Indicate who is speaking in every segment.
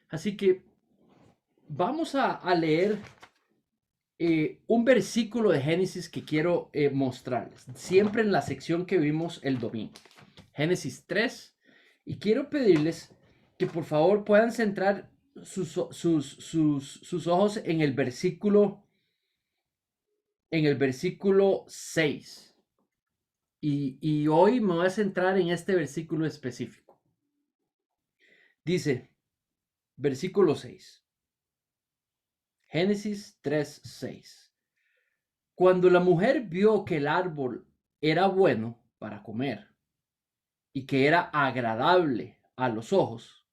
Speaker 1: Así que vamos a leer un versículo de Génesis que quiero mostrarles, siempre en la sección que vimos el domingo. Génesis 3. Y quiero pedirles que por favor puedan centrar sus ojos en el versículo 6. Y hoy me voy a centrar en este versículo específico. Dice, versículo 6. Génesis 3:6. Cuando la mujer vio que el árbol era bueno para comer y que era agradable a los ojos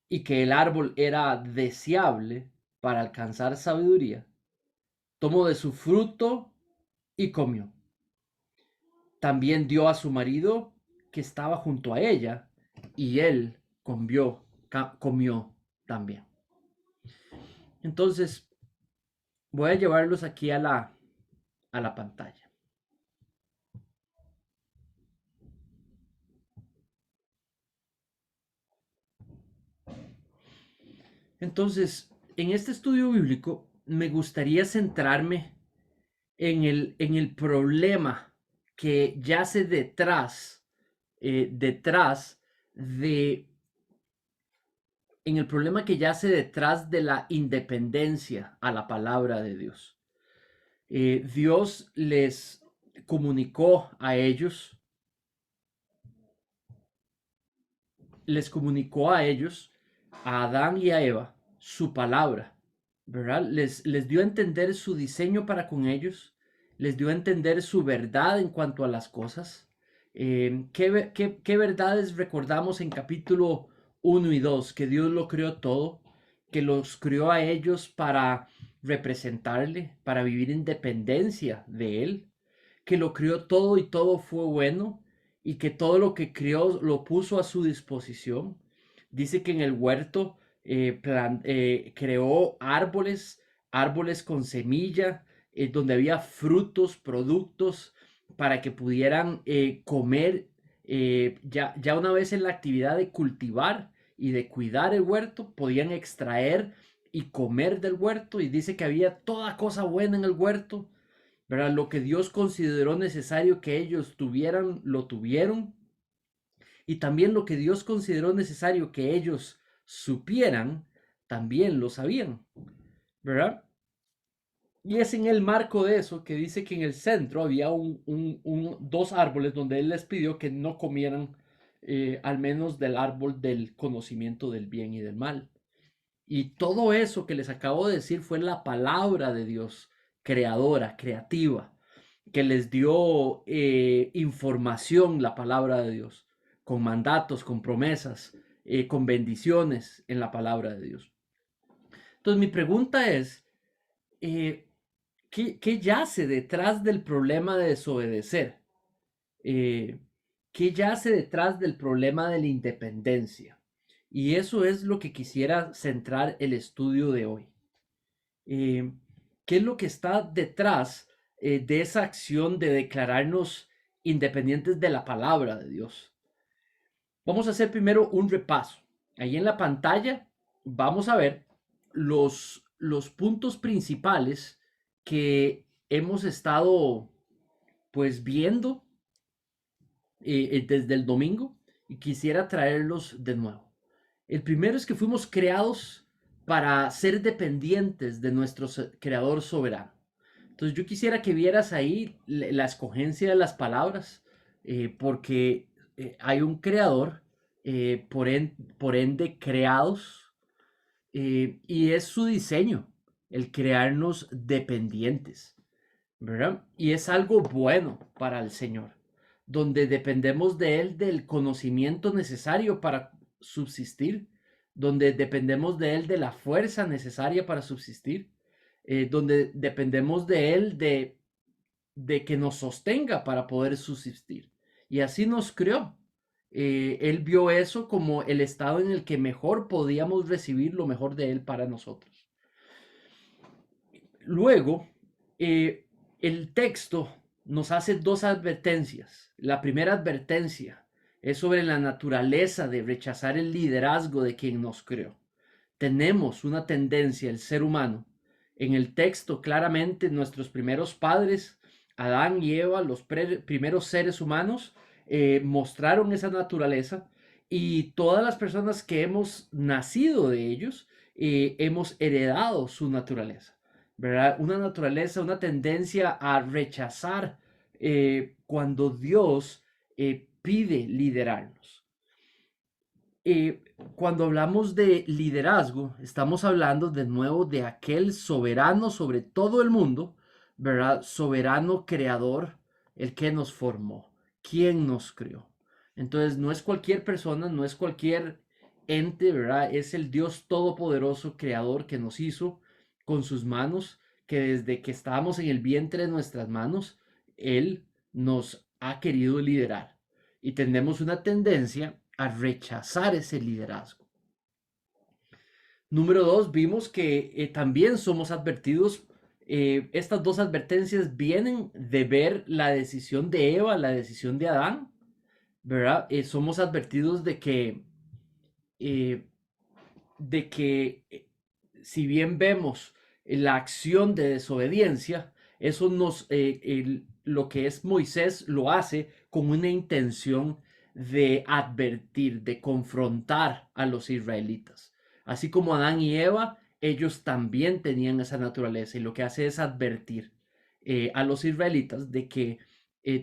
Speaker 1: y que el árbol era deseable para alcanzar sabiduría, tomó de su fruto y comió. También dio a su marido que estaba junto a ella y él comió también. Entonces, voy a llevarlos aquí a la pantalla. Entonces, en este estudio bíblico me gustaría centrarme en el problema que yace detrás de, en el problema que yace detrás de la independencia a la palabra de Dios. Dios les comunicó a ellos, a Adán y a Eva, su palabra, ¿verdad? Les dio a entender su diseño para con ellos, les dio a entender su verdad en cuanto a las cosas. ¿Qué verdades recordamos en capítulo 1 y 2? Que Dios lo creó todo, que los creó a ellos para representarle, para vivir en dependencia de Él, que lo creó todo y todo fue bueno, y que todo lo que crió lo puso a su disposición. Dice que en el huerto creó árboles con semilla, donde había frutos, productos para que pudieran comer. Ya una vez en la actividad de cultivar y de cuidar el huerto, podían extraer y comer del huerto. Y dice que había toda cosa buena en el huerto, ¿verdad? Lo que Dios consideró necesario que ellos tuvieran, lo tuvieron. Y también lo que Dios consideró necesario que ellos supieran, también lo sabían, ¿verdad? Y es en el marco de eso que dice que en el centro había dos árboles donde Él les pidió que no comieran al menos del árbol del conocimiento del bien y del mal. Y todo eso que les acabo de decir fue la palabra de Dios, creadora, creativa, que les dio información, la palabra de Dios, con mandatos, con promesas, con bendiciones en la palabra de Dios. Entonces mi pregunta es, eh, ¿qué yace detrás del problema de desobedecer? Eh, ¿Qué yace detrás del problema de la independencia? Y eso es lo que quisiera centrar el estudio de hoy. eh, ¿Qué es lo que está detrás de esa acción de declararnos independientes de la palabra de Dios? Vamos a hacer primero un repaso. Ahí en la pantalla vamos a ver los puntos principales que hemos estado pues viendo desde el domingo, y quisiera traerlos de nuevo. El primero es que fuimos creados para ser dependientes de nuestro creador soberano. Entonces yo quisiera que vieras ahí la escogencia de las palabras, porque hay un creador, por ende creados, y es su diseño el crearnos dependientes, ¿verdad? Y es algo bueno para el Señor, donde dependemos de Él, del conocimiento necesario para subsistir, donde dependemos de Él, de la fuerza necesaria para subsistir, donde dependemos de Él, de que nos sostenga para poder subsistir. Y así nos creó. Él vio eso como el estado en el que mejor podíamos recibir lo mejor de Él para nosotros. Luego, el texto nos hace dos advertencias. La primera advertencia es sobre la naturaleza de rechazar el liderazgo de quien nos creó. tenemos una tendencia, el ser humano. En el texto, claramente, nuestros primeros padres, Adán y Eva, los primeros seres humanos, mostraron esa naturaleza y todas las personas que hemos nacido de ellos, hemos heredado su naturaleza, ¿verdad? Una naturaleza, una tendencia a rechazar cuando Dios pide liderarnos. Cuando hablamos de liderazgo, estamos hablando de nuevo de aquel soberano sobre todo el mundo, ¿verdad? Soberano creador, el que nos formó, quien nos creó. Entonces, no es cualquier persona, no es cualquier ente, ¿verdad? Es el Dios todopoderoso, creador, que nos hizo con sus manos, que desde que estábamos en el vientre de nuestras manos, Él nos ha querido liderar. Y tenemos una tendencia a rechazar ese liderazgo. Número dos, vimos que también somos advertidos. Estas dos advertencias vienen de ver la decisión de Eva, la decisión de Adán, ¿verdad? Somos advertidos eh, de que si bien vemos la acción de desobediencia, eso lo que es Moisés lo hace con una intención de advertir, de confrontar a los israelitas. Así como Adán y Eva, ellos también tenían esa naturaleza y lo que hace es advertir a los israelitas de que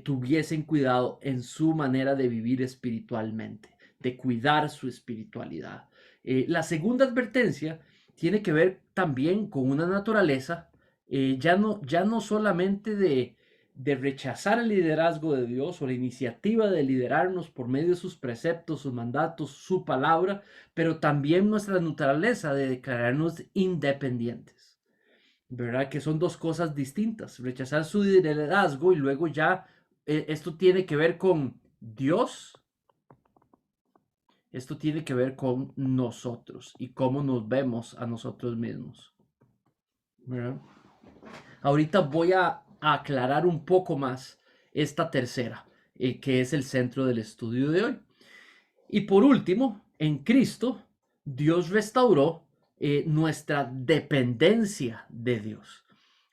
Speaker 1: tuviesen cuidado en su manera de vivir espiritualmente, de cuidar su espiritualidad. La segunda advertencia tiene que ver también con una naturaleza, ya no solamente de rechazar el liderazgo de Dios o la iniciativa de liderarnos por medio de sus preceptos, sus mandatos, su palabra, pero también nuestra naturaleza de declararnos independientes, ¿verdad? Que son dos cosas distintas. Rechazar su liderazgo y luego ya esto tiene que ver con Dios. Esto tiene que ver con nosotros y cómo nos vemos a nosotros mismos, ¿verdad? Ahorita voy a aclarar un poco más esta tercera, que es el centro del estudio de hoy. Y por último, en Cristo, Dios restauró nuestra dependencia de Dios.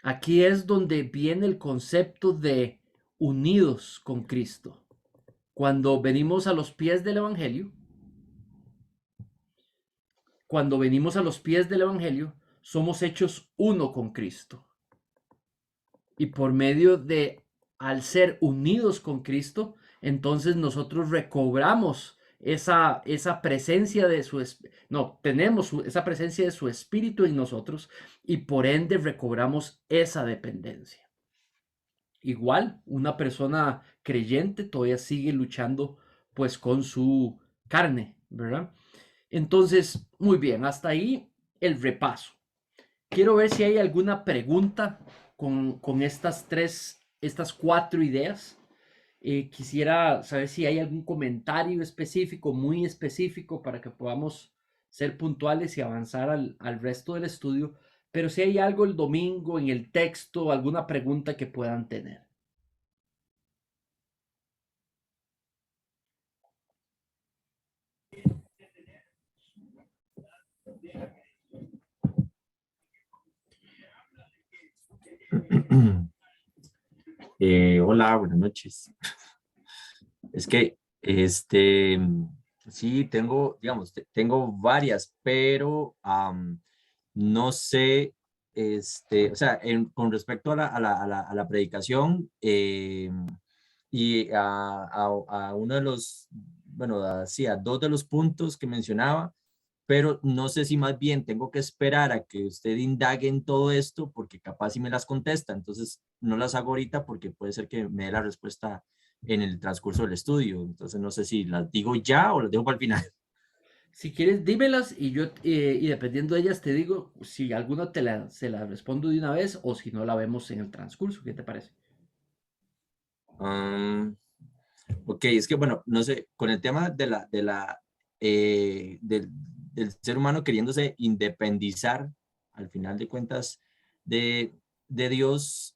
Speaker 1: Aquí es donde viene el concepto de unidos con Cristo. Cuando venimos a los pies del Evangelio, cuando venimos a los pies del Evangelio, somos hechos uno con Cristo. Y por medio de, al ser unidos con Cristo, entonces nosotros recobramos esa presencia de su, no, tenemos esa presencia de su Espíritu en nosotros y por ende recobramos esa dependencia. Igual, una persona creyente todavía sigue luchando pues con su carne, ¿verdad? Entonces, muy bien, hasta ahí el repaso. Quiero ver si hay alguna pregunta con estas cuatro ideas. Quisiera saber si hay algún comentario específico, muy específico, para que podamos ser puntuales y avanzar al resto del estudio. Pero si hay algo el domingo en el texto, alguna pregunta que puedan tener.
Speaker 2: Hola, buenas noches. Es que, sí, tengo, digamos, tengo varias, pero no sé, o sea, con respecto a la predicación y a uno de los, bueno, sí, a dos de los puntos que mencionaba, pero no sé si más bien tengo que esperar a que usted indague en todo esto porque capaz si me las contesta, entonces no las hago ahorita porque puede ser que me dé la respuesta en el transcurso del estudio, entonces no sé si las digo ya o las dejo para el final.
Speaker 1: Si quieres, dímelas y yo, y dependiendo de ellas, te digo si alguna se la respondo de una vez o si no la vemos en el transcurso. ¿Qué te parece?
Speaker 2: Um, ok, es que bueno, no sé, con el tema del ser humano queriéndose independizar, al final de cuentas, de, de Dios,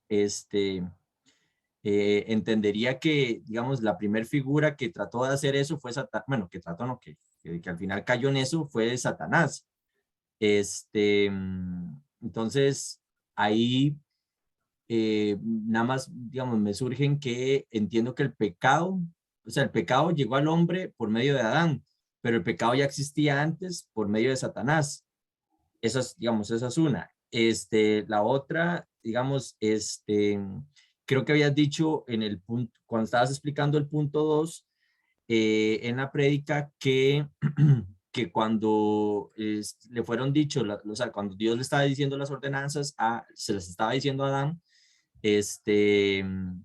Speaker 2: entendería que, digamos, la primer figura que trató de hacer eso fue Satanás, bueno, que trató, no, que al final cayó en eso fue Satanás. Entonces, ahí nada más, digamos, me surgen que entiendo que el pecado, o sea, el pecado llegó al hombre por medio de Adán, pero el pecado ya existía antes por medio de Satanás. Esa es, digamos, esa es una. La otra, digamos, creo que habías dicho en el punto, cuando estabas explicando el punto 2, en la prédica que, que cuando le fueron dichos, o sea, cuando Dios le estaba diciendo las ordenanzas, se las estaba diciendo a Adán,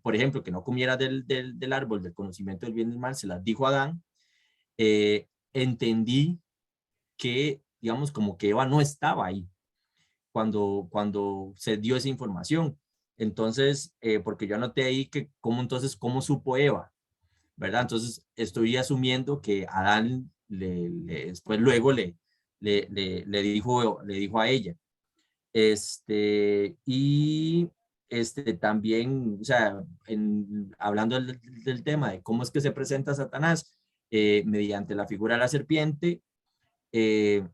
Speaker 2: por ejemplo, que no comiera del árbol del conocimiento del bien y del mal, se las dijo a Adán, entendí que, digamos, como que Eva no estaba ahí cuando se dio esa información. Entonces, porque yo anoté ahí que cómo supo Eva, ¿verdad? Entonces, estoy asumiendo que Adán después luego le dijo a ella. Y también, o sea, hablando del tema de cómo es que se presenta Satanás mediante la figura de la serpiente, eh,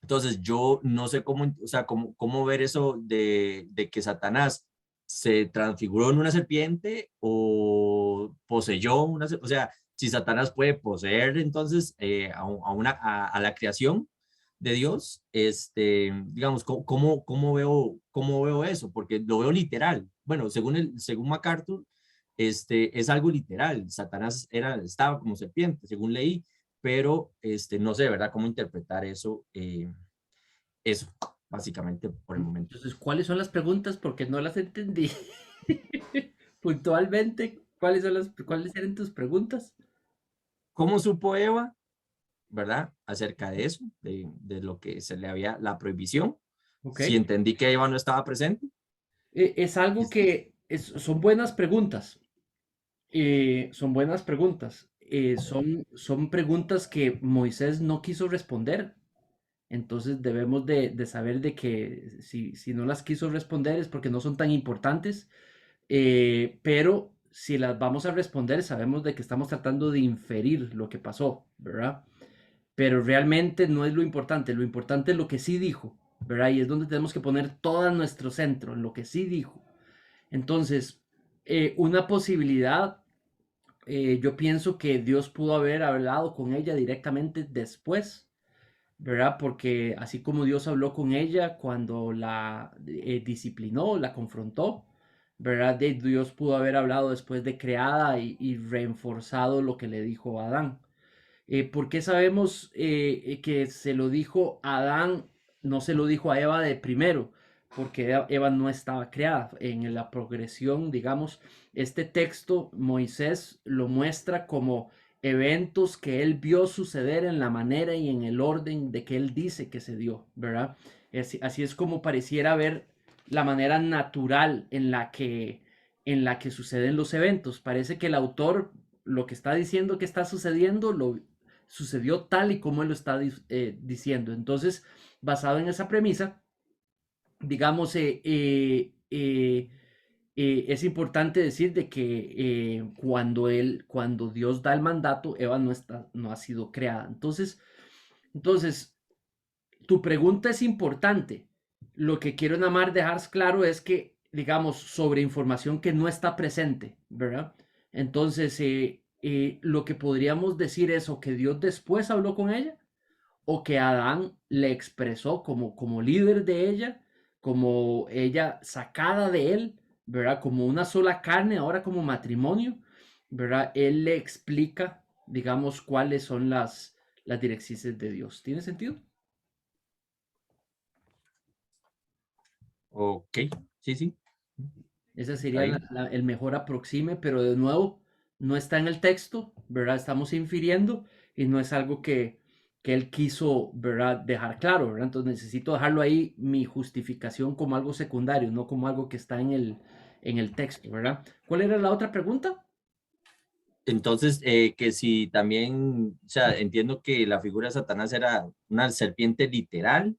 Speaker 2: entonces yo no sé cómo, o sea, cómo ver eso de que Satanás se transfiguró en una serpiente o poseyó o sea, si Satanás puede poseer entonces a la creación de Dios, digamos, cómo veo eso? Porque lo veo literal. Bueno, según MacArthur, es algo literal. Satanás estaba como serpiente, según leí, pero no sé, ¿verdad? Cómo interpretar eso, eso, básicamente por el momento.
Speaker 1: Entonces, ¿cuáles son las preguntas? Porque no las entendí. Puntualmente, ¿cuáles eran tus preguntas?
Speaker 2: ¿Cómo supo Eva, verdad? Acerca de eso, de lo que se le había, la prohibición.
Speaker 1: Ok.
Speaker 2: Si entendí que Eva no estaba presente.
Speaker 1: Es algo que son buenas preguntas. Son buenas preguntas. Son preguntas que Moisés no quiso responder. Entonces debemos de saber de que si no las quiso responder es porque no son tan importantes, pero si las vamos a responder sabemos de que estamos tratando de inferir lo que pasó, ¿verdad? Pero realmente no es lo importante es lo que sí dijo, ¿verdad? Y es donde tenemos que poner todo nuestro centro, en lo que sí dijo. Entonces, una posibilidad, yo pienso que Dios pudo haber hablado con ella directamente después, ¿verdad? Porque así como Dios habló con ella cuando la disciplinó, la confrontó, ¿verdad? Dios pudo haber hablado después de creada y reforzado lo que le dijo a Adán. ¿Por qué sabemos que se lo dijo a Adán, no se lo dijo a Eva de primero? Porque Eva no estaba creada. En la progresión, digamos, este texto Moisés lo muestra como eventos que él vio suceder en la manera y en el orden de que él dice que se dio, ¿verdad? Así es como pareciera ver la manera natural en la que suceden los eventos. Parece que el autor lo que está diciendo que está sucediendo lo sucedió tal y como él lo está diciendo. Entonces, basado en esa premisa, digamos, es importante decir de que cuando Dios da el mandato, Eva no ha sido creada. Entonces, tu pregunta es importante. Lo que quiero nada más dejar claro es que, digamos, sobre información que no está presente, ¿verdad? Entonces, lo que podríamos decir es o que Dios después habló con ella, o que Adán le expresó como líder de ella, como ella sacada de él, ¿verdad? Como una sola carne, ahora como matrimonio, ¿verdad? Él le explica, digamos, cuáles son las directrices de Dios. ¿Tiene sentido?
Speaker 2: Ok, sí, sí,
Speaker 1: Ese
Speaker 2: está
Speaker 1: sería
Speaker 2: bien.
Speaker 1: el mejor aproxime, pero de nuevo, no está en el texto, ¿verdad? Estamos infiriendo y no es algo que él quiso, ¿verdad? Dejar claro, ¿verdad? Entonces necesito dejarlo ahí, mi justificación como algo secundario, no como algo que está en el texto, ¿verdad? ¿Cuál era la otra pregunta?
Speaker 2: Entonces, que si también, o sea, entiendo que la figura de Satanás era una serpiente literal,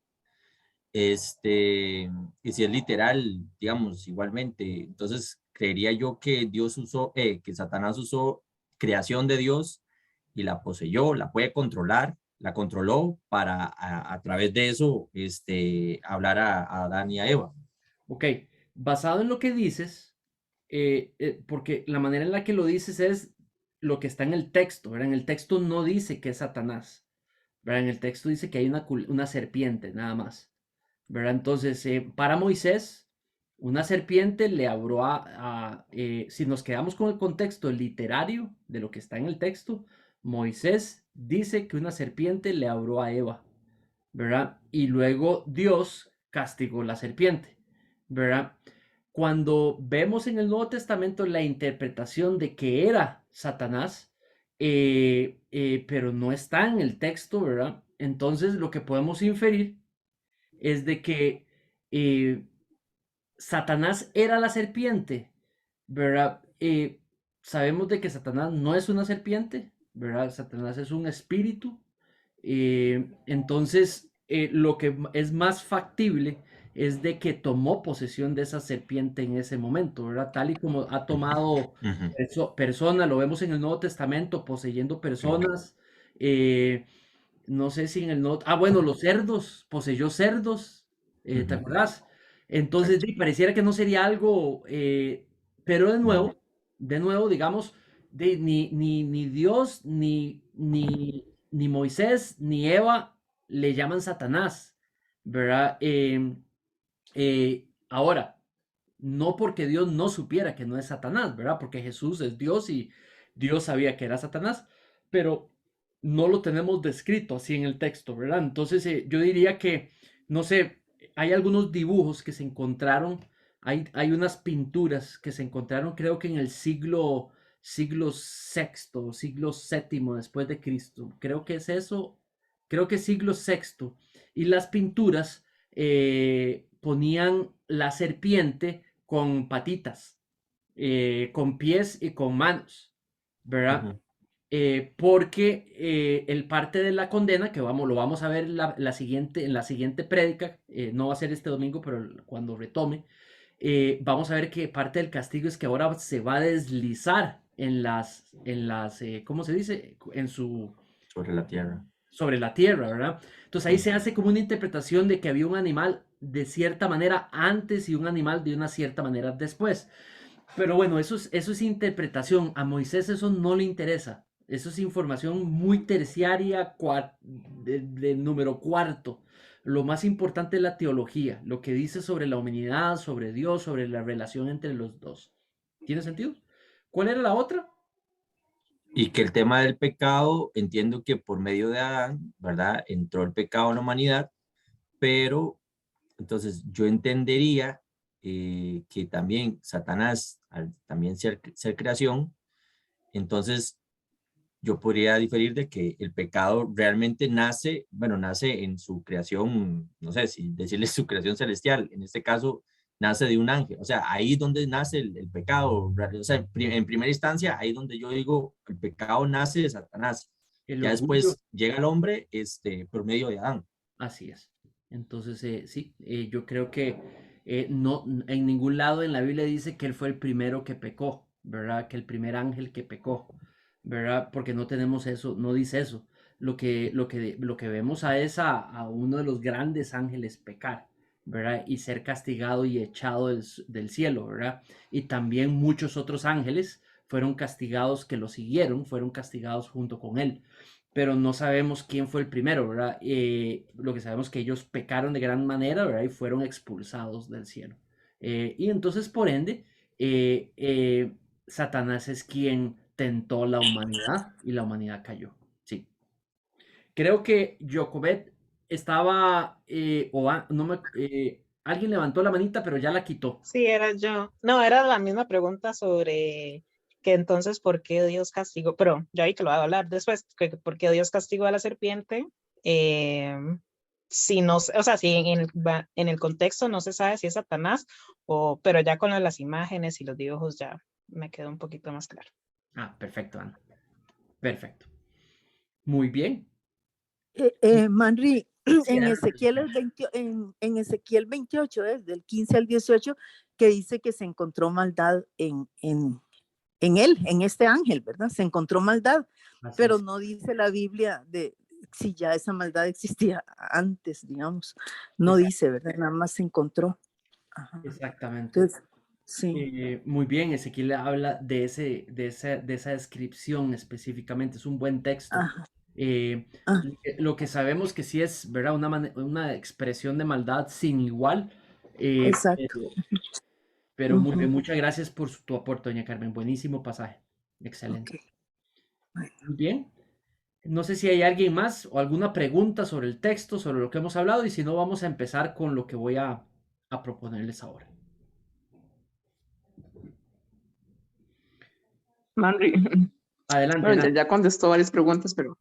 Speaker 2: y si es literal, digamos, igualmente, entonces creería yo que que Satanás usó creación de Dios y la poseyó, la puede controlar. la controló para a través de eso hablar a Adán y a Eva.
Speaker 1: Ok, basado en lo que dices, porque la manera en la que lo dices es lo que está en el texto, ¿verdad? En el texto no dice que es Satanás, ¿verdad? En el texto dice que hay una serpiente, nada más, ¿verdad? Entonces, para Moisés, una serpiente le abrió si nos quedamos con el contexto literario de lo que está en el texto, Moisés dice que una serpiente le abrió a Eva, ¿verdad? Y luego Dios castigó la serpiente, ¿verdad? Cuando vemos en el Nuevo Testamento la interpretación de que era Satanás, pero no está en el texto, ¿verdad? Entonces lo que podemos inferir es de que eh, Satanás era la serpiente, ¿verdad? Sabemos de que Satanás no es una serpiente, ¿verdad? Satanás es un espíritu. Entonces, lo que es más factible es de que tomó posesión de esa serpiente en ese momento, ¿verdad? Tal y como ha tomado
Speaker 2: Ujú,
Speaker 1: personas, lo vemos en el Nuevo Testamento, poseyendo
Speaker 2: sí,
Speaker 1: personas. No sé si en el Nuevo... Ah, bueno, los cerdos, poseyó cerdos, ¿te
Speaker 2: ujú,
Speaker 1: acordás? Entonces,
Speaker 2: exacto.
Speaker 1: sí, pareciera que no sería algo, pero
Speaker 2: Ujú,
Speaker 1: de nuevo, digamos, ni Dios, ni Moisés, ni Eva le llaman Satanás, ¿verdad? Ahora, no porque Dios no supiera que no es Satanás, ¿verdad? Porque Jesús es Dios y Dios sabía que era Satanás, pero no lo tenemos descrito así en el texto, ¿verdad? Entonces, yo diría que, no sé, hay algunos dibujos que se encontraron, hay unas pinturas que se encontraron, creo que en el siglo sexto, siglo séptimo después de Cristo, creo que es eso, creo que siglo sexto, y las pinturas ponían la serpiente con patitas, con pies y con manos, ¿verdad?
Speaker 2: ujú.
Speaker 1: Porque el parte de la condena, que lo vamos a ver en la siguiente prédica, no va a ser este domingo, pero cuando retome, vamos a ver que parte del castigo es que ahora se va a deslizar ¿cómo se dice?
Speaker 2: Sobre la tierra.
Speaker 1: Sobre la tierra, ¿verdad? Entonces ahí se
Speaker 2: Ujú.
Speaker 1: hace como una interpretación de que había un animal de cierta manera antes y un animal de una cierta manera después. Pero bueno, eso es interpretación. A Moisés eso no le interesa. Eso es información muy terciaria de número cuarto. Lo más importante es la teología, lo que dice sobre la humanidad, sobre Dios, sobre la relación entre los dos. ¿Tiene sentido? ¿Cuál era la otra?
Speaker 2: Y que el tema del pecado, entiendo que por medio de Adán, ¿verdad? Entró el pecado en la humanidad, pero entonces yo entendería que también Satanás, al también ser creación, entonces yo podría diferir de que el pecado realmente nace, bueno, nace en su creación, no sé si decirle su creación celestial, en este caso nace de un ángel, o sea, ahí es donde nace el pecado, o sea, en primera instancia, ahí donde yo digo, el pecado nace de Satanás,
Speaker 1: El
Speaker 2: ya
Speaker 1: orgullo.
Speaker 2: después llega el hombre por medio de Adán.
Speaker 1: Así es. Entonces, sí, yo creo que no, en ningún lado en la Biblia dice que él fue el primero que pecó, ¿verdad? Que el primer ángel que pecó, ¿verdad? Porque no tenemos eso, no dice eso. Lo que vemos a uno de los grandes ángeles pecar, ¿verdad? Y ser castigado y echado del cielo, ¿verdad? Y también muchos otros ángeles fueron castigados que lo siguieron, fueron castigados junto con él, pero no sabemos quién fue el primero, ¿verdad? Lo que sabemos es que ellos pecaron de gran manera, ¿verdad? Y fueron expulsados del cielo. Y entonces, por ende, Satanás es quien tentó la humanidad y la humanidad cayó. Sí. Creo que Jocobet estaba, no alguien levantó la manita, pero ya la quitó.
Speaker 3: Sí, era yo. No, era la misma pregunta sobre que entonces, ¿por qué Dios castigó? Pero ya ahí que lo voy a hablar después, que ¿por qué Dios castigó a la serpiente? Eh, si no, o sea, si en el contexto no se sabe si es Satanás, pero ya con las imágenes y los dibujos ya me quedó un poquito más claro.
Speaker 1: Ah, perfecto, Ana. Perfecto. Muy bien.
Speaker 4: Manri,
Speaker 1: Sí,
Speaker 4: en
Speaker 1: Ana, te
Speaker 4: Ezequiel,
Speaker 1: escucho.
Speaker 4: en Ezequiel 28, del 15 al 18, que dice que se encontró maldad en él, en este ángel, ¿verdad? Se encontró maldad,
Speaker 1: Así
Speaker 4: pero
Speaker 1: es.
Speaker 4: no dice la Biblia si ya esa maldad existía antes, digamos. No
Speaker 1: Exact-
Speaker 4: dice, ¿verdad? Nada más se encontró. Ajá.
Speaker 1: Exactamente.
Speaker 4: Entonces, sí.
Speaker 1: Muy bien, Ezequiel habla de esa descripción específicamente, es un buen texto.
Speaker 4: Ajá.
Speaker 1: Eh,
Speaker 4: Ah,
Speaker 1: lo que sabemos que sí es, ¿verdad? Una expresión de maldad sin igual.
Speaker 4: exacto.
Speaker 1: Pero muy bien,
Speaker 4: Ujú.
Speaker 1: muchas gracias por tu aporte, doña Carmen. Buenísimo pasaje. Excelente.
Speaker 4: Ok, bueno.
Speaker 1: Muy bien. No sé si hay alguien más o alguna pregunta sobre el texto, sobre lo que hemos hablado, y si no, vamos a empezar con lo que voy a proponerles ahora.
Speaker 5: Manri,
Speaker 1: Adelante,
Speaker 5: bueno,
Speaker 1: Nat.
Speaker 5: ya contestó varias preguntas, pero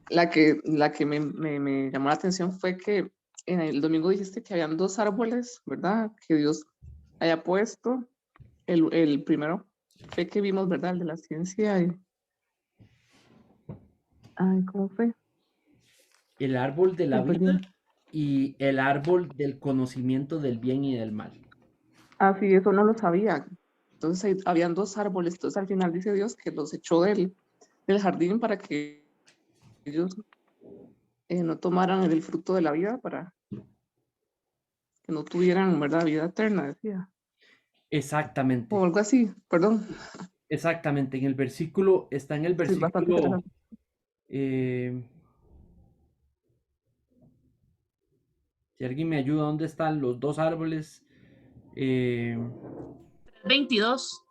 Speaker 5: la que me llamó la atención fue que en el domingo dijiste que habían dos árboles, ¿verdad? Que Dios haya puesto. El primero fue que vimos, ¿verdad? El de la ciencia. Ay, ¿cómo fue?
Speaker 1: El árbol de la
Speaker 5: Me perdí.
Speaker 1: vida y el árbol del conocimiento del bien y del mal.
Speaker 5: Ah, sí, eso no lo sabía. Entonces habían dos árboles. Entonces al final dice Dios que los echó del jardín para que ellos no tomaran el fruto de la vida, para que no tuvieran, ¿verdad? Vida eterna, decía. O
Speaker 1: Exactamente,
Speaker 5: algo así, perdón.
Speaker 1: exactamente. En el versículo, está en el
Speaker 5: Sí, bastante
Speaker 1: versículo,
Speaker 5: interesante.
Speaker 1: eh, si alguien me ayuda, ¿dónde están los dos árboles? Eh,
Speaker 6: 22,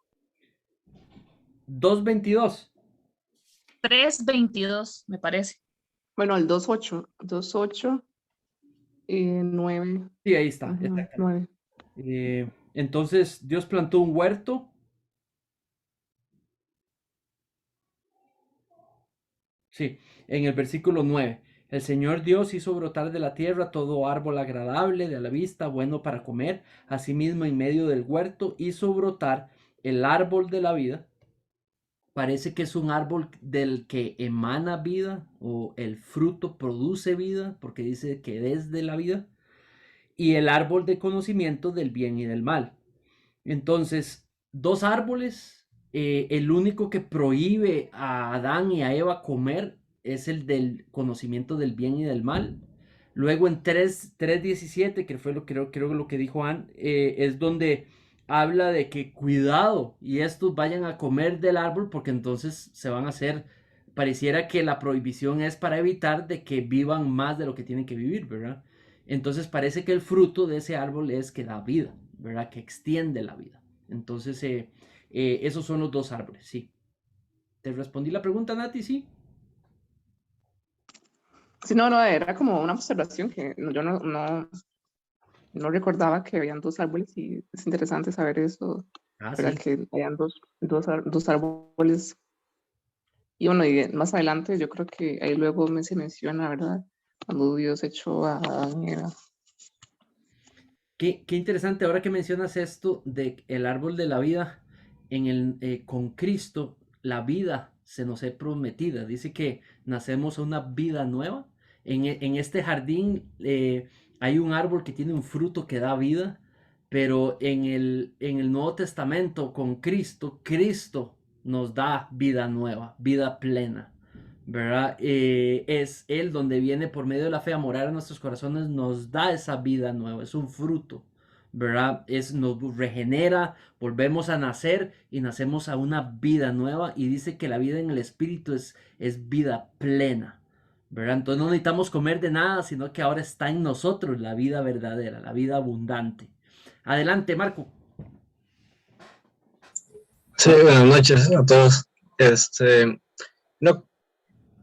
Speaker 1: 2:22.
Speaker 6: 3:22, me parece.
Speaker 5: Bueno, el 2:8 y 9.
Speaker 1: Sí, ahí está,
Speaker 5: Ujú,
Speaker 1: exactamente.
Speaker 5: 9.
Speaker 1: Entonces, Dios plantó un huerto. Sí, en el versículo 9. El Señor Dios hizo brotar de la tierra todo árbol agradable de a la vista, bueno para comer. Asimismo, en medio del huerto hizo brotar el árbol de la vida. Parece que es un árbol del que emana vida o el fruto produce vida, porque dice que desde la vida. Y el árbol de conocimiento del bien y del mal. Entonces, dos árboles, el único que prohíbe a Adán y a Eva comer es el del conocimiento del bien y del mal. Luego en 3:17, que fue creo lo que dijo Ann, es donde habla de que cuidado y estos vayan a comer del árbol porque entonces se van a hacer, pareciera que la prohibición es para evitar de que vivan más de lo que tienen que vivir, ¿verdad? Entonces parece que el fruto de ese árbol es que da vida, ¿verdad? Que extiende la vida. Entonces, esos son los dos árboles, sí. ¿Te respondí la pregunta, Nati? Sí.
Speaker 5: Sí, no, no, era como una observación que yo no recordaba que habían dos árboles, y es interesante saber eso,
Speaker 1: Ah,
Speaker 5: ¿verdad?
Speaker 1: sí.
Speaker 5: Que hayan dos árboles. Y bueno, y más adelante yo creo que ahí luego se menciona, ¿verdad? Cuando Dios echó a Adán y Eva.
Speaker 1: Qué interesante ahora que mencionas esto de el árbol de la vida con Cristo, la vida se nos es prometida. Dice que nacemos a una vida nueva. En este jardín hay un árbol que tiene un fruto que da vida, pero en el Nuevo Testamento con Cristo, Cristo nos da vida nueva, vida plena. ¿Verdad? Es Él donde viene por medio de la fe a morar en nuestros corazones, nos da esa vida nueva, es un fruto, ¿verdad? Nos regenera, volvemos a nacer y nacemos a una vida nueva y dice que la vida en el Espíritu es vida plena, ¿verdad? Entonces no necesitamos comer de nada, sino que ahora está en nosotros la vida verdadera, la vida abundante. Adelante, Marco.
Speaker 7: Sí, buenas noches a todos. Una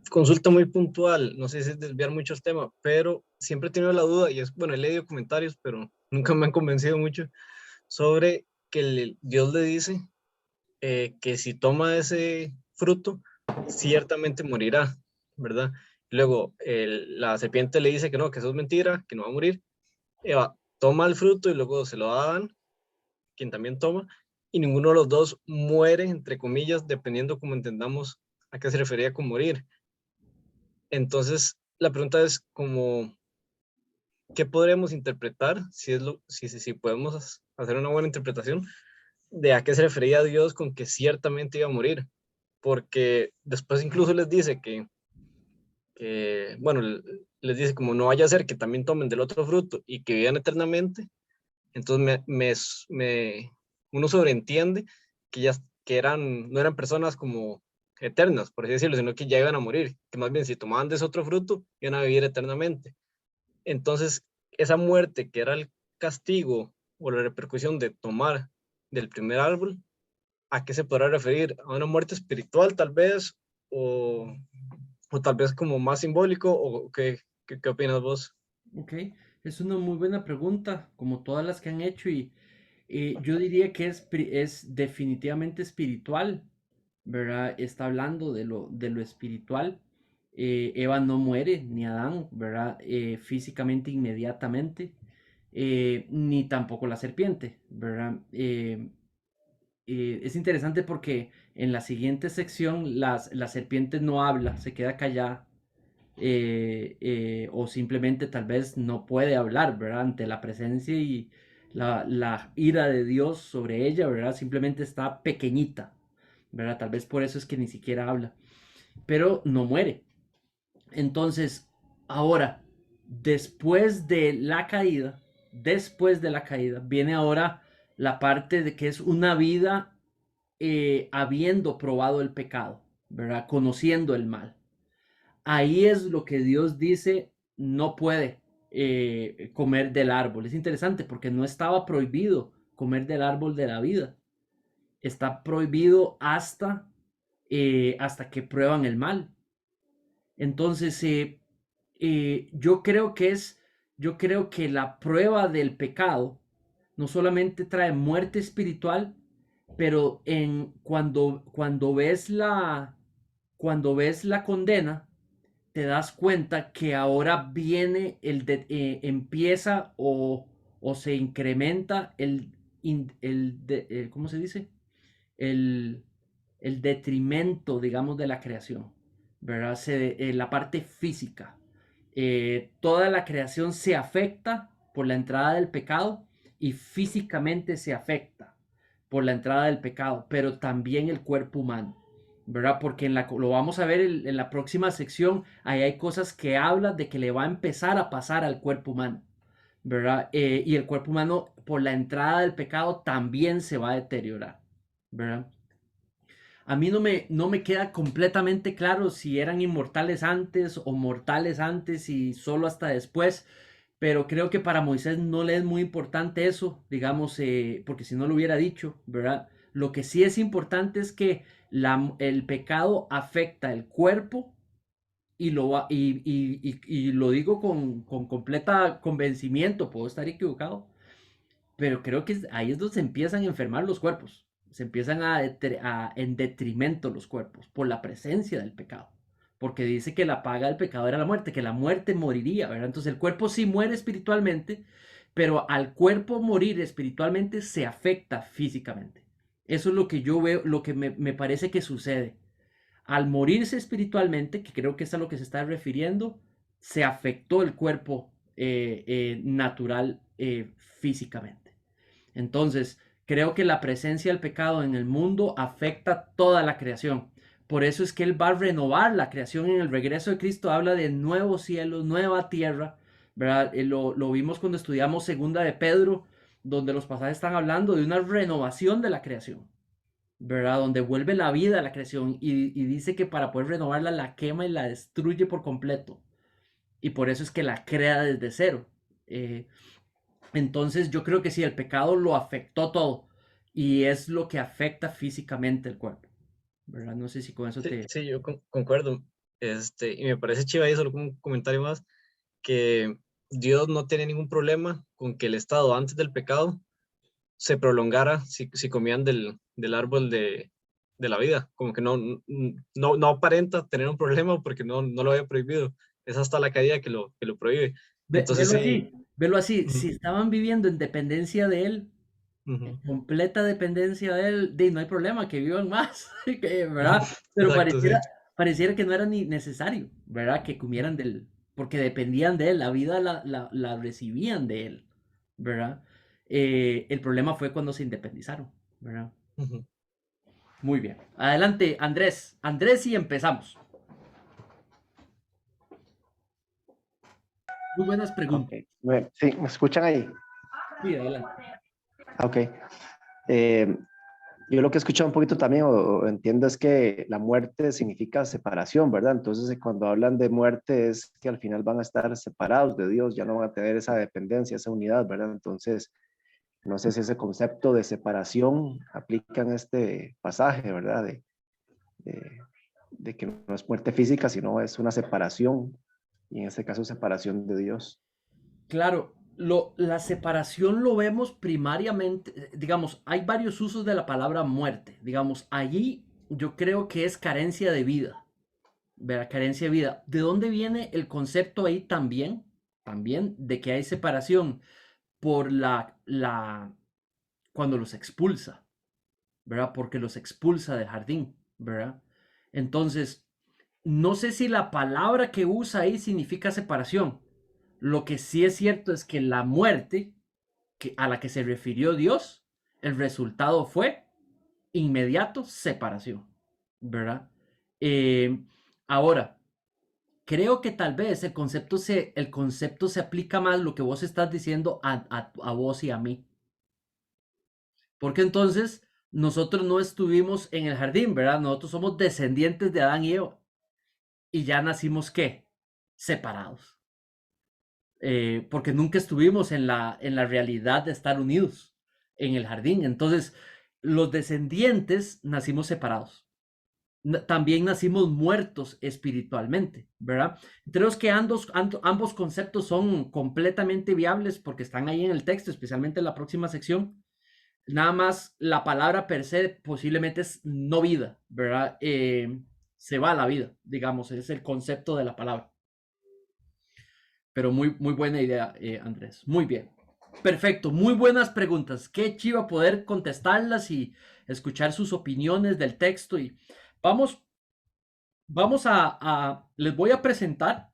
Speaker 7: consulta muy puntual, no sé si es desviar mucho el tema, pero siempre he tenido la duda, y es, bueno, he leído comentarios, pero nunca me han convencido mucho, sobre que Dios le dice que si toma ese fruto, ciertamente morirá, ¿verdad? Luego la serpiente le dice que eso es mentira, que no va a morir. Eva toma el fruto y luego se lo da a Adán, quien también toma, y ninguno de los dos muere, entre comillas, dependiendo como entendamos a qué se refería con morir. Entonces, la pregunta es como, ¿qué podremos interpretar? Si podemos hacer una buena interpretación de a qué se refería Dios con que ciertamente iba a morir. Porque después incluso les dice que que, bueno, les dice como no vaya a ser que también tomen del otro fruto y que vivan eternamente. Entonces uno sobreentiende que ya que no eran personas como eternas, por así decirlo, sino que ya iban a morir, que más bien si tomaban de ese otro fruto, iban a vivir eternamente. Entonces, esa muerte que era el castigo o la repercusión de tomar del primer árbol, ¿a qué se podrá referir? ¿A una muerte espiritual tal vez? ¿O tal vez como más simbólico? ¿O qué opinas vos?
Speaker 1: Ok, es una muy buena pregunta, como todas las que han hecho, y yo diría que es definitivamente espiritual, ¿verdad? Está hablando de lo espiritual. Eva no muere, ni Adán, ¿verdad? Físicamente inmediatamente, ni tampoco la serpiente, ¿verdad? Es interesante porque en la siguiente sección la serpiente no habla, se queda callada, o simplemente tal vez no puede hablar, ¿verdad? Ante la presencia y la ira de Dios sobre ella, ¿verdad? Simplemente está pequeñita, ¿verdad? Tal vez por eso es que ni siquiera habla, pero no muere. Entonces, ahora, después de la caída, viene ahora la parte de que es una vida habiendo probado el pecado, ¿verdad? Conociendo el mal. Ahí es lo que Dios dice, no puede comer del árbol. Es interesante porque no estaba prohibido comer del árbol de la vida. Está prohibido hasta que prueban el mal. Entonces, yo creo que la prueba del pecado no solamente trae muerte espiritual, pero cuando ves la condena, te das cuenta que ahora viene empieza o se incrementa ¿cómo se dice? El, el detrimento, digamos, de la creación, ¿verdad? La parte física. Toda la creación se afecta por la entrada del pecado y físicamente se afecta por la entrada del pecado, pero también el cuerpo humano, ¿verdad? Porque lo vamos a ver en la próxima sección, ahí hay cosas que hablan de que le va a empezar a pasar al cuerpo humano, ¿verdad? Y el cuerpo humano por la entrada del pecado también se va a deteriorar, ¿verdad? A mí no me queda completamente claro si eran inmortales antes o mortales antes y solo hasta después, pero creo que para Moisés no le es muy importante eso, digamos, porque si no lo hubiera dicho, ¿verdad? Lo que sí es importante es que el pecado afecta el cuerpo y lo digo con completa convencimiento, puedo estar equivocado, pero creo que ahí es donde se empiezan a enfermar los cuerpos. Se empiezan en detrimento los cuerpos por la presencia del pecado. Porque dice que la paga del pecado era la muerte, que la muerte moriría, ¿verdad? Entonces el cuerpo sí muere espiritualmente, pero al cuerpo morir espiritualmente se afecta físicamente. Eso es lo que yo veo, lo que me parece que sucede. Al morirse espiritualmente, que creo que es a lo que se está refiriendo, se afectó el cuerpo natural físicamente. Entonces, creo que la presencia del pecado en el mundo afecta toda la creación. Por eso es que Él va a renovar la creación en el regreso de Cristo. Habla de nuevos cielos, nueva tierra, ¿verdad? Lo vimos cuando estudiamos segunda de Pedro, donde los pasajes están hablando de una renovación de la creación, ¿verdad? Donde vuelve la vida a la creación y dice que para poder renovarla la quema y la destruye por completo. Y por eso es que la crea desde cero. Entonces yo creo que sí, el pecado lo afectó todo y es lo que afecta físicamente el cuerpo, ¿verdad? No sé si con eso
Speaker 7: Sí,
Speaker 1: te...
Speaker 7: sí, yo concuerdo. Y me parece chiva ahí, solo como un comentario más, que Dios no tiene ningún problema con que el estado antes del pecado se prolongara si comían del árbol de la vida. Como que no aparenta tener un problema porque no lo había prohibido. Es hasta la caída que lo prohíbe. Entonces sí.
Speaker 1: Velo así,
Speaker 7: Ujú,
Speaker 1: si estaban viviendo en dependencia de él, en
Speaker 7: ujú.
Speaker 1: completa dependencia de él, no hay problema, que vivan más, ¿verdad? Pero
Speaker 7: Exacto, sí.
Speaker 1: pareciera que no era ni necesario, ¿verdad? Que comieran porque dependían de él, la vida la recibían de él, ¿verdad? El problema fue cuando se independizaron, ¿verdad?
Speaker 7: Ujú.
Speaker 1: Muy bien. Adelante, Andrés. Andrés, y empezamos. Muy buenas preguntas.
Speaker 8: Ok. Sí, ¿me escuchan ahí?
Speaker 1: Sí, adelante.
Speaker 8: Ok. Yo lo que he escuchado un poquito también o entiendo es que la muerte significa separación, ¿verdad? Entonces, cuando hablan de muerte es que al final van a estar separados de Dios, ya no van a tener esa dependencia, esa unidad, ¿verdad? Entonces, no sé si ese concepto de separación aplica en este pasaje, ¿verdad? De, de que no es muerte física, sino es una separación, y en este caso separación de Dios.
Speaker 1: Claro, la separación lo vemos primariamente, digamos, hay varios usos de la palabra muerte. Digamos, allí yo creo que es carencia de vida, ¿verdad? Carencia de vida. ¿De dónde viene el concepto ahí también? También de que hay separación por cuando los expulsa, ¿verdad? Porque los expulsa del jardín, ¿verdad? Entonces, no sé si la palabra que usa ahí significa separación. Lo que sí es cierto es que la muerte a la que se refirió Dios, el resultado fue inmediato separación, ¿verdad? Eh, ahora, creo que tal vez el concepto se aplica más lo que vos estás diciendo a vos y a mí. Porque entonces nosotros no estuvimos en el jardín, ¿verdad? Nosotros somos descendientes de Adán y Eva. Y ya nacimos, ¿qué? Separados. Porque nunca estuvimos en la realidad de estar unidos en el jardín. Entonces, los descendientes nacimos separados. También nacimos muertos espiritualmente, ¿verdad? Creo que ambos conceptos son completamente viables porque están ahí en el texto, especialmente en la próxima sección. Nada más la palabra per se posiblemente es no vida, ¿verdad? Se va a la vida, digamos, es el concepto de la palabra. Pero muy buena idea, Andrés. Muy bien. Perfecto, muy buenas preguntas. Qué chiva poder contestarlas y escuchar sus opiniones del texto. Y vamos, les voy a presentar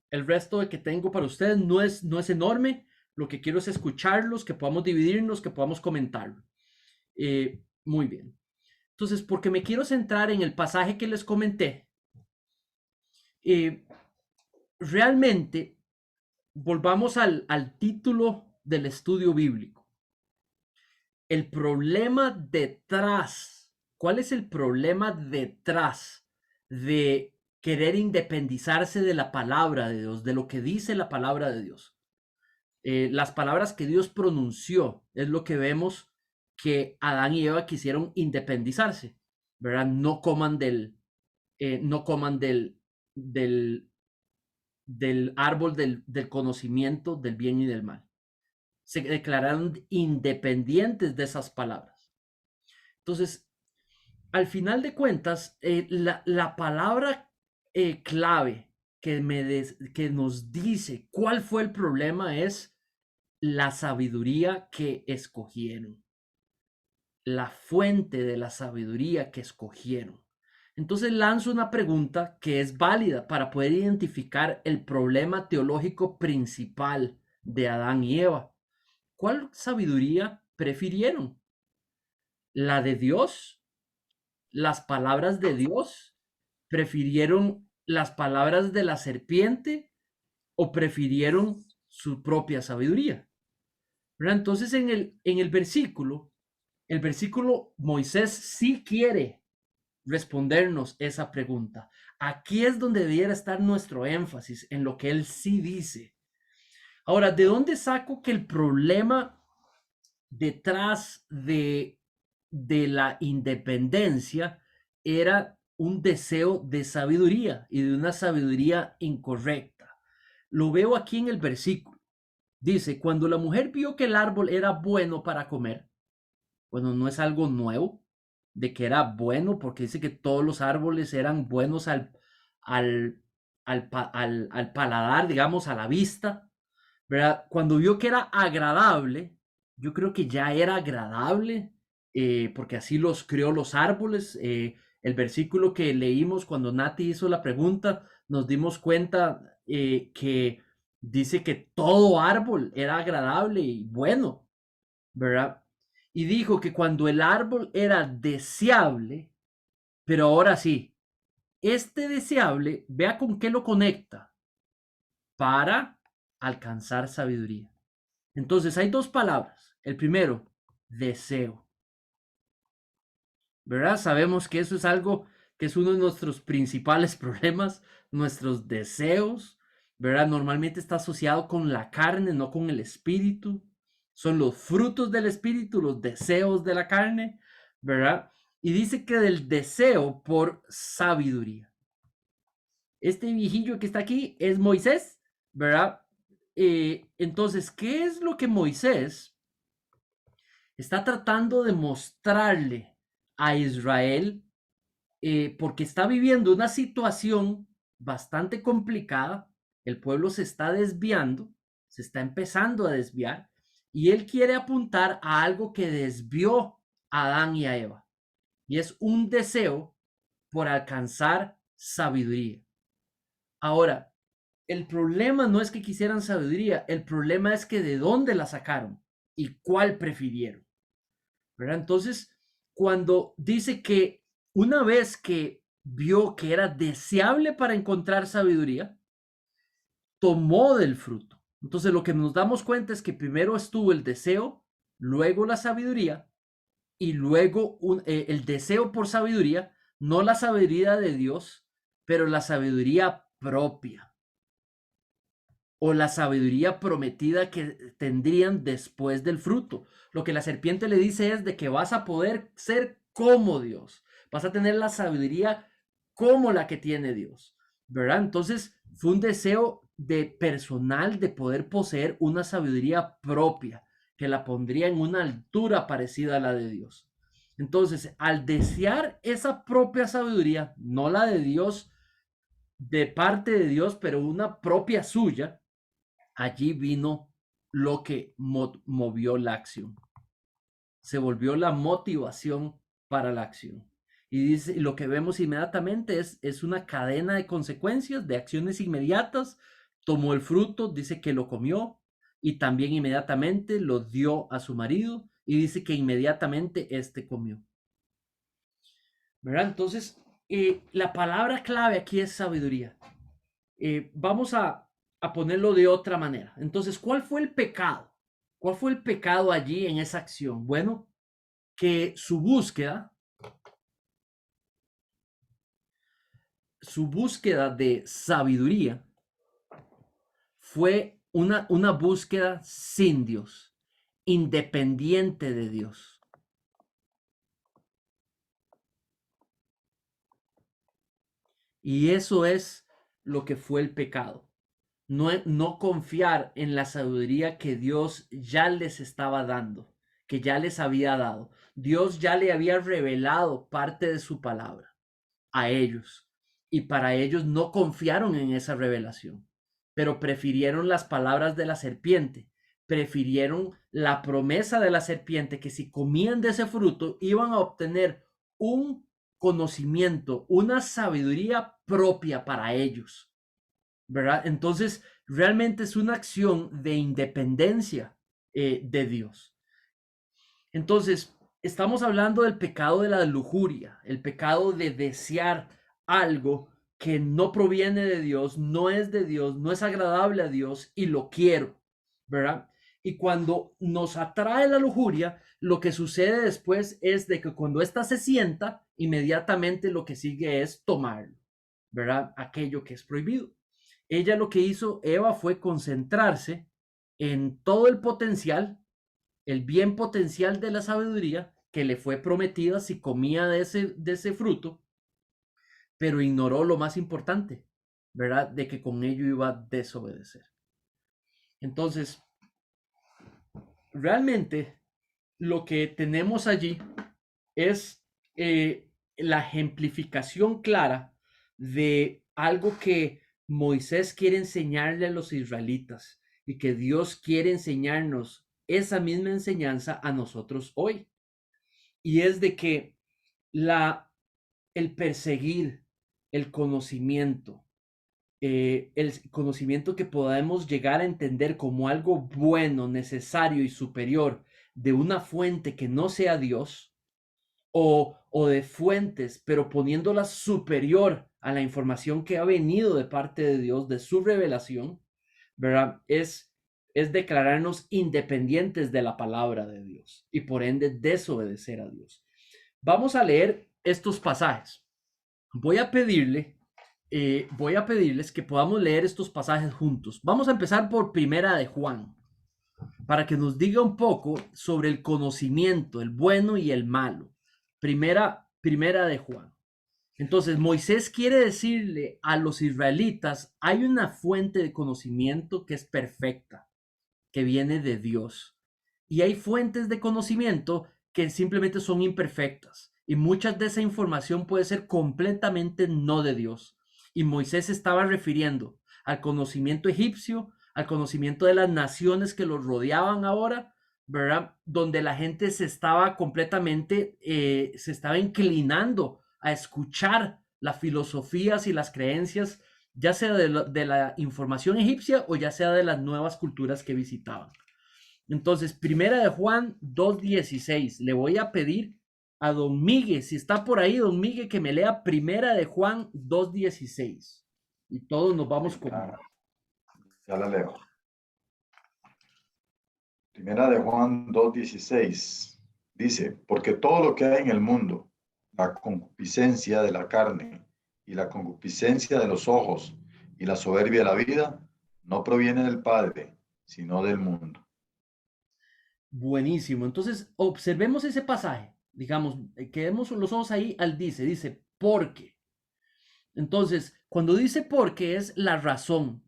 Speaker 1: el resto de que tengo para ustedes. No es enorme. Lo que quiero es escucharlos, que podamos dividirnos, que podamos comentarlo. Muy bien. Entonces, porque me quiero centrar en el pasaje que les comenté, realmente volvamos al título del estudio bíblico. El problema detrás. ¿Cuál es el problema detrás de querer independizarse de la palabra de Dios, de lo que dice la palabra de Dios? Las palabras que Dios pronunció es lo que vemos que Adán y Eva quisieron independizarse, ¿verdad? No coman del árbol del conocimiento del bien y del mal. Se declararon independientes de esas palabras. Entonces, al final de cuentas, la palabra clave que nos dice cuál fue el problema es la sabiduría que escogieron, la fuente de la sabiduría que escogieron. Entonces lanzo una pregunta que es válida para poder identificar el problema teológico principal de Adán y Eva. ¿Cuál sabiduría prefirieron? ¿La de Dios? ¿Las palabras de Dios? ¿Prefirieron las palabras de la serpiente o prefirieron su propia sabiduría? ¿Verdad? Entonces en el versículo Moisés sí quiere respondernos esa pregunta. Aquí es donde debiera estar nuestro énfasis, en lo que él sí dice. Ahora, ¿de dónde saco que el problema detrás de la independencia era un deseo de sabiduría y de una sabiduría incorrecta? Lo veo aquí en el versículo. Dice, cuando la mujer vio que el árbol era bueno para comer, bueno, no es algo nuevo de que era bueno, porque dice que todos los árboles eran buenos al, al paladar, digamos, a la vista, ¿verdad? Cuando vio que era agradable, yo creo que ya era agradable, porque así los creó los árboles. El versículo que leímos cuando Nati hizo la pregunta, nos dimos cuenta que dice que todo árbol era agradable y bueno, ¿verdad? Y dijo que cuando el árbol era deseable, pero ahora sí, este deseable, vea con qué lo conecta, para alcanzar sabiduría. Entonces hay dos palabras. El primero, deseo. ¿Verdad? Sabemos que eso es algo que es uno de nuestros principales problemas, nuestros deseos, ¿verdad? Normalmente está asociado con la carne, no con el espíritu. Son los frutos del espíritu, los deseos de la carne, ¿verdad? Y dice que del deseo por sabiduría. Este viejillo que está aquí es Moisés, ¿verdad? Entonces, ¿qué es lo que Moisés está tratando de mostrarle a Israel? Porque está viviendo una situación bastante complicada, el pueblo se está desviando, se está empezando a desviar, y él quiere apuntar a algo que desvió a Adán y a Eva, y es un deseo por alcanzar sabiduría. Ahora, el problema no es que quisieran sabiduría, el problema es que de dónde la sacaron y cuál prefirieron, ¿verdad? Entonces, cuando dice que una vez que vio que era deseable para encontrar sabiduría, tomó del fruto. Entonces, lo que nos damos cuenta es que primero estuvo el deseo, luego la sabiduría y luego el deseo por sabiduría, no la sabiduría de Dios, pero la sabiduría propia o la sabiduría prometida que tendrían después del fruto. Lo que la serpiente le dice es de que vas a poder ser como Dios, vas a tener la sabiduría como la que tiene Dios, ¿verdad? Entonces fue un deseo de personal de poder poseer una sabiduría propia que la pondría en una altura parecida a la de Dios. Entonces, al desear esa propia sabiduría, no la de Dios, de parte de Dios, pero una propia suya, allí vino lo que movió la acción. Se volvió la motivación para la acción. Y dice, lo que vemos inmediatamente es una cadena de consecuencias, de acciones inmediatas. Tomó el fruto, dice que lo comió y también inmediatamente lo dio a su marido y dice que inmediatamente este comió. ¿Verdad? Entonces, la palabra clave aquí es sabiduría. Vamos a ponerlo de otra manera. Entonces, ¿cuál fue el pecado? ¿Cuál fue el pecado allí en esa acción? Bueno, que su búsqueda de sabiduría fue una búsqueda sin Dios, independiente de Dios. Y eso es lo que fue el pecado. No confiar en la sabiduría que Dios ya les estaba dando, que ya les había dado. Dios ya le había revelado parte de su palabra a ellos y para ellos no confiaron en esa revelación, pero prefirieron las palabras de la serpiente, prefirieron la promesa de la serpiente que si comían de ese fruto iban a obtener un conocimiento, una sabiduría propia para ellos. ¿Verdad? Entonces, realmente es una acción de independencia de Dios. Entonces, estamos hablando del pecado de la lujuria, el pecado de desear algo que no proviene de Dios, no es de Dios, no es agradable a Dios y lo quiero, ¿verdad? Y cuando nos atrae la lujuria, lo que sucede después es de que cuando ésta se sienta, inmediatamente lo que sigue es tomarlo, ¿verdad? Aquello que es prohibido. Ella lo que hizo, Eva, fue concentrarse en todo el potencial, el bien potencial de la sabiduría que le fue prometida si comía de ese fruto, pero ignoró lo más importante, ¿verdad? De que con ello iba a desobedecer. Entonces, realmente lo que tenemos allí es la ejemplificación clara de algo que Moisés quiere enseñarle a los israelitas y que Dios quiere enseñarnos esa misma enseñanza a nosotros hoy. Y es de que el perseguir el conocimiento que podamos llegar a entender como algo bueno, necesario y superior de una fuente que no sea Dios, o de fuentes, pero poniéndolas superior a la información que ha venido de parte de Dios, de su revelación, ¿verdad? Es declararnos independientes de la palabra de Dios y por ende desobedecer a Dios. Vamos a leer estos pasajes. Voy a pedirles que podamos leer estos pasajes juntos. Vamos a empezar por Primera de Juan, para que nos diga un poco sobre el conocimiento, el bueno y el malo. Primera de Juan. Entonces, Moisés quiere decirle a los israelitas, hay una fuente de conocimiento que es perfecta, que viene de Dios. Y hay fuentes de conocimiento que simplemente son imperfectas. Y muchas de esa información puede ser completamente no de Dios. Y Moisés estaba refiriendo al conocimiento egipcio, al conocimiento de las naciones que los rodeaban ahora, ¿verdad? Donde la gente se estaba completamente, se estaba inclinando a escuchar las filosofías y las creencias, ya sea de la información egipcia o ya sea de las nuevas culturas que visitaban. Entonces, Primera de Juan 2:16. Le voy a pedir a don Miguel, si está por ahí, don Miguel, que me lea Primera de Juan 2:16. Y todos nos vamos con...
Speaker 9: Ya la leo. Primera de Juan 2:16. Dice, porque todo lo que hay en el mundo, la concupiscencia de la carne y la concupiscencia de los ojos y la soberbia de la vida, no proviene del Padre, sino del mundo.
Speaker 1: Buenísimo. Entonces, observemos ese pasaje. Digamos, quedemos los ojos ahí al dice, porque. Entonces, cuando dice porque es la razón.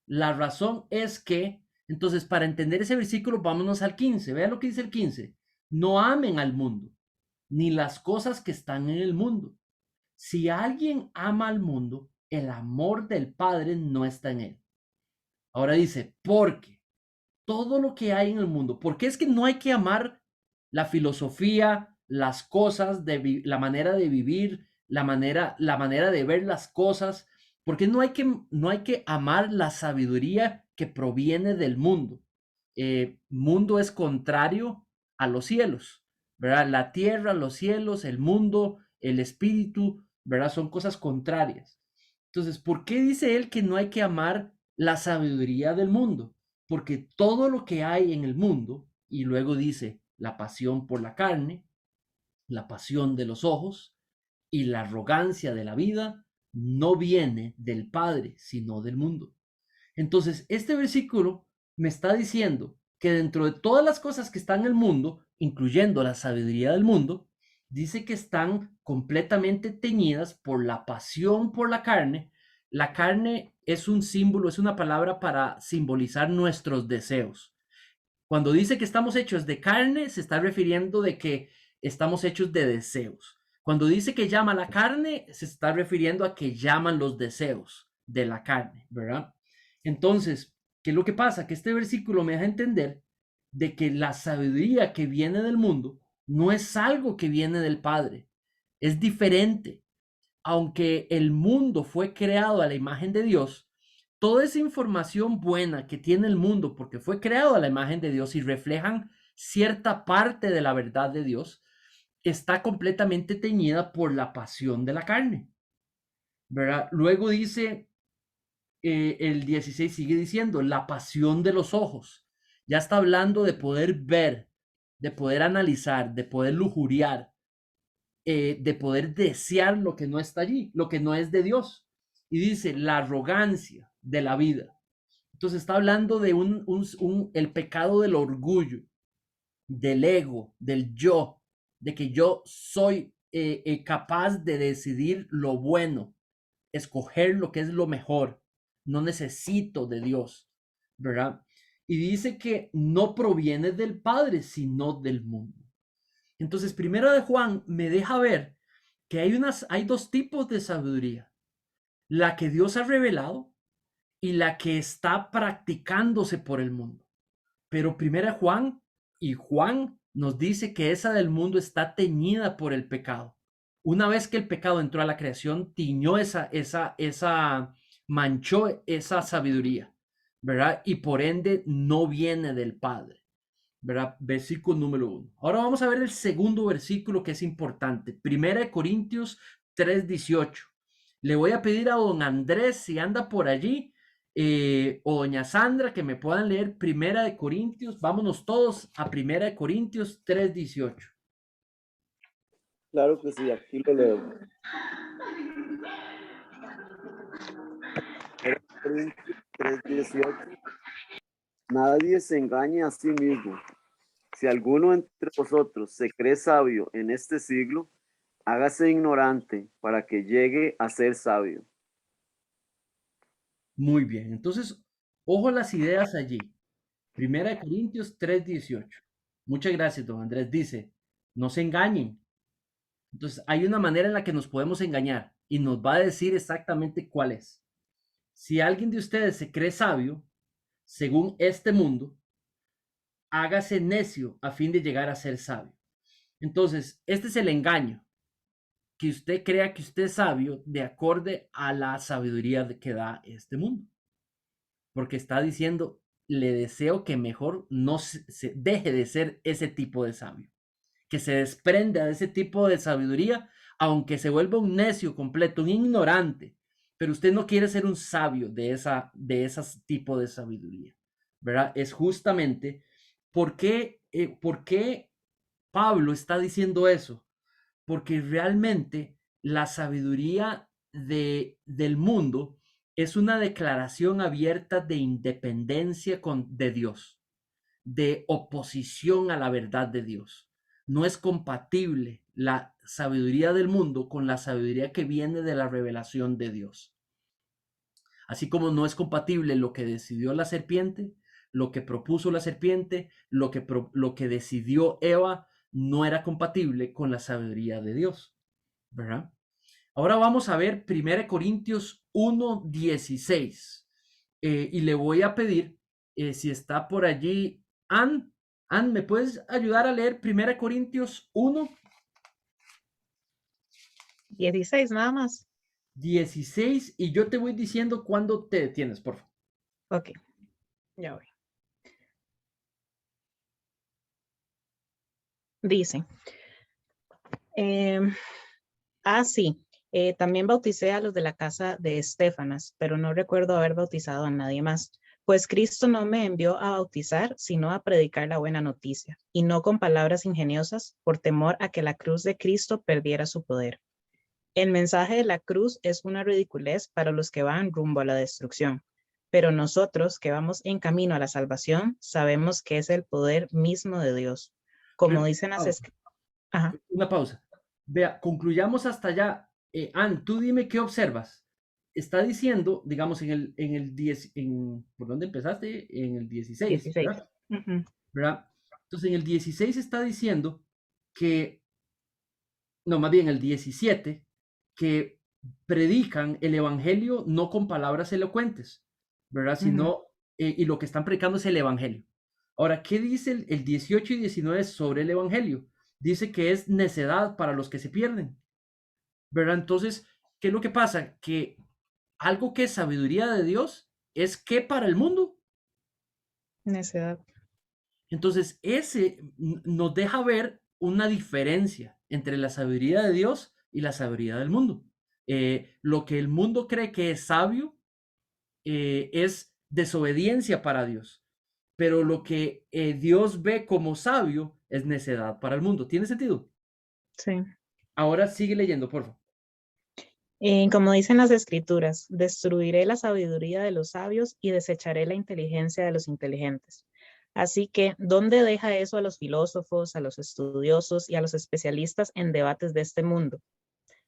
Speaker 1: La razón es que, entonces, para entender ese versículo, vámonos al 15. Vean lo que dice el 15. No amen al mundo, ni las cosas que están en el mundo. Si alguien ama al mundo, el amor del Padre no está en él. Ahora dice, porque todo lo que hay en el mundo, porque es que no hay que amar la filosofía, las cosas, la manera de vivir, la manera de ver las cosas, porque no hay que amar la sabiduría que proviene del mundo. Mundo es contrario a los cielos, ¿verdad? La tierra, los cielos, el mundo, el espíritu, ¿verdad? Son cosas contrarias. Entonces, ¿por qué dice él que no hay que amar la sabiduría del mundo? Porque todo lo que hay en el mundo, y luego dice la pasión por la carne, la pasión de los ojos y la arrogancia de la vida, no viene del Padre, sino del mundo. Entonces, este versículo me está diciendo que dentro de todas las cosas que están en el mundo, incluyendo la sabiduría del mundo, dice que están completamente teñidas por la pasión por la carne. La carne es un símbolo, es una palabra para simbolizar nuestros deseos. Cuando dice que estamos hechos de carne, se está refiriendo de que estamos hechos de deseos. Cuando dice que llama la carne, se está refiriendo a que llaman los deseos de la carne, ¿verdad? Entonces, ¿qué es lo que pasa? Que este versículo me deja entender de que la sabiduría que viene del mundo no es algo que viene del Padre, es diferente. Aunque el mundo fue creado a la imagen de Dios, toda esa información buena que tiene el mundo, porque fue creado a la imagen de Dios y reflejan cierta parte de la verdad de Dios, está completamente teñida por la pasión de la carne, ¿verdad? Luego dice, el 16 sigue diciendo, la pasión de los ojos. Ya está hablando de poder ver, de poder analizar, de poder lujuriar, de poder desear lo que no está allí, lo que no es de Dios. Y dice, la arrogancia de la vida. Entonces está hablando de el pecado del orgullo, del ego, del yo, de que yo soy capaz de decidir lo bueno, escoger lo que es lo mejor, no necesito de Dios, ¿verdad? Y dice que no proviene del Padre, sino del mundo. Entonces, Primera de Juan me deja ver que hay dos tipos de sabiduría, la que Dios ha revelado y la que está practicándose por el mundo. Pero Primera Juan nos dice que esa del mundo está teñida por el pecado. Una vez que el pecado entró a la creación, tiñó manchó esa sabiduría, ¿verdad? Y por ende no viene del Padre, ¿verdad? Versículo número 1. Ahora vamos a ver el segundo versículo que es importante. Primera de Corintios 3:18. Le voy a pedir a don Andrés, si anda por allí, o doña Sandra, que me puedan leer Primera de Corintios. Vámonos todos a Primera de Corintios 3:18.
Speaker 10: Claro que sí, aquí lo leo. 3:18. Nadie se engañe a sí mismo. Si alguno entre vosotros se cree sabio en este siglo, hágase ignorante para que llegue a ser sabio.
Speaker 1: Muy bien, entonces, ojo a las ideas allí. Primera de Corintios 3:18. Muchas gracias, don Andrés. Dice, no se engañen. Entonces, hay una manera en la que nos podemos engañar y nos va a decir exactamente cuál es. Si alguien de ustedes se cree sabio, según este mundo, hágase necio a fin de llegar a ser sabio. Entonces, este es el engaño, que usted crea que usted es sabio de acorde a la sabiduría que da este mundo. Porque está diciendo, le deseo que mejor no se deje de ser ese tipo de sabio, que se desprenda de ese tipo de sabiduría, aunque se vuelva un necio completo, un ignorante, pero usted no quiere ser un sabio de ese tipo de sabiduría, ¿verdad? Es justamente por qué Pablo está diciendo eso, porque realmente la sabiduría del mundo es una declaración abierta de independencia de Dios, de oposición a la verdad de Dios. No es compatible la sabiduría del mundo con la sabiduría que viene de la revelación de Dios. Así como no es compatible lo que decidió la serpiente, lo que propuso la serpiente, lo que decidió Eva, no era compatible con la sabiduría de Dios, ¿verdad? Ahora vamos a ver 1 Corintios 1:16. Y le voy a pedir, si está por allí, Ann, ¿me puedes ayudar a leer 1 Corintios
Speaker 3: 16 nada más.
Speaker 1: 1:16 y yo te voy diciendo cuándo te detienes, por favor.
Speaker 3: Ok, ya voy. Dice, sí, también bauticé a los de la casa de Estéfanas, pero no recuerdo haber bautizado a nadie más, pues Cristo no me envió a bautizar, sino a predicar la buena noticia, y no con palabras ingeniosas, por temor a que la cruz de Cristo perdiera su poder. El mensaje de la cruz es una ridiculez para los que van rumbo a la destrucción, pero nosotros que vamos en camino a la salvación, sabemos que es el poder mismo de Dios. Como dicen las escrituras.
Speaker 1: Una pausa. Vea, concluyamos hasta allá. Ann, tú dime qué observas. Está diciendo, digamos, en el 10, ¿por dónde empezaste? En el 16,
Speaker 3: 16.
Speaker 1: ¿verdad? ¿Verdad? Entonces, en el 16 está diciendo que, no, más bien el 17, que predican el evangelio no con palabras elocuentes, ¿verdad? Sino, y lo que están predicando es el evangelio. Ahora, ¿qué dice el 18 y 19 sobre el evangelio? Dice que es necedad para los que se pierden, ¿verdad? Entonces, ¿qué es lo que pasa? Que algo que es sabiduría de Dios es que para el mundo.
Speaker 3: Necedad.
Speaker 1: Entonces, ese nos deja ver una diferencia entre la sabiduría de Dios y la sabiduría del mundo. Lo que el mundo cree que es sabio es desobediencia para Dios, pero lo que Dios ve como sabio es necedad para el mundo. ¿Tiene sentido?
Speaker 3: Sí.
Speaker 1: Ahora sigue leyendo, por favor.
Speaker 3: Como dicen las escrituras, destruiré la sabiduría de los sabios y desecharé la inteligencia de los inteligentes. Así que, ¿dónde deja eso a los filósofos, a los estudiosos y a los especialistas en debates de este mundo?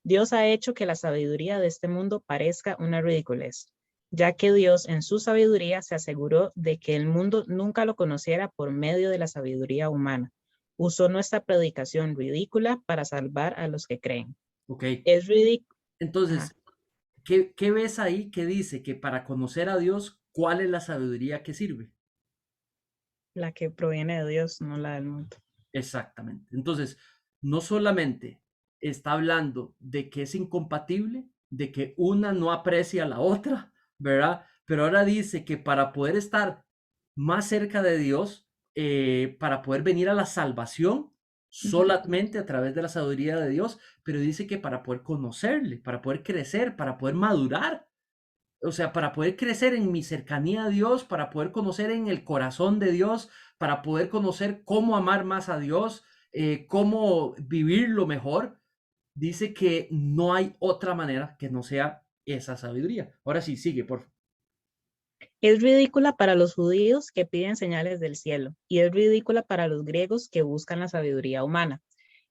Speaker 3: Dios ha hecho que la sabiduría de este mundo parezca una ridiculez, ya que Dios en su sabiduría se aseguró de que el mundo nunca lo conociera por medio de la sabiduría humana. Usó nuestra predicación ridícula para salvar a los que creen.
Speaker 1: Ok.
Speaker 3: Es ridículo.
Speaker 1: Entonces, ¿qué ves ahí que dice que para conocer a Dios, cuál es la sabiduría que sirve?
Speaker 3: La que proviene de Dios, no la del mundo.
Speaker 1: Exactamente. Entonces, no solamente está hablando de que es incompatible, de que una no aprecia a la otra, ¿verdad? Pero ahora dice que para poder estar más cerca de Dios, para poder venir a la salvación, solamente a través de la sabiduría de Dios, pero dice que para poder conocerle, para poder crecer, para poder madurar, O sea, para poder crecer en mi cercanía a Dios, para poder conocer en el corazón de Dios, para poder conocer cómo amar más a Dios, cómo vivirlo mejor, dice que no hay otra manera que no sea esa sabiduría. Ahora sí, sigue, por favor.
Speaker 3: Es ridícula para los judíos que piden señales del cielo y es ridícula para los griegos que buscan la sabiduría humana.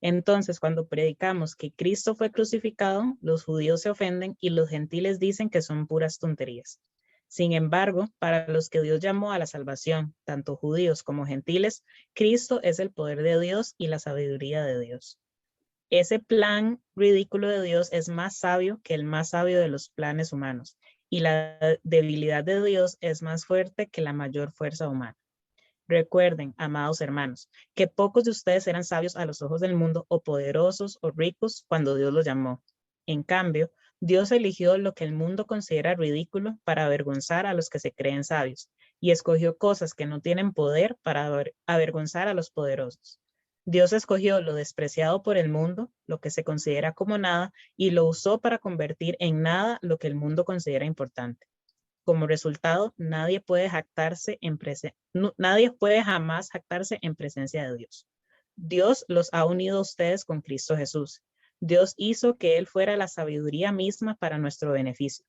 Speaker 3: Entonces, cuando predicamos que Cristo fue crucificado, los judíos se ofenden y los gentiles dicen que son puras tonterías. Sin embargo, para los que Dios llamó a la salvación, tanto judíos como gentiles, Cristo es el poder de Dios y la sabiduría de Dios. Ese plan ridículo de Dios es más sabio que el más sabio de los planes humanos, y la debilidad de Dios es más fuerte que la mayor fuerza humana. Recuerden, amados hermanos, que pocos de ustedes eran sabios a los ojos del mundo o poderosos o ricos cuando Dios los llamó. En cambio, Dios eligió lo que el mundo considera ridículo para avergonzar a los que se creen sabios, y escogió cosas que no tienen poder para avergonzar a los poderosos. Dios escogió lo despreciado por el mundo, lo que se considera como nada, y lo usó para convertir en nada lo que el mundo considera importante. Como resultado, nadie puede jamás jactarse en presencia de Dios. Dios los ha unido a ustedes con Cristo Jesús. Dios hizo que Él fuera la sabiduría misma para nuestro beneficio.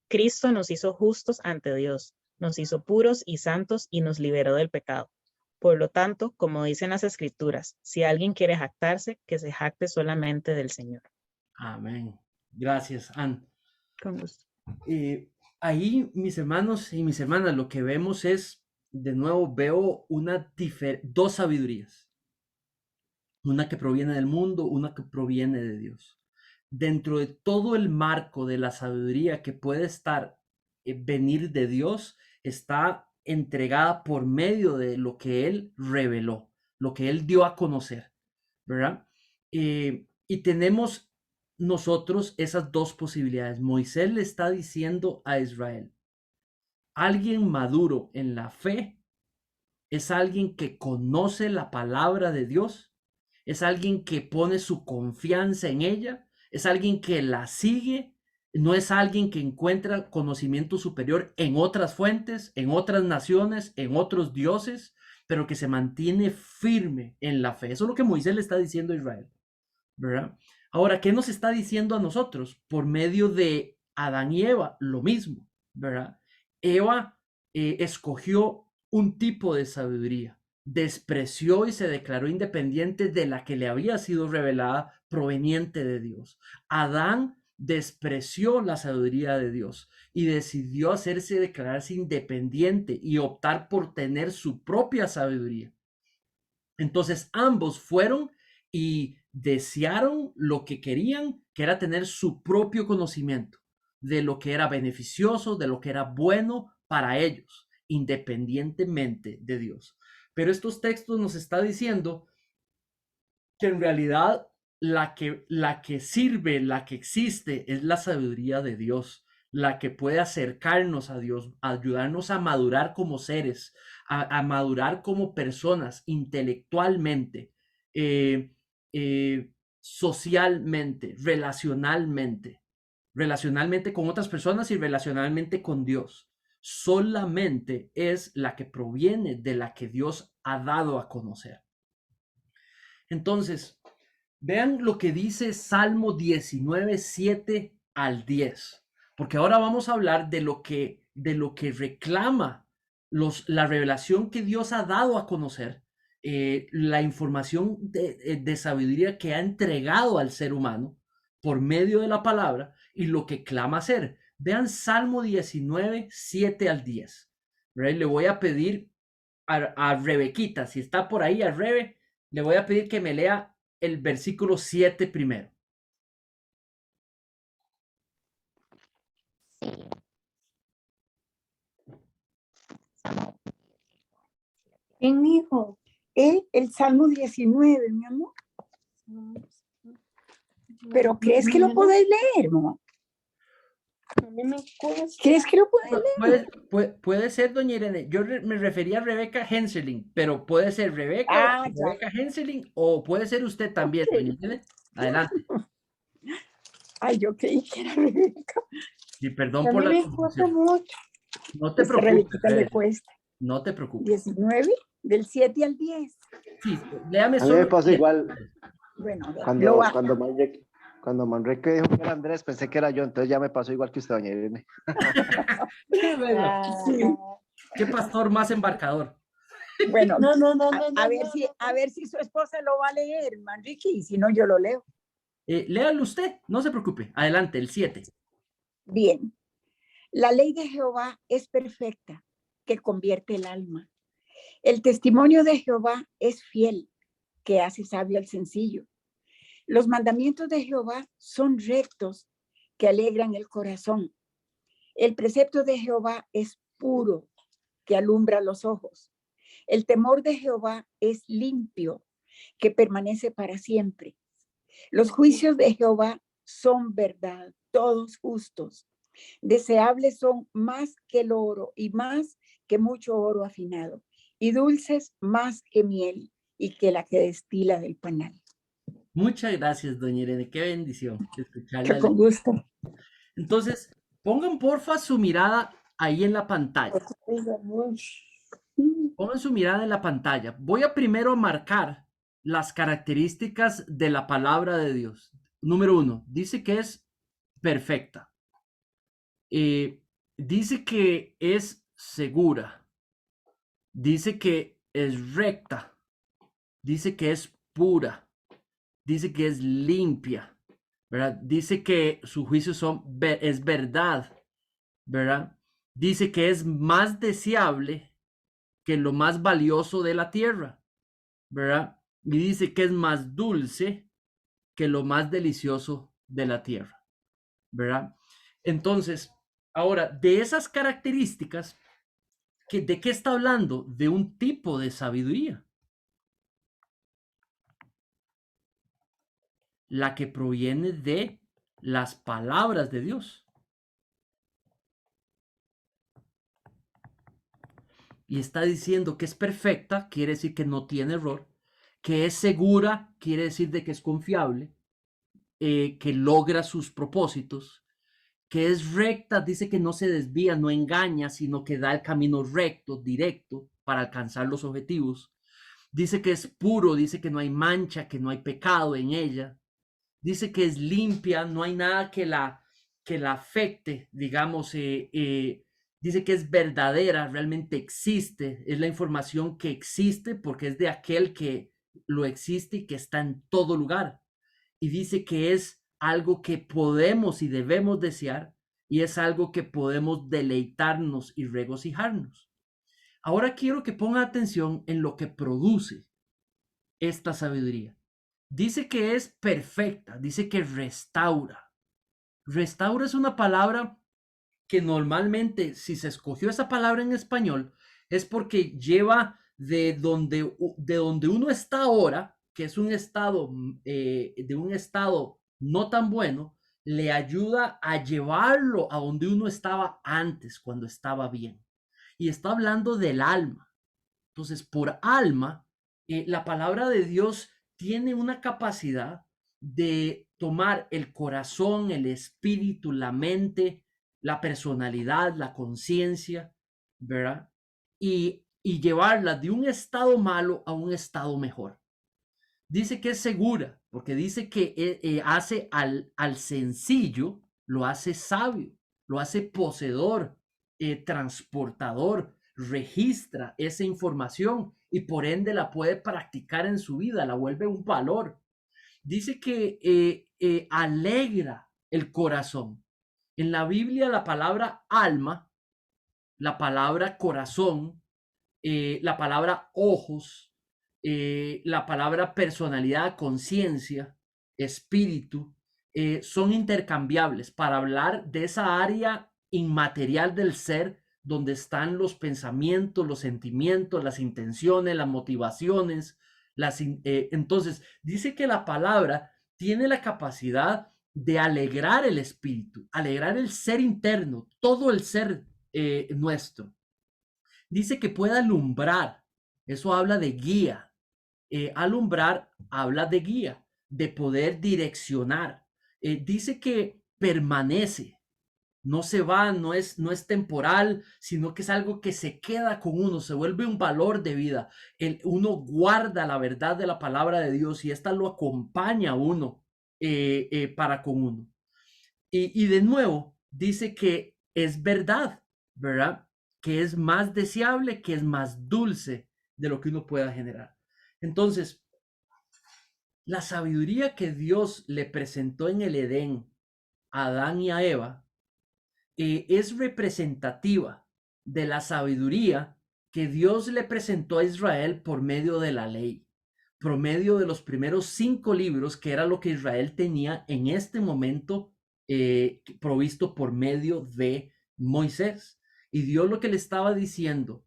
Speaker 3: Cristo nos hizo justos ante Dios, nos hizo puros y santos y nos liberó del pecado. Por lo tanto, como dicen las Escrituras, si alguien quiere jactarse, que se jacte solamente del Señor.
Speaker 1: Amén. Gracias, Ann.
Speaker 3: Con gusto.
Speaker 1: Ahí, mis hermanos y mis hermanas, lo que vemos es, de nuevo, veo dos sabidurías. Una que proviene del mundo, una que proviene de Dios. Dentro de todo el marco de la sabiduría que puede venir de Dios, está entregada por medio de lo que Él reveló, lo que Él dio a conocer, ¿verdad? Y tenemos nosotros esas dos posibilidades. Moisés le está diciendo a Israel, alguien maduro en la fe es alguien que conoce la palabra de Dios, es alguien que pone su confianza en ella, es alguien que la sigue, no es alguien que encuentra conocimiento superior en otras fuentes, en otras naciones, en otros dioses, pero que se mantiene firme en la fe. Eso es lo que Moisés le está diciendo a Israel, ¿verdad? Ahora, ¿qué nos está diciendo a nosotros? Por medio de Adán y Eva, lo mismo, ¿verdad? Eva escogió un tipo de sabiduría, despreció y se declaró independiente de la que le había sido revelada proveniente de Dios. Adán despreció la sabiduría de Dios y decidió declararse independiente y optar por tener su propia sabiduría. Entonces ambos fueron y desearon lo que querían, que era tener su propio conocimiento de lo que era beneficioso, de lo que era bueno para ellos, independientemente de Dios. Pero estos textos nos está diciendo que en realidad la que sirve, la que existe, es la sabiduría de Dios, la que puede acercarnos a Dios, ayudarnos a madurar como seres, a madurar como personas, intelectualmente, socialmente, relacionalmente con otras personas y relacionalmente con Dios. Solamente es la que proviene de la que Dios ha dado a conocer. Entonces, vean lo que dice Salmo 19, 7 al 10, porque ahora vamos a hablar de lo que reclama la revelación que Dios ha dado a conocer, la información de sabiduría que ha entregado al ser humano por medio de la palabra y lo que clama hacer. Vean Salmo 19, 7 al 10. ¿Right? Le voy a pedir a Rebequita, si está por ahí, a Rebe, le voy a pedir que me lea el versículo 7 primero.
Speaker 11: ¿Quién dijo? El Salmo 19, mi amor. ¿Pero crees que lo podéis leer, mamá? ¿Crees que lo puedes leer?
Speaker 1: Puede ser, doña Irene. Yo me refería a Rebeca Henseling, pero puede ser Rebeca Henseling o puede ser usted también, doña Irene. Adelante.
Speaker 11: Ay, yo creí que era Rebeca.
Speaker 1: Sí, perdón
Speaker 11: A
Speaker 1: por
Speaker 11: mí
Speaker 1: la
Speaker 11: me cuesta
Speaker 1: confusión.
Speaker 11: mucho.
Speaker 1: No te
Speaker 11: Es que a
Speaker 1: preocupes,
Speaker 11: Rebequita le
Speaker 1: Rebe,
Speaker 11: cuesta.
Speaker 1: no te preocupes.
Speaker 11: 19, del 7 al 10.
Speaker 1: Sí, léame
Speaker 8: A mí me
Speaker 1: solo.
Speaker 8: pasa igual.
Speaker 11: Bueno, a ver, lo
Speaker 8: Cuando,
Speaker 11: va.
Speaker 8: cuando Manrique dijo que era Andrés, pensé que era yo, entonces ya me pasó igual que usted, doña Irene.
Speaker 1: Qué bueno.
Speaker 11: Sí.
Speaker 1: Qué pastor más embarcador.
Speaker 11: Bueno,
Speaker 4: No,
Speaker 11: a ver si su esposa lo va a leer, Manrique, y si no, yo lo leo.
Speaker 1: Léalo usted, no se preocupe. Adelante, el 7.
Speaker 11: Bien. La ley de Jehová es perfecta, que convierte el alma. El testimonio de Jehová es fiel, que hace sabio al sencillo. Los mandamientos de Jehová son rectos, que alegran el corazón. El precepto de Jehová es puro, que alumbra los ojos. El temor de Jehová es limpio, que permanece para siempre. Los juicios de Jehová son verdad, todos justos. Deseables son más que el oro y más que mucho oro afinado, y dulces más que miel y que la que destila del panal.
Speaker 1: Muchas gracias, doña Irene. Qué bendición escucharla.
Speaker 11: Con gusto.
Speaker 1: Entonces, pongan porfa su mirada ahí en la pantalla. Pongan su mirada en la pantalla. Voy a primero marcar las características de la palabra de Dios. Número 1, dice que es perfecta. Dice que es segura. Dice que es recta. Dice que es pura. Dice que es limpia, ¿verdad? Dice que sus juicios es verdad, ¿verdad? Dice que es más deseable que lo más valioso de la tierra, ¿verdad? Y dice que es más dulce que lo más delicioso de la tierra, ¿verdad? Entonces, ahora, de esas características, ¿de qué está hablando? De un tipo de sabiduría. La que proviene de las palabras de Dios. Y está diciendo que es perfecta, quiere decir que no tiene error, que es segura, quiere decir de que es confiable, que logra sus propósitos, que es recta, dice que no se desvía, no engaña, sino que da el camino recto, directo, para alcanzar los objetivos. Dice que es puro, dice que no hay mancha, que no hay pecado en ella. Dice que es limpia, no hay nada que la afecte, digamos, dice que es verdadera, realmente existe, es la información que existe porque es de aquel que lo existe y que está en todo lugar. Y dice que es algo que podemos y debemos desear y es algo que podemos deleitarnos y regocijarnos. Ahora quiero que pongan atención en lo que produce esta sabiduría. Dice que es perfecta, dice que restaura. Restaura es una palabra que normalmente, si se escogió esa palabra en español, es porque lleva de donde uno está ahora, que es un estado, de un estado no tan bueno, le ayuda a llevarlo a donde uno estaba antes, cuando estaba bien. Y está hablando del alma. Entonces, por alma, la palabra de Dios tiene una capacidad de tomar el corazón, el espíritu, la mente, la personalidad, la conciencia, ¿verdad? Y llevarla de un estado malo a un estado mejor. Dice que es segura, porque dice que hace al sencillo, lo hace sabio, lo hace poseedor, transportador, registra esa información y por ende la puede practicar en su vida, la vuelve un valor. Dice que alegra el corazón. En la Biblia la palabra alma, la palabra corazón, la palabra ojos, la palabra personalidad, conciencia, espíritu, son intercambiables para hablar de esa área inmaterial del ser donde están los pensamientos, los sentimientos, las intenciones, las motivaciones. Entonces, dice que la palabra tiene la capacidad de alegrar el espíritu, alegrar el ser interno, todo el ser nuestro. Dice que puede alumbrar, eso habla de guía. Alumbrar habla de guía, de poder direccionar. Dice que permanece, no se va, no es temporal, sino que es algo que se queda con uno, se vuelve un valor de vida. Uno guarda la verdad de la palabra de Dios y esta lo acompaña a uno para con uno. Y de nuevo, dice que es verdad, ¿verdad? Que es más deseable, que es más dulce de lo que uno pueda generar. Entonces, la sabiduría que Dios le presentó en el Edén a Adán y a Eva es representativa de la sabiduría que Dios le presentó a Israel por medio de la ley, por medio de los primeros 5 libros, que era lo que Israel tenía en este momento provisto por medio de Moisés. Y Dios lo que le estaba diciendo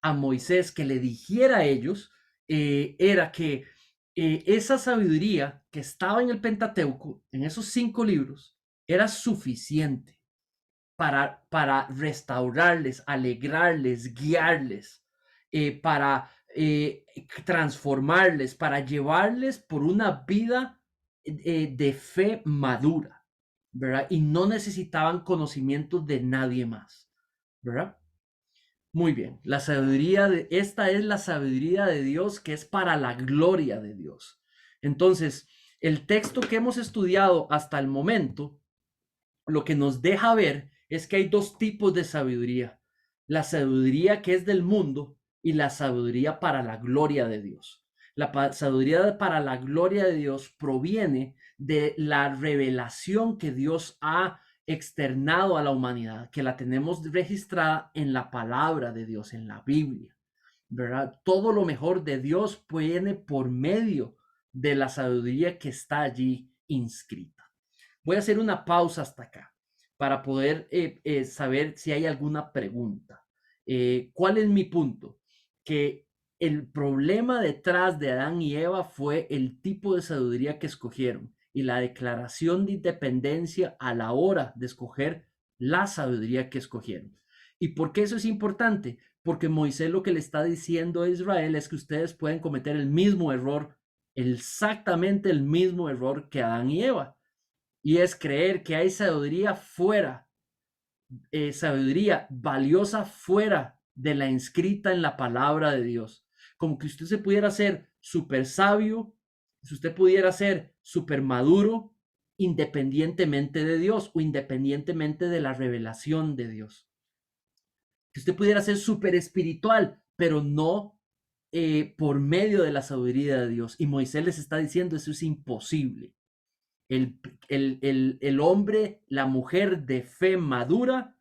Speaker 1: a Moisés que le dijera a ellos era que esa sabiduría que estaba en el Pentateuco, en esos 5 libros, era suficiente para restaurarles, alegrarles, guiarles, para transformarles, para llevarles por una vida de fe madura, ¿verdad? Y no necesitaban conocimientos de nadie más, ¿verdad? Muy bien, la sabiduría esta es la sabiduría de Dios, que es para la gloria de Dios. Entonces, el texto que hemos estudiado hasta el momento, lo que nos deja ver es que hay 2 tipos de sabiduría: la sabiduría que es del mundo y la sabiduría para la gloria de Dios. La sabiduría para la gloria de Dios proviene de la revelación que Dios ha externado a la humanidad, que la tenemos registrada en la palabra de Dios, en la Biblia, ¿verdad? Todo lo mejor de Dios viene por medio de la sabiduría que está allí inscrita. Voy a hacer una pausa hasta acá para poder saber si hay alguna pregunta. ¿Cuál es mi punto? Que el problema detrás de Adán y Eva fue el tipo de sabiduría que escogieron y la declaración de independencia a la hora de escoger la sabiduría que escogieron. ¿Y por qué eso es importante? Porque Moisés lo que le está diciendo a Israel es que ustedes pueden cometer el mismo error, exactamente el mismo error que Adán y Eva. Y es creer que hay sabiduría fuera, sabiduría valiosa fuera de la inscrita en la palabra de Dios. Como que usted se pudiera ser súper sabio, si usted pudiera ser súper maduro, independientemente de Dios o independientemente de la revelación de Dios. Que usted pudiera ser súper espiritual, pero no por medio de la sabiduría de Dios. Y Moisés les está diciendo, eso es imposible. El hombre, la mujer de fe madura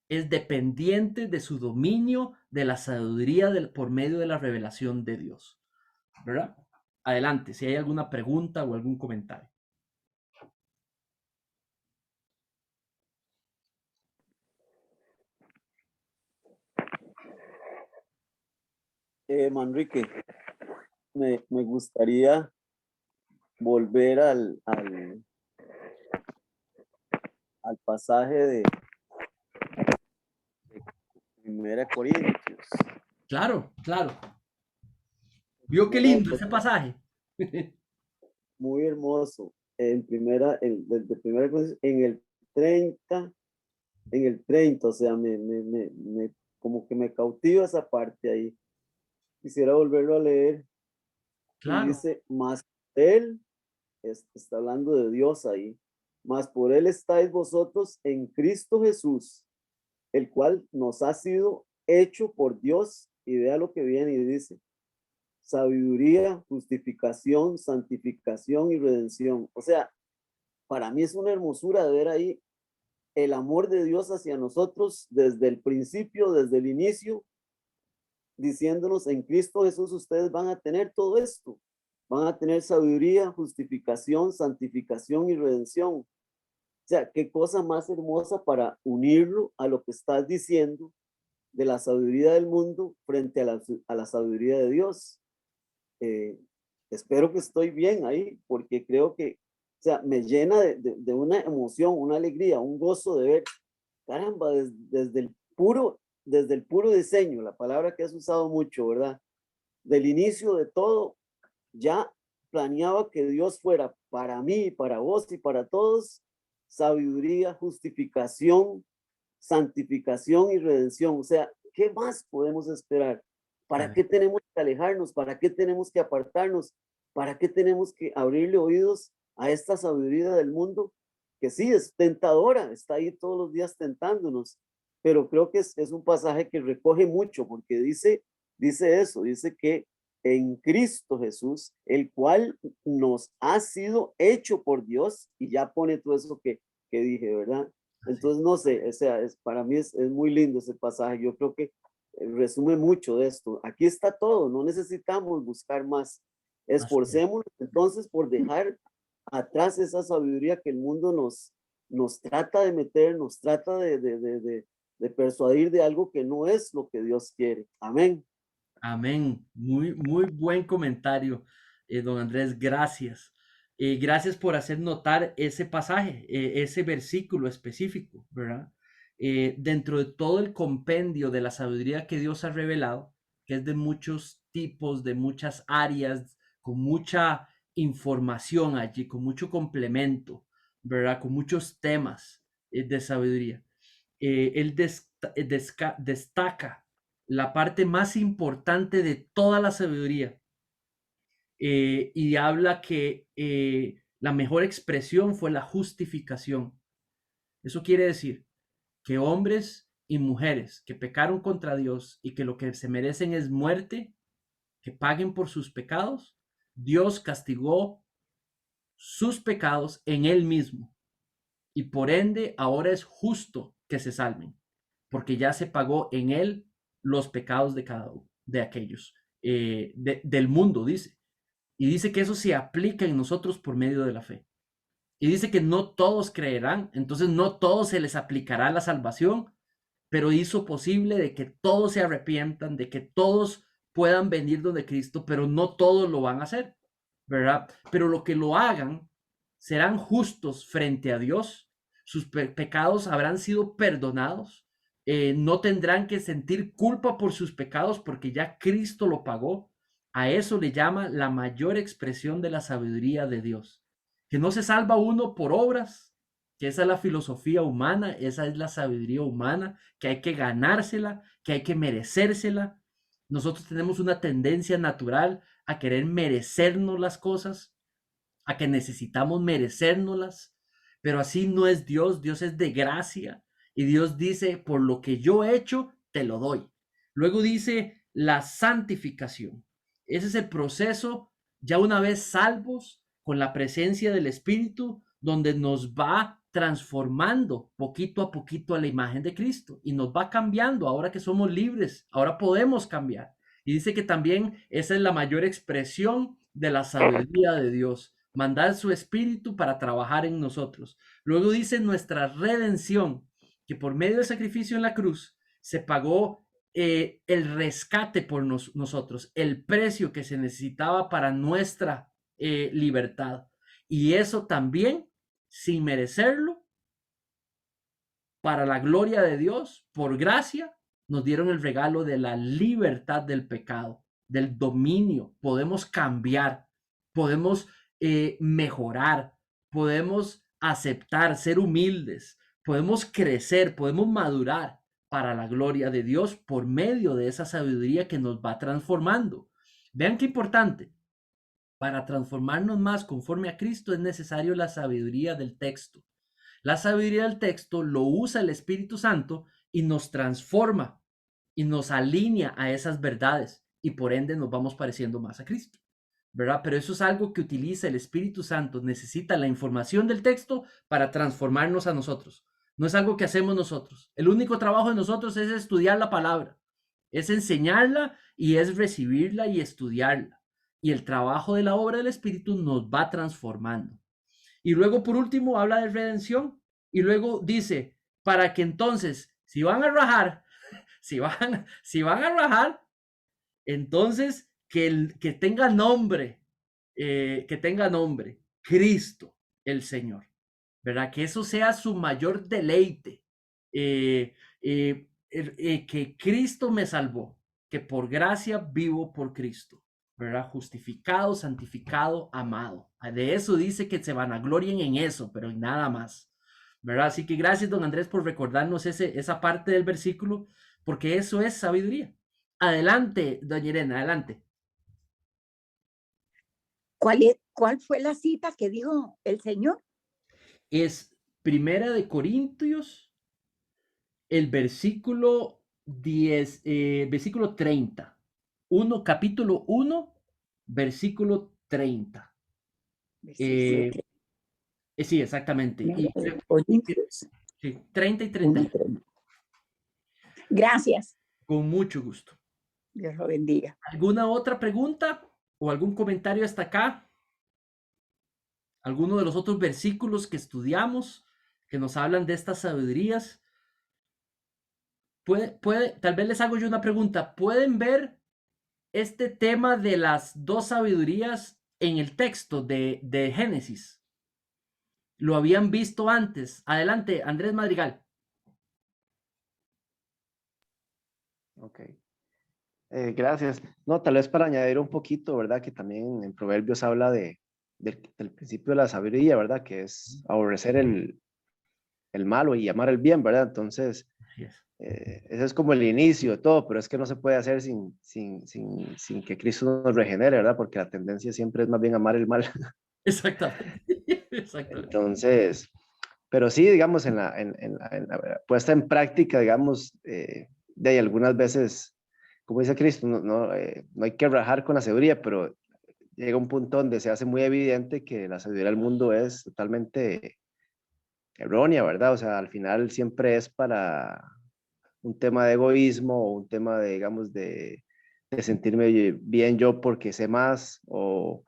Speaker 1: es dependiente de su dominio de la sabiduría por medio de la revelación de Dios, ¿verdad? Adelante, si hay alguna pregunta o algún comentario.
Speaker 10: Manrique, me gustaría volver al pasaje de 1 Corintios.
Speaker 1: Claro, claro. ¿Vio qué lindo ese pasaje?
Speaker 10: Muy hermoso. En primera, desde primera, en el 30, o sea, como que me cautiva esa parte ahí. Quisiera volverlo a leer.
Speaker 1: Claro.
Speaker 10: Y dice, más él, está hablando de Dios ahí, más por él estáis vosotros en Cristo Jesús, el cual nos ha sido hecho por Dios. Y vea lo que viene y dice, sabiduría, justificación, santificación y redención. O sea, para mí es una hermosura de ver ahí el amor de Dios hacia nosotros desde el principio, desde el inicio, diciéndonos en Cristo Jesús ustedes van a tener todo esto. Van a tener sabiduría, justificación, santificación y redención. O sea, qué cosa más hermosa para unirlo a lo que estás diciendo de la sabiduría del mundo frente a la sabiduría de Dios. Espero que estoy bien ahí, porque creo que, o sea, me llena de una emoción, una alegría, un gozo de ver, caramba, desde el puro diseño, la palabra que has usado mucho, ¿verdad? Del inicio de todo, ya planeaba que Dios fuera para mí, para vos y para todos, sabiduría, justificación, santificación y redención. O sea, ¿qué más podemos esperar? ¿Para qué tenemos que alejarnos? ¿Para qué tenemos que apartarnos? ¿Para qué tenemos que abrirle oídos a esta sabiduría del mundo? Que sí, es tentadora, está ahí todos los días tentándonos, pero creo que es un pasaje que recoge mucho, porque dice eso, dice que en Cristo Jesús, el cual nos ha sido hecho por Dios, y ya pone todo eso que dije, ¿verdad? Entonces, no sé, o sea, para mí es muy lindo ese pasaje. Yo creo que resume mucho de esto. Aquí está todo, no necesitamos buscar más. Esforcémonos entonces por dejar atrás esa sabiduría que el mundo nos trata de meter, nos trata de persuadir de algo que no es lo que Dios quiere. Amén.
Speaker 1: Amén. Muy, muy buen comentario, don Andrés. Gracias. Gracias por hacer notar ese pasaje, ese versículo específico, ¿verdad? Dentro de todo el compendio de la sabiduría que Dios ha revelado, que es de muchos tipos, de muchas áreas, con mucha información allí, con mucho complemento, ¿verdad? Con muchos temas de sabiduría. Él destaca la parte más importante de toda la sabiduría y habla que la mejor expresión fue la justificación. Eso quiere decir que hombres y mujeres que pecaron contra Dios y que lo que se merecen es muerte, que paguen por sus pecados, Dios castigó sus pecados en él mismo y por ende ahora es justo que se salven, porque ya se pagó en él los pecados de cada uno de aquellos, del mundo, dice. Y dice que eso se aplica en nosotros por medio de la fe. Y dice que no todos creerán, entonces no todos se les aplicará la salvación, pero hizo posible de que todos se arrepientan, de que todos puedan venir donde Cristo, pero no todos lo van a hacer, ¿verdad? Pero lo que lo hagan serán justos frente a Dios, sus pecados habrán sido perdonados, no tendrán que sentir culpa por sus pecados porque ya Cristo lo pagó. A eso le llama la mayor expresión de la sabiduría de Dios, que no se salva uno por obras, que esa es la filosofía humana, esa es la sabiduría humana, que hay que ganársela, que hay que merecérsela. Nosotros tenemos una tendencia natural a querer merecernos las cosas, a que necesitamos merecérnoslas, pero así no es Dios. Dios es de gracia y Dios dice, por lo que yo he hecho, te lo doy. Luego dice la santificación. Ese es el proceso, ya una vez salvos, con la presencia del Espíritu, donde nos va transformando poquito a poquito a la imagen de Cristo y nos va cambiando ahora que somos libres, ahora podemos cambiar. Y dice que también esa es la mayor expresión de la sabiduría de Dios, mandar su Espíritu para trabajar en nosotros. Luego dice nuestra redención, que por medio del sacrificio en la cruz se pagó el rescate por nosotros, el precio que se necesitaba para nuestra libertad. Y eso también, sin merecerlo, para la gloria de Dios, por gracia, nos dieron el regalo de la libertad del pecado, del dominio. Podemos cambiar, podemos mejorar, podemos aceptar, ser humildes, podemos crecer, podemos madurar para la gloria de Dios por medio de esa sabiduría que nos va transformando. Vean qué importante. Para transformarnos más conforme a Cristo es necesario la sabiduría del texto. La sabiduría del texto lo usa el Espíritu Santo y nos transforma y nos alinea a esas verdades y por ende nos vamos pareciendo más a Cristo, ¿verdad? Pero eso es algo que utiliza el Espíritu Santo. Necesita la información del texto para transformarnos a nosotros. No es algo que hacemos nosotros. El único trabajo de nosotros es estudiar la palabra, es enseñarla y es recibirla y estudiarla. Y el trabajo de la obra del Espíritu nos va transformando. Y luego, por último, habla de redención. Y luego dice, para que entonces, si van a rajar, si van a rajar, entonces que tenga nombre, Cristo el Señor, ¿verdad? Que eso sea su mayor deleite, que Cristo me salvó, que por gracia vivo por Cristo, ¿verdad? Justificado, santificado, amado. De eso dice que se vanaglorien en eso, pero en nada más. ¿verdad? Así que gracias, don Andrés, por recordarnos esa parte del versículo, porque eso es sabiduría. Adelante, doña Irene, adelante.
Speaker 11: ¿Cuál fue la cita que dijo el Señor?
Speaker 1: Es Primera de Corintios, el versículo 10, versículo 30. Capítulo 1, versículo 30. Sí, exactamente. Y, sí, 30 y 30.
Speaker 11: Gracias.
Speaker 1: Con mucho gusto.
Speaker 11: Dios lo bendiga.
Speaker 1: ¿Alguna otra pregunta o algún comentario hasta acá? ¿Alguno de los otros versículos que estudiamos que nos hablan de estas sabidurías? Tal vez les hago yo una pregunta. ¿Pueden ver este tema de las dos sabidurías en el texto de Génesis? ¿Lo habían visto antes? Adelante, Andrés Madrigal.
Speaker 8: Ok. Gracias. No, tal vez para añadir un poquito, ¿verdad? Que también en Proverbios habla del principio de la sabiduría, ¿verdad? Que es aborrecer el malo y amar el bien, ¿verdad? Entonces, ese es como el inicio de todo, pero es que no se puede hacer sin que Cristo nos regenere, ¿verdad? Porque la tendencia siempre es más bien amar el mal.
Speaker 1: Exactamente. Exactamente.
Speaker 8: Entonces, pero sí, digamos, en la puesta en práctica, digamos, de ahí algunas veces, como dice Cristo, no hay que rajar con la sabiduría, pero llega un punto donde se hace muy evidente que la sabiduría del mundo es totalmente errónea, ¿verdad? O sea, al final siempre es para un tema de egoísmo o un tema de, digamos, de sentirme bien yo porque sé más o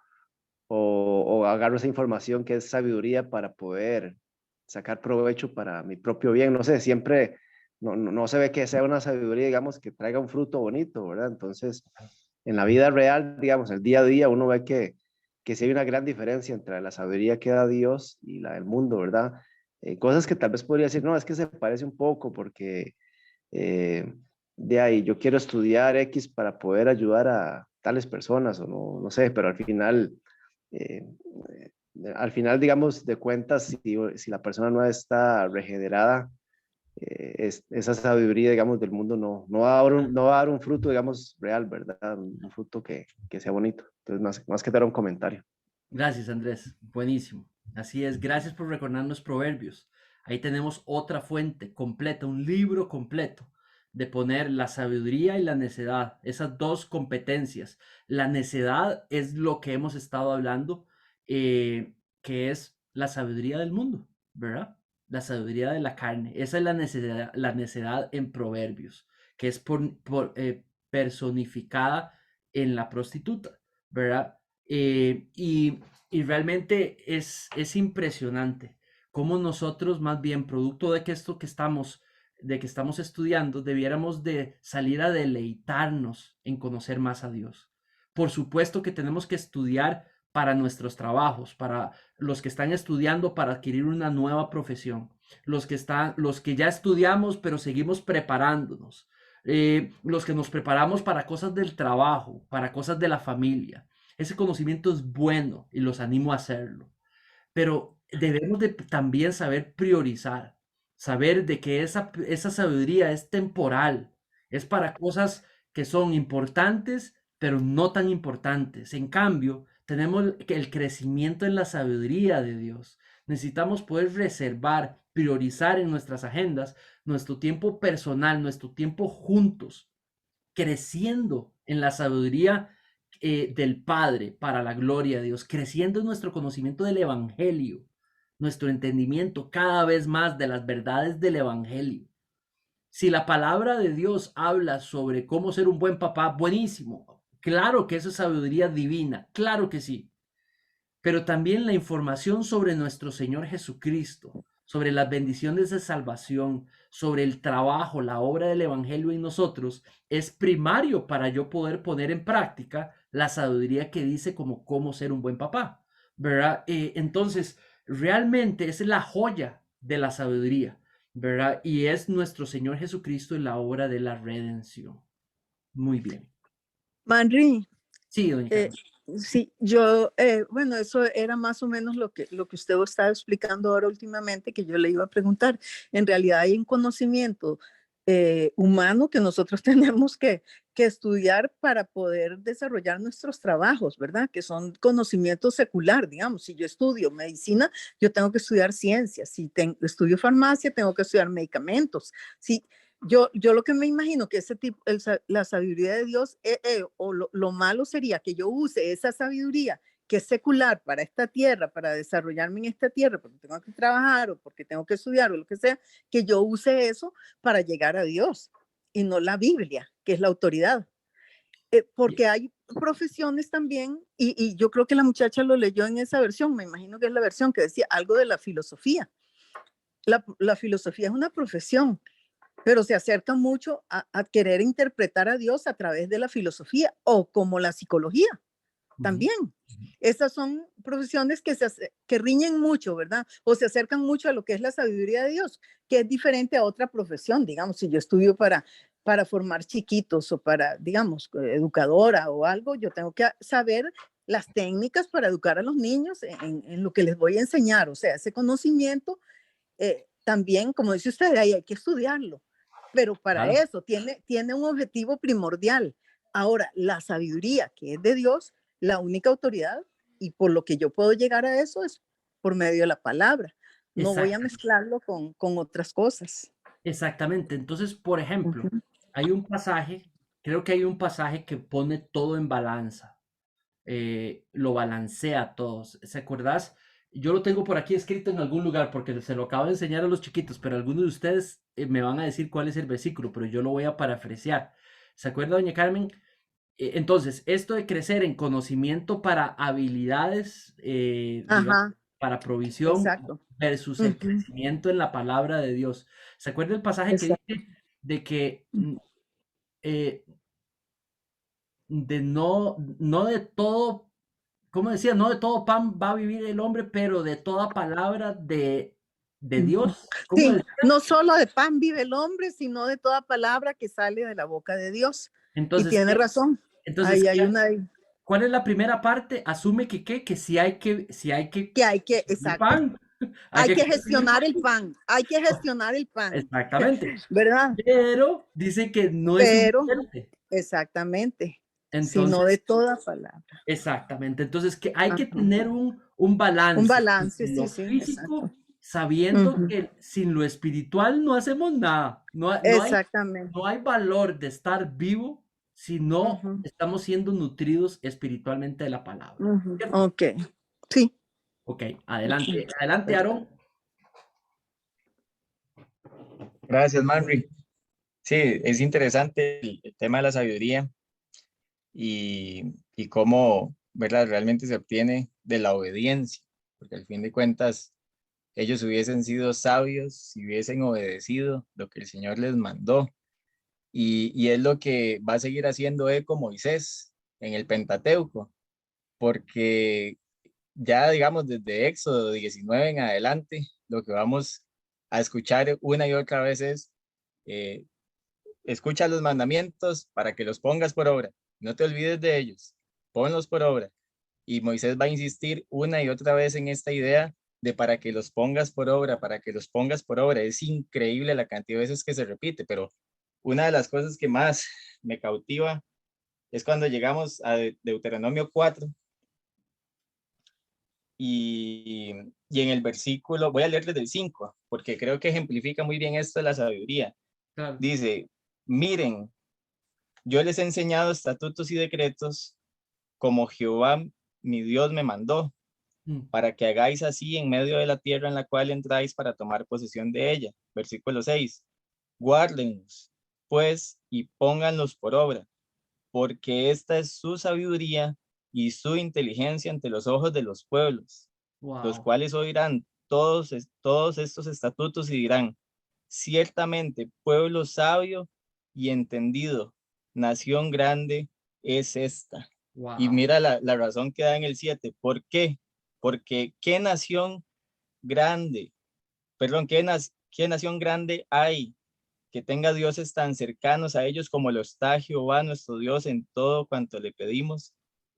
Speaker 8: agarro esa información que es sabiduría para poder sacar provecho para mi propio bien. No sé, siempre no se ve que sea una sabiduría, digamos, que traiga un fruto bonito, ¿verdad? Entonces, en la vida real, digamos, el día a día, uno ve que sí hay una gran diferencia entre la sabiduría que da Dios y la del mundo, ¿verdad? Cosas que tal vez podría decir, no, es que se parece un poco porque de ahí yo quiero estudiar X para poder ayudar a tales personas o no sé, pero al final, digamos, de cuentas, si la persona no está regenerada, esa sabiduría, digamos, del mundo no va a dar un fruto, digamos, real, ¿verdad? Un fruto que sea bonito. Entonces, más que dar un comentario.
Speaker 1: Gracias, Andrés. Buenísimo. Así es. Gracias por recordarnos Proverbios. Ahí tenemos otra fuente completa, un libro completo de poner la sabiduría y la necedad, esas dos competencias. La necedad es lo que hemos estado hablando, que es la sabiduría del mundo, ¿verdad? La sabiduría de la carne. Esa es la necedad en Proverbios, que es personificada en la prostituta, ¿verdad? Y realmente es impresionante cómo nosotros, más bien producto de que esto que estamos estudiando, debiéramos de salir a deleitarnos en conocer más a Dios. Por supuesto que tenemos que estudiar para nuestros trabajos, para los que están estudiando para adquirir una nueva profesión, los que ya estudiamos pero seguimos preparándonos, los que nos preparamos para cosas del trabajo, para cosas de la familia. Ese conocimiento es bueno y los animo a hacerlo, pero debemos de también saber priorizar, saber de que esa sabiduría es temporal, es para cosas que son importantes, pero no tan importantes. En cambio, tenemos el crecimiento en la sabiduría de Dios. Necesitamos poder reservar, priorizar en nuestras agendas nuestro tiempo personal, nuestro tiempo juntos, creciendo en la sabiduría del Padre para la gloria de Dios, creciendo en nuestro conocimiento del Evangelio, nuestro entendimiento cada vez más de las verdades del Evangelio. Si la palabra de Dios habla sobre cómo ser un buen papá, buenísimo. Claro que eso es sabiduría divina, claro que sí. Pero también la información sobre nuestro Señor Jesucristo, sobre las bendiciones de salvación, sobre el trabajo, la obra del Evangelio en nosotros, es primario para yo poder poner en práctica la sabiduría que dice como cómo ser un buen papá, ¿verdad? Entonces, realmente esa es la joya de la sabiduría, ¿verdad? Y es nuestro Señor Jesucristo en la obra de la redención. Muy bien.
Speaker 4: Manri,
Speaker 1: Sí, doña Carmen.
Speaker 4: Sí, bueno, eso era más o menos lo que usted estaba explicando ahora últimamente, que yo le iba a preguntar. En realidad hay un conocimiento humano que nosotros tenemos que estudiar para poder desarrollar nuestros trabajos, ¿verdad? Que son conocimiento secular, digamos. Si yo estudio medicina, yo tengo que estudiar ciencias. Si estudio farmacia, tengo que estudiar medicamentos. Si yo lo que me imagino que ese tipo, la sabiduría de Dios, o lo malo sería que yo use esa sabiduría que es secular para esta tierra, para desarrollarme en esta tierra, porque tengo que trabajar o porque tengo que estudiar o lo que sea, que yo use eso para llegar a Dios y no la Biblia, que es la autoridad. Porque hay profesiones también, y yo creo que la muchacha lo leyó en esa versión, me imagino que es la versión que decía algo de la filosofía. La filosofía es una profesión, pero se acerca mucho a querer interpretar a Dios a través de la filosofía o como la psicología también. Estas son profesiones que riñen mucho, ¿verdad? O se acercan mucho a lo que es la sabiduría de Dios, que es diferente a otra profesión. Digamos, si yo estudio para formar chiquitos o para, digamos, educadora o algo, yo tengo que saber las técnicas para educar a los niños en lo que les voy a enseñar. O sea, ese conocimiento también, como dice usted, hay que estudiarlo, pero para
Speaker 1: Claro.
Speaker 4: eso tiene un objetivo primordial. Ahora, la sabiduría que es de Dios, la única autoridad, y por lo que yo puedo llegar a eso es por medio de la palabra. No voy a
Speaker 1: Exacto.
Speaker 4: mezclarlo con otras cosas.
Speaker 1: Exactamente. Entonces, por ejemplo,
Speaker 4: Ujú.
Speaker 1: hay un pasaje, creo que hay un pasaje que pone todo en balanza, lo balancea todo. ¿Se acuerdas? Yo lo tengo por aquí escrito en algún lugar porque se lo acabo de enseñar a los chiquitos, pero algunos de ustedes me van a decir cuál es el versículo, pero yo lo voy a parafrasear. ¿Se acuerda, doña Carmen? Entonces, esto de crecer en conocimiento para habilidades, digamos,
Speaker 4: Ajá,
Speaker 1: para provisión
Speaker 4: exacto.
Speaker 1: versus el
Speaker 4: Ujú,
Speaker 1: crecimiento en la palabra de Dios. ¿Se acuerda el pasaje que
Speaker 4: exacto.
Speaker 1: dice de que eh, de no de todo, ¿cómo decía? No de todo pan va a vivir el hombre, pero de toda palabra de
Speaker 4: Ujú.
Speaker 1: Dios. ¿Cómo
Speaker 4: Sí,
Speaker 1: decía?
Speaker 4: no solo de pan vive el hombre, sino de toda palabra que sale de la boca de Dios. Y
Speaker 1: Entonces,
Speaker 4: tiene razón.
Speaker 1: entonces,
Speaker 4: Ahí hay una
Speaker 1: ¿cuál es la primera parte? Asume que si hay que
Speaker 4: que hay que,
Speaker 1: el
Speaker 4: exacto.
Speaker 1: pan, hay
Speaker 4: Hay
Speaker 1: que
Speaker 4: que
Speaker 1: consumir
Speaker 4: gestionar el
Speaker 1: pan.
Speaker 4: pan, hay que gestionar el pan,
Speaker 1: Exactamente.
Speaker 4: ¿verdad?
Speaker 1: Pero dice que no es
Speaker 4: Pero,
Speaker 1: suficiente.
Speaker 4: exactamente, sino de
Speaker 1: Entonces,
Speaker 4: toda palabra.
Speaker 1: exactamente. Entonces, que hay que
Speaker 4: Ajá.
Speaker 1: tener un
Speaker 4: Un
Speaker 1: balance
Speaker 4: balance,
Speaker 1: entre lo
Speaker 4: sí, sí, exacto.
Speaker 1: físico, sabiendo
Speaker 4: Ujú.
Speaker 1: que sin lo espiritual no hacemos nada.
Speaker 4: Exactamente.
Speaker 1: No hay valor de estar vivo si no
Speaker 4: Ujú,
Speaker 1: estamos siendo nutridos espiritualmente de la palabra.
Speaker 4: ujú.
Speaker 1: ¿Cierto?
Speaker 4: Ok, sí.
Speaker 1: Ok,
Speaker 4: Ujú.
Speaker 1: adelante. Adelante, Aaron.
Speaker 12: Gracias, Manri. Sí, es interesante el tema de la sabiduría y cómo, ¿verdad? Realmente se obtiene de la obediencia, porque al fin de cuentas ellos hubiesen sido sabios si hubiesen obedecido lo que el Señor les mandó. Y es lo que va a seguir haciendo eco Moisés en el Pentateuco, porque ya digamos desde Éxodo 19 en adelante, lo que vamos a escuchar una y otra vez es, eh, escucha los mandamientos para que los pongas por obra, no te olvides de ellos, ponlos por obra. Y Moisés va a insistir una y otra vez en esta idea de para que los pongas por obra, para que los pongas por obra. Es increíble la cantidad de veces que se repite, pero una de las cosas que más me cautiva es cuando llegamos a Deuteronomio 4 y en el versículo, voy a leer desde el 5, porque creo que ejemplifica muy bien esto de la sabiduría.
Speaker 1: Claro.
Speaker 12: Dice, miren, yo les he enseñado estatutos y decretos como Jehová mi Dios me mandó, para que hagáis así en medio de la tierra en la cual entráis para tomar posesión de ella. Versículo 6. Guárdenlos, pues, y pónganlos por obra, porque esta es su sabiduría y su inteligencia ante los ojos de los pueblos, los
Speaker 1: Wow.
Speaker 12: cuales oirán todos estos estatutos y dirán, ciertamente pueblo sabio y entendido, nación grande es esta. Y
Speaker 1: Wow.
Speaker 12: mira la razón que da en el 7. ¿Por qué? Porque qué nación grande, perdón, qué nación grande hay que tenga dioses tan cercanos a ellos como lo está Jehová nuestro Dios en todo cuanto le pedimos.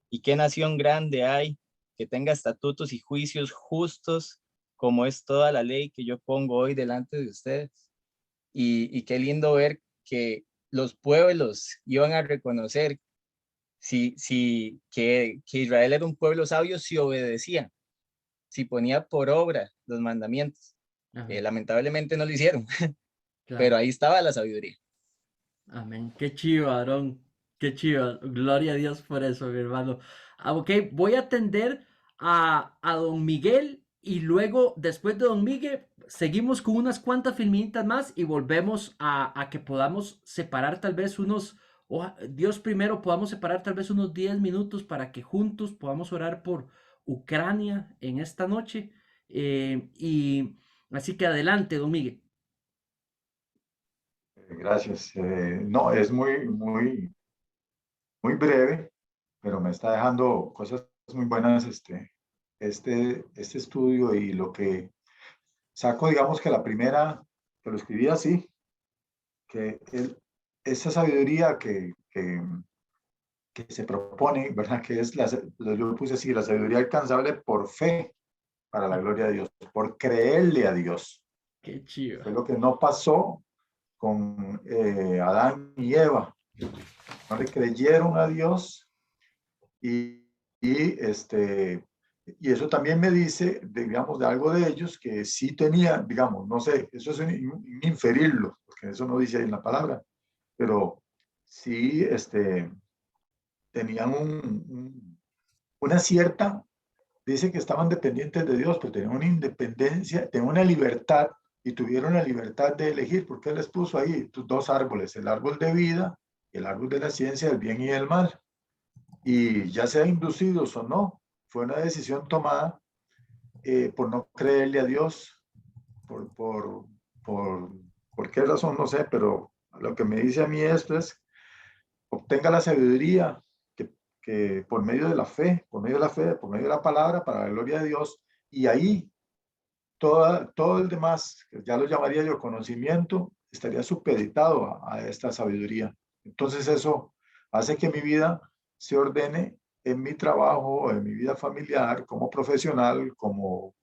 Speaker 12: ¿Y qué nación grande hay que tenga estatutos y juicios justos como es toda la ley que yo pongo hoy delante de ustedes? Y qué lindo ver que los pueblos iban a reconocer que Israel era un pueblo sabio si obedecía, si ponía por obra los mandamientos.
Speaker 1: Ajá,
Speaker 12: Lamentablemente no lo hicieron, pero
Speaker 1: claro.
Speaker 12: ahí estaba la sabiduría.
Speaker 1: Amén. Qué chido, Aarón. Qué chido. Gloria a Dios por eso, mi hermano. Ok, voy a atender a don Miguel y luego, después de don Miguel, seguimos con unas cuantas filmitas más y volvemos a que podamos separar tal vez unos, Dios primero, podamos separar tal vez unos 10 minutos para que juntos podamos orar por Ucrania en esta noche. Y así que adelante, don Miguel.
Speaker 9: Gracias. No, es muy breve, pero me está dejando cosas muy buenas este estudio, y lo que saco, digamos que la primera, que lo escribí así, que esa sabiduría que se propone, ¿verdad? Que es yo puse así, la sabiduría alcanzable por fe para la gloria de Dios, por creerle a Dios.
Speaker 1: Qué chido.
Speaker 9: Fue lo que no pasó con Adán y Eva. No le creyeron a Dios, y eso también me dice, digamos, de algo de ellos que sí tenían, digamos, no sé, eso es inferirlo, porque eso no dice ahí en la palabra, pero sí tenían una cierta, dice que estaban dependientes de Dios, pero tenían una independencia, tenían una libertad, y tuvieron la libertad de elegir, porque Él les puso ahí dos árboles, el árbol de vida y el árbol de la ciencia del bien y del mal. Y ya sea inducidos o no, fue una decisión tomada por no creerle a Dios, por qué razón, no sé, pero lo que me dice a mí esto es: obtenga la sabiduría que por medio de la fe, por medio de la palabra, para la gloria de Dios, y ahí todo el demás, que ya lo llamaría yo conocimiento, estaría supeditado a esta sabiduría. Entonces eso hace que mi vida se ordene en mi trabajo, en mi vida familiar, como profesional, como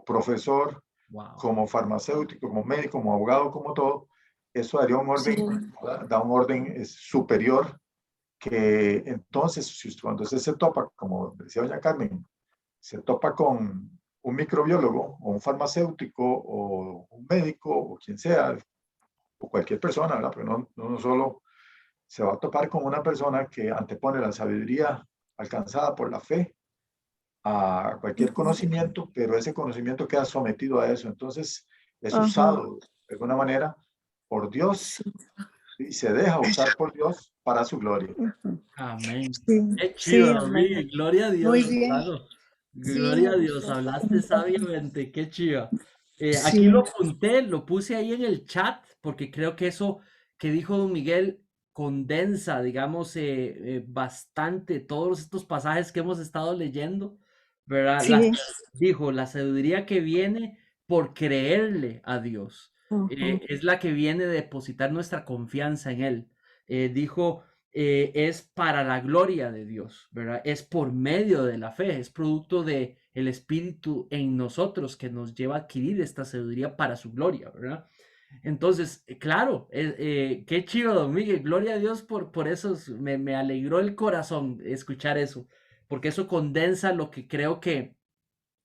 Speaker 9: profesor,
Speaker 1: Wow.
Speaker 9: como farmacéutico, como médico, como abogado, como todo. Eso daría un orden, da un orden superior, que entonces, cuando usted se topa, como decía doña Carmen, se topa con un microbiólogo o un farmacéutico o un médico o quien sea, o cualquier persona, ¿verdad? Pero no solo se va a topar con una persona que antepone la sabiduría alcanzada por la fe a cualquier conocimiento, pero ese conocimiento queda sometido a eso. Entonces es usado de alguna manera por Dios y se deja usar por Dios para su gloria.
Speaker 1: Amén.
Speaker 4: Sí,
Speaker 1: Qué
Speaker 4: sí,
Speaker 1: chido,
Speaker 4: amén.
Speaker 1: Miguel. Gloria a
Speaker 4: Muy
Speaker 1: Dios,
Speaker 4: bien.
Speaker 1: hermano.
Speaker 4: Sí,
Speaker 1: Gloria
Speaker 4: me
Speaker 1: a Dios.
Speaker 4: gustó.
Speaker 1: Hablaste sabiamente. Qué chido. Aquí
Speaker 4: Sí,
Speaker 1: lo apunté, lo puse ahí en el chat, porque creo que eso que dijo don Miguel condensa, digamos, bastante todos estos pasajes que hemos estado leyendo, ¿verdad?
Speaker 4: sí.
Speaker 1: Dijo, la sabiduría que viene por creerle a Dios, es la que viene de depositar nuestra confianza en Él. Dijo, es para la gloria de Dios, ¿verdad? Es por medio de la fe, es producto de el Espíritu en nosotros que nos lleva a adquirir esta sabiduría para su gloria, ¿verdad? Entonces, claro, qué chido, don Miguel, gloria a Dios por eso, me alegró el corazón escuchar eso, porque eso condensa lo que creo que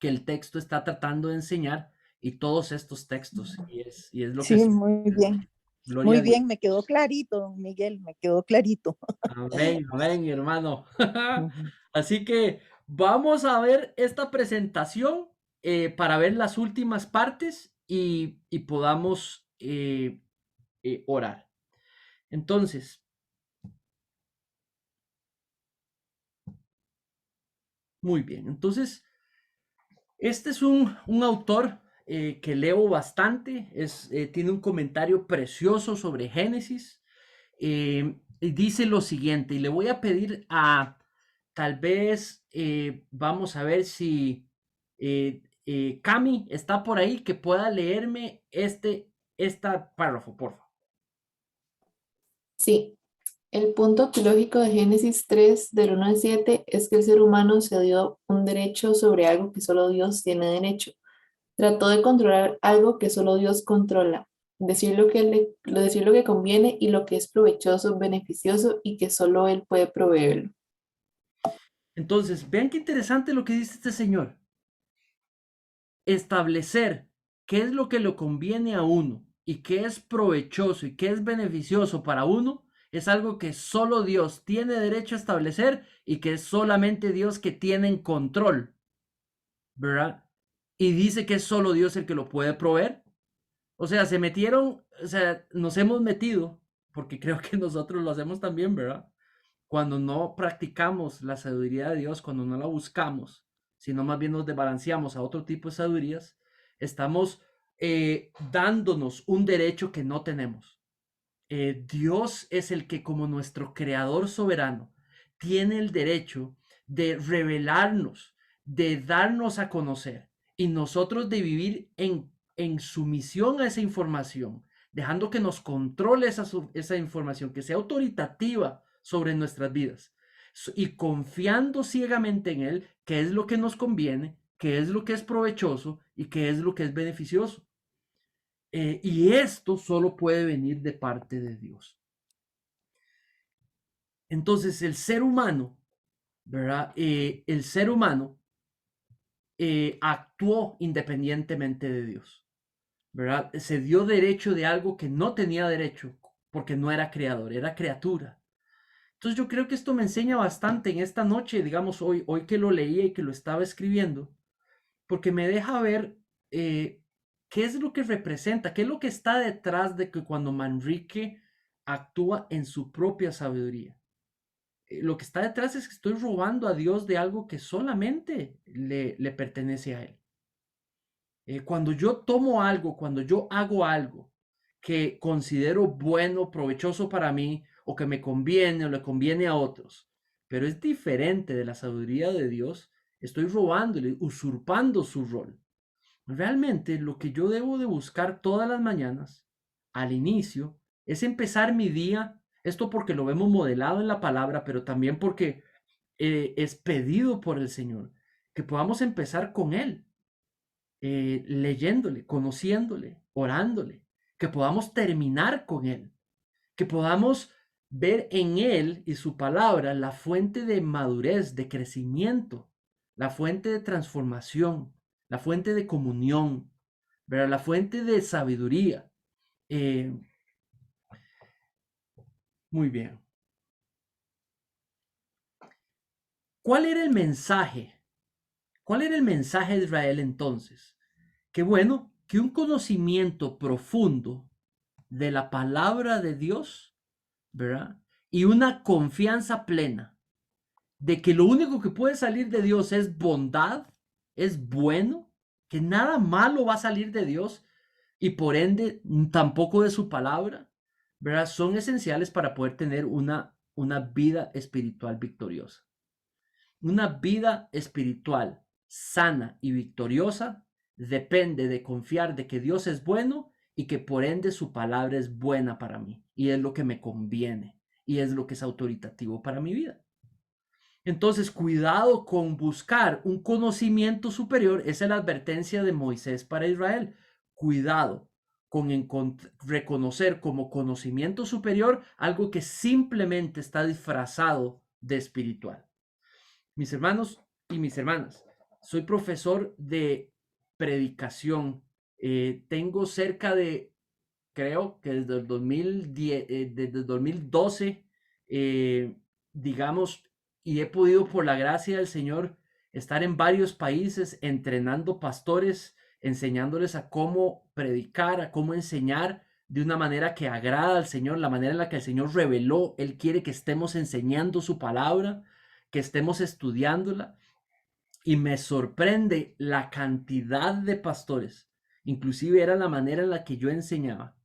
Speaker 1: el texto está tratando de enseñar, y todos estos textos, y es lo que
Speaker 4: Sí,
Speaker 1: es,
Speaker 4: muy bien.
Speaker 1: gloria
Speaker 4: Muy
Speaker 1: a Dios.
Speaker 4: bien, me quedó clarito, don Miguel, me quedó clarito.
Speaker 1: Amén, amén, hermano.
Speaker 4: Ujú.
Speaker 1: Así que vamos a ver esta presentación, para ver las últimas partes y podamos orar. Entonces, muy bien. Entonces, este es un autor que leo bastante. Tiene un comentario precioso sobre Génesis. Y dice lo siguiente, y le voy a pedir tal vez, vamos a ver si Cami está por ahí, que pueda leerme esta párrafo, por favor.
Speaker 13: Sí, El punto teológico de Génesis 3, del 1 al 7, es que el ser humano se dio un derecho sobre algo que solo Dios tiene derecho. Trató de controlar algo que solo Dios controla. Decir decir lo que conviene y lo que es provechoso, beneficioso y que solo Él puede proveerlo.
Speaker 1: Entonces, vean qué interesante lo que dice este señor. Establecer qué es lo que le conviene a uno y qué es provechoso y qué es beneficioso para uno es algo que solo Dios tiene derecho a establecer y que es solamente Dios que tiene en control, ¿verdad? Y dice que es solo Dios el que lo puede proveer. O sea, nos hemos metido, porque creo que nosotros lo hacemos también, ¿verdad? Cuando no practicamos la sabiduría de Dios, cuando no la buscamos, sino más bien nos desbalanceamos a otro tipo de sabidurías, estamos dándonos un derecho que no tenemos. Dios es el que, como nuestro creador soberano, tiene el derecho de revelarnos, de darnos a conocer y nosotros de vivir en sumisión a esa información, dejando que nos controle esa información, que sea autoritativa sobre nuestras vidas y confiando ciegamente en Él, qué es lo que nos conviene, qué es lo que es provechoso y qué es lo que es beneficioso. Y esto solo puede venir de parte de Dios. Entonces, el ser humano, ¿verdad? El ser humano actuó independientemente de Dios, ¿verdad? Se dio derecho de algo que no tenía derecho porque no era creador, era criatura. Entonces yo creo que esto me enseña bastante en esta noche, digamos hoy que lo leía y que lo estaba escribiendo, porque me deja ver qué es lo que representa, qué es lo que está detrás de que cuando Manrique actúa en su propia sabiduría. Lo que está detrás es que estoy robando a Dios de algo que solamente le pertenece a Él. Cuando yo tomo algo, cuando yo hago algo que considero bueno, provechoso para mí, o que me conviene o le conviene a otros, pero es diferente de la sabiduría de Dios, estoy robándole, usurpando su rol. Realmente lo que yo debo de buscar todas las mañanas, al inicio, es empezar mi día, esto porque lo vemos modelado en la palabra, pero también porque es pedido por el Señor, que podamos empezar con Él, leyéndole, conociéndole, orándole, que podamos terminar con Él, que podamos ver en Él y su palabra la fuente de madurez, de crecimiento, la fuente de transformación, la fuente de comunión, ¿verdad? La fuente de sabiduría. Muy bien. ¿Cuál era el mensaje? ¿Cuál era el mensaje de Israel entonces? Que bueno, que un conocimiento profundo de la palabra de Dios, ¿verdad? Y una confianza plena de que lo único que puede salir de Dios es bondad, es bueno, que nada malo va a salir de Dios y por ende tampoco de su palabra, ¿verdad? Son esenciales para poder tener una vida espiritual victoriosa. Una vida espiritual sana y victoriosa depende de confiar de que Dios es bueno y que por ende su palabra es buena para mí y es lo que me conviene y es lo que es autoritativo para mi vida. Entonces, cuidado con buscar un conocimiento superior. Esa es la advertencia de Moisés para Israel. Cuidado con reconocer como conocimiento superior algo que simplemente está disfrazado de espiritual. Mis hermanos y mis hermanas, soy profesor de predicación. Tengo cerca de, creo que desde el 2010, desde el 2012, digamos, y he podido por la gracia del Señor estar en varios países entrenando pastores, enseñándoles a cómo predicar, a cómo enseñar de una manera que agrada al Señor, la manera en la que el Señor reveló. Él quiere que estemos enseñando su palabra, que estemos estudiándola. Y me sorprende la cantidad de pastores, inclusive era la manera en la que yo enseñaba,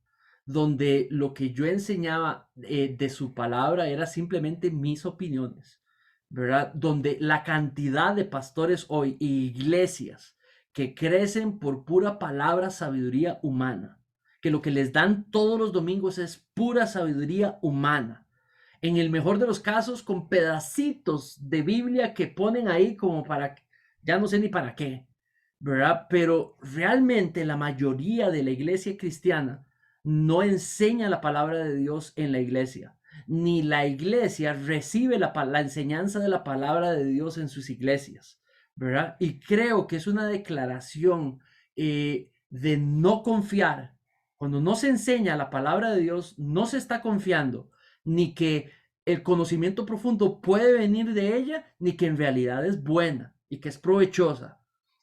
Speaker 1: donde lo que yo enseñaba de su palabra era simplemente mis opiniones, ¿verdad? Donde la cantidad de pastores hoy, iglesias que crecen por pura palabra, sabiduría humana, que lo que les dan todos los domingos es pura sabiduría humana, en el mejor de los casos con pedacitos de Biblia que ponen ahí como para, ya no sé ni para qué, ¿verdad? Pero realmente la mayoría de la iglesia cristiana no enseña la palabra de Dios en la iglesia, ni la iglesia recibe la enseñanza de la palabra de Dios en sus iglesias, ¿verdad? Y creo que es una declaración de no confiar. Cuando no se enseña la palabra de Dios, no se está confiando, ni que el conocimiento profundo puede venir de ella, ni que en realidad es buena y que es provechosa.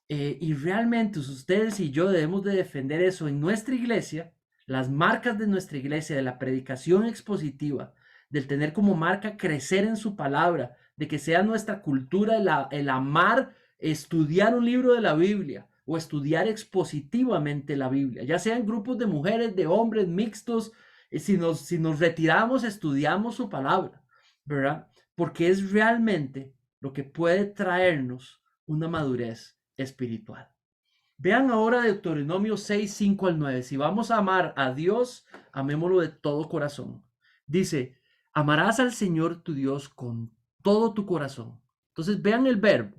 Speaker 1: Y realmente ustedes y yo debemos de defender eso en nuestra iglesia, las marcas de nuestra iglesia, de la predicación expositiva, del tener como marca crecer en su palabra, de que sea nuestra cultura el amar, estudiar un libro de la Biblia o estudiar expositivamente la Biblia, ya sean grupos de mujeres, de hombres, mixtos. Si nos retiramos, estudiamos su palabra, ¿verdad? Porque es realmente lo que puede traernos una madurez espiritual. Vean ahora Deuteronomio 6, 5 al 9. Si vamos a amar a Dios, amémoslo de todo corazón. Dice, amarás al Señor tu Dios con todo tu corazón. Entonces vean el verbo,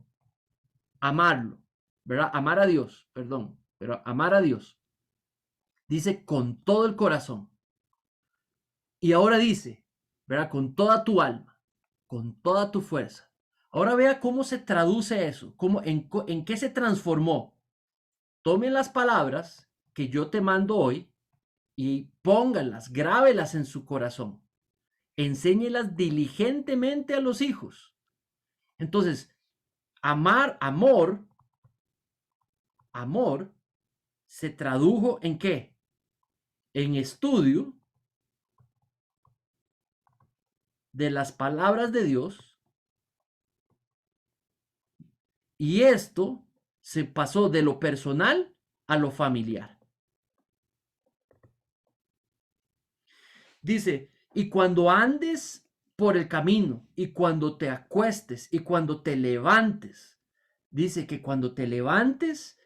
Speaker 1: amarlo, ¿verdad? Amar a Dios, perdón, pero amar a Dios. Dice con todo el corazón. Y ahora dice, ¿verdad? Con toda tu alma, con toda tu fuerza. Ahora vea cómo se traduce eso, en qué se transformó. Tome las palabras que yo te mando hoy y póngalas, grábelas en su corazón. Enséñelas diligentemente a los hijos. Entonces, amor, se tradujo en ¿qué? En estudio de las palabras de Dios, y esto se pasó de lo personal a lo familiar. Dice, y cuando andes por el camino, y cuando te acuestes, y cuando te levantes, dice que cuando te levantes,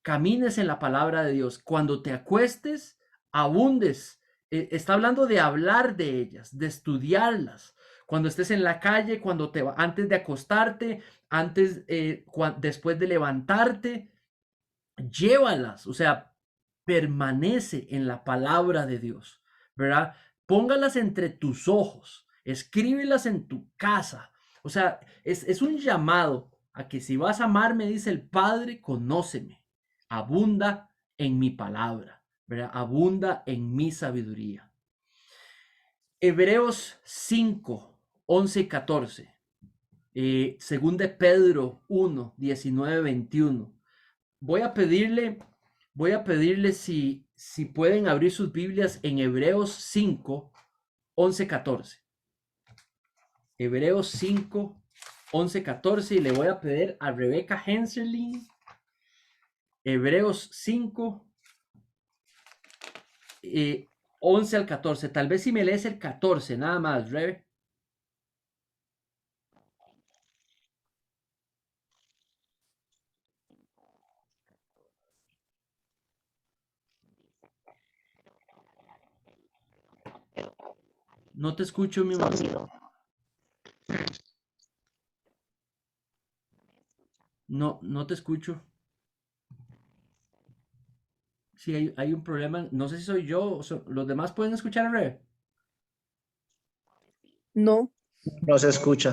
Speaker 1: camines en la palabra de Dios, cuando te acuestes, abundes. Está hablando de hablar de ellas, de estudiarlas. Cuando estés en la calle, antes de acostarte, después de levantarte, llévalas, o sea, permanece en la palabra de Dios, ¿verdad? Póngalas entre tus ojos, escríbelas en tu casa. O sea, es un llamado a que si vas a amarme, dice el Padre, conóceme, abunda en mi palabra, ¿verdad? Abunda en mi sabiduría. Hebreos 5, 11 y 14. Según de Pedro 1, 19, 21. Voy a pedirle si pueden abrir sus Biblias en Hebreos 5, 11, 14. Hebreos 5, 11, 14. Y le voy a pedir a Rebeca Henselin. Hebreos 5, 11 al 14. Tal vez si me lees el 14, nada más, Rebe. No te escucho, mi amor. No te escucho. Sí, hay un problema. No sé si soy yo. ¿Los demás pueden escuchar a Rebe?
Speaker 4: No.
Speaker 7: No se escucha.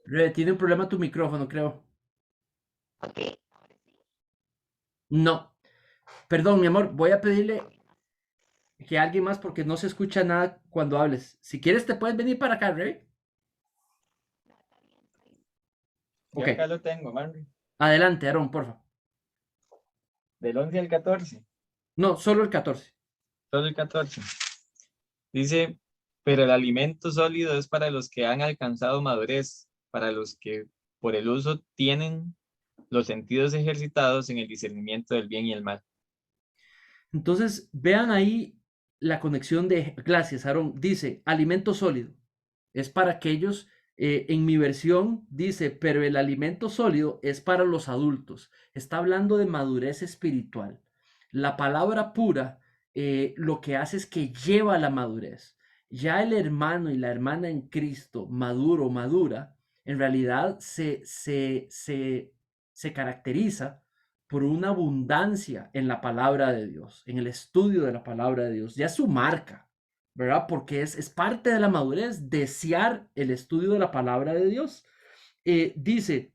Speaker 1: Rebe, tiene un problema tu micrófono, creo. No. Perdón, mi amor. Voy a pedirle que alguien más porque no se escucha nada cuando hables. Si quieres, te puedes venir para acá, Rebe.
Speaker 12: Yo
Speaker 1: Ok.
Speaker 12: acá lo tengo, Manri.
Speaker 1: Adelante, Aaron, porfa.
Speaker 12: Del 11 al 14.
Speaker 1: No, solo el 14.
Speaker 12: Solo el 14. Dice, pero el alimento sólido es para los que han alcanzado madurez, para los que por el uso tienen los sentidos ejercitados en el discernimiento del bien y el mal.
Speaker 1: Entonces, vean ahí la conexión de, gracias, Aaron, dice, alimento sólido. Es para aquellos, en mi versión dice, pero el alimento sólido es para los adultos. Está hablando de madurez espiritual. La palabra pura lo que hace es que lleva a la madurez. Ya el hermano y la hermana en Cristo, maduro o madura, en realidad se caracteriza por una abundancia en la palabra de Dios, en el estudio de la palabra de Dios. Ya es su marca, ¿verdad? Porque es parte de la madurez desear el estudio de la palabra de Dios. Dice,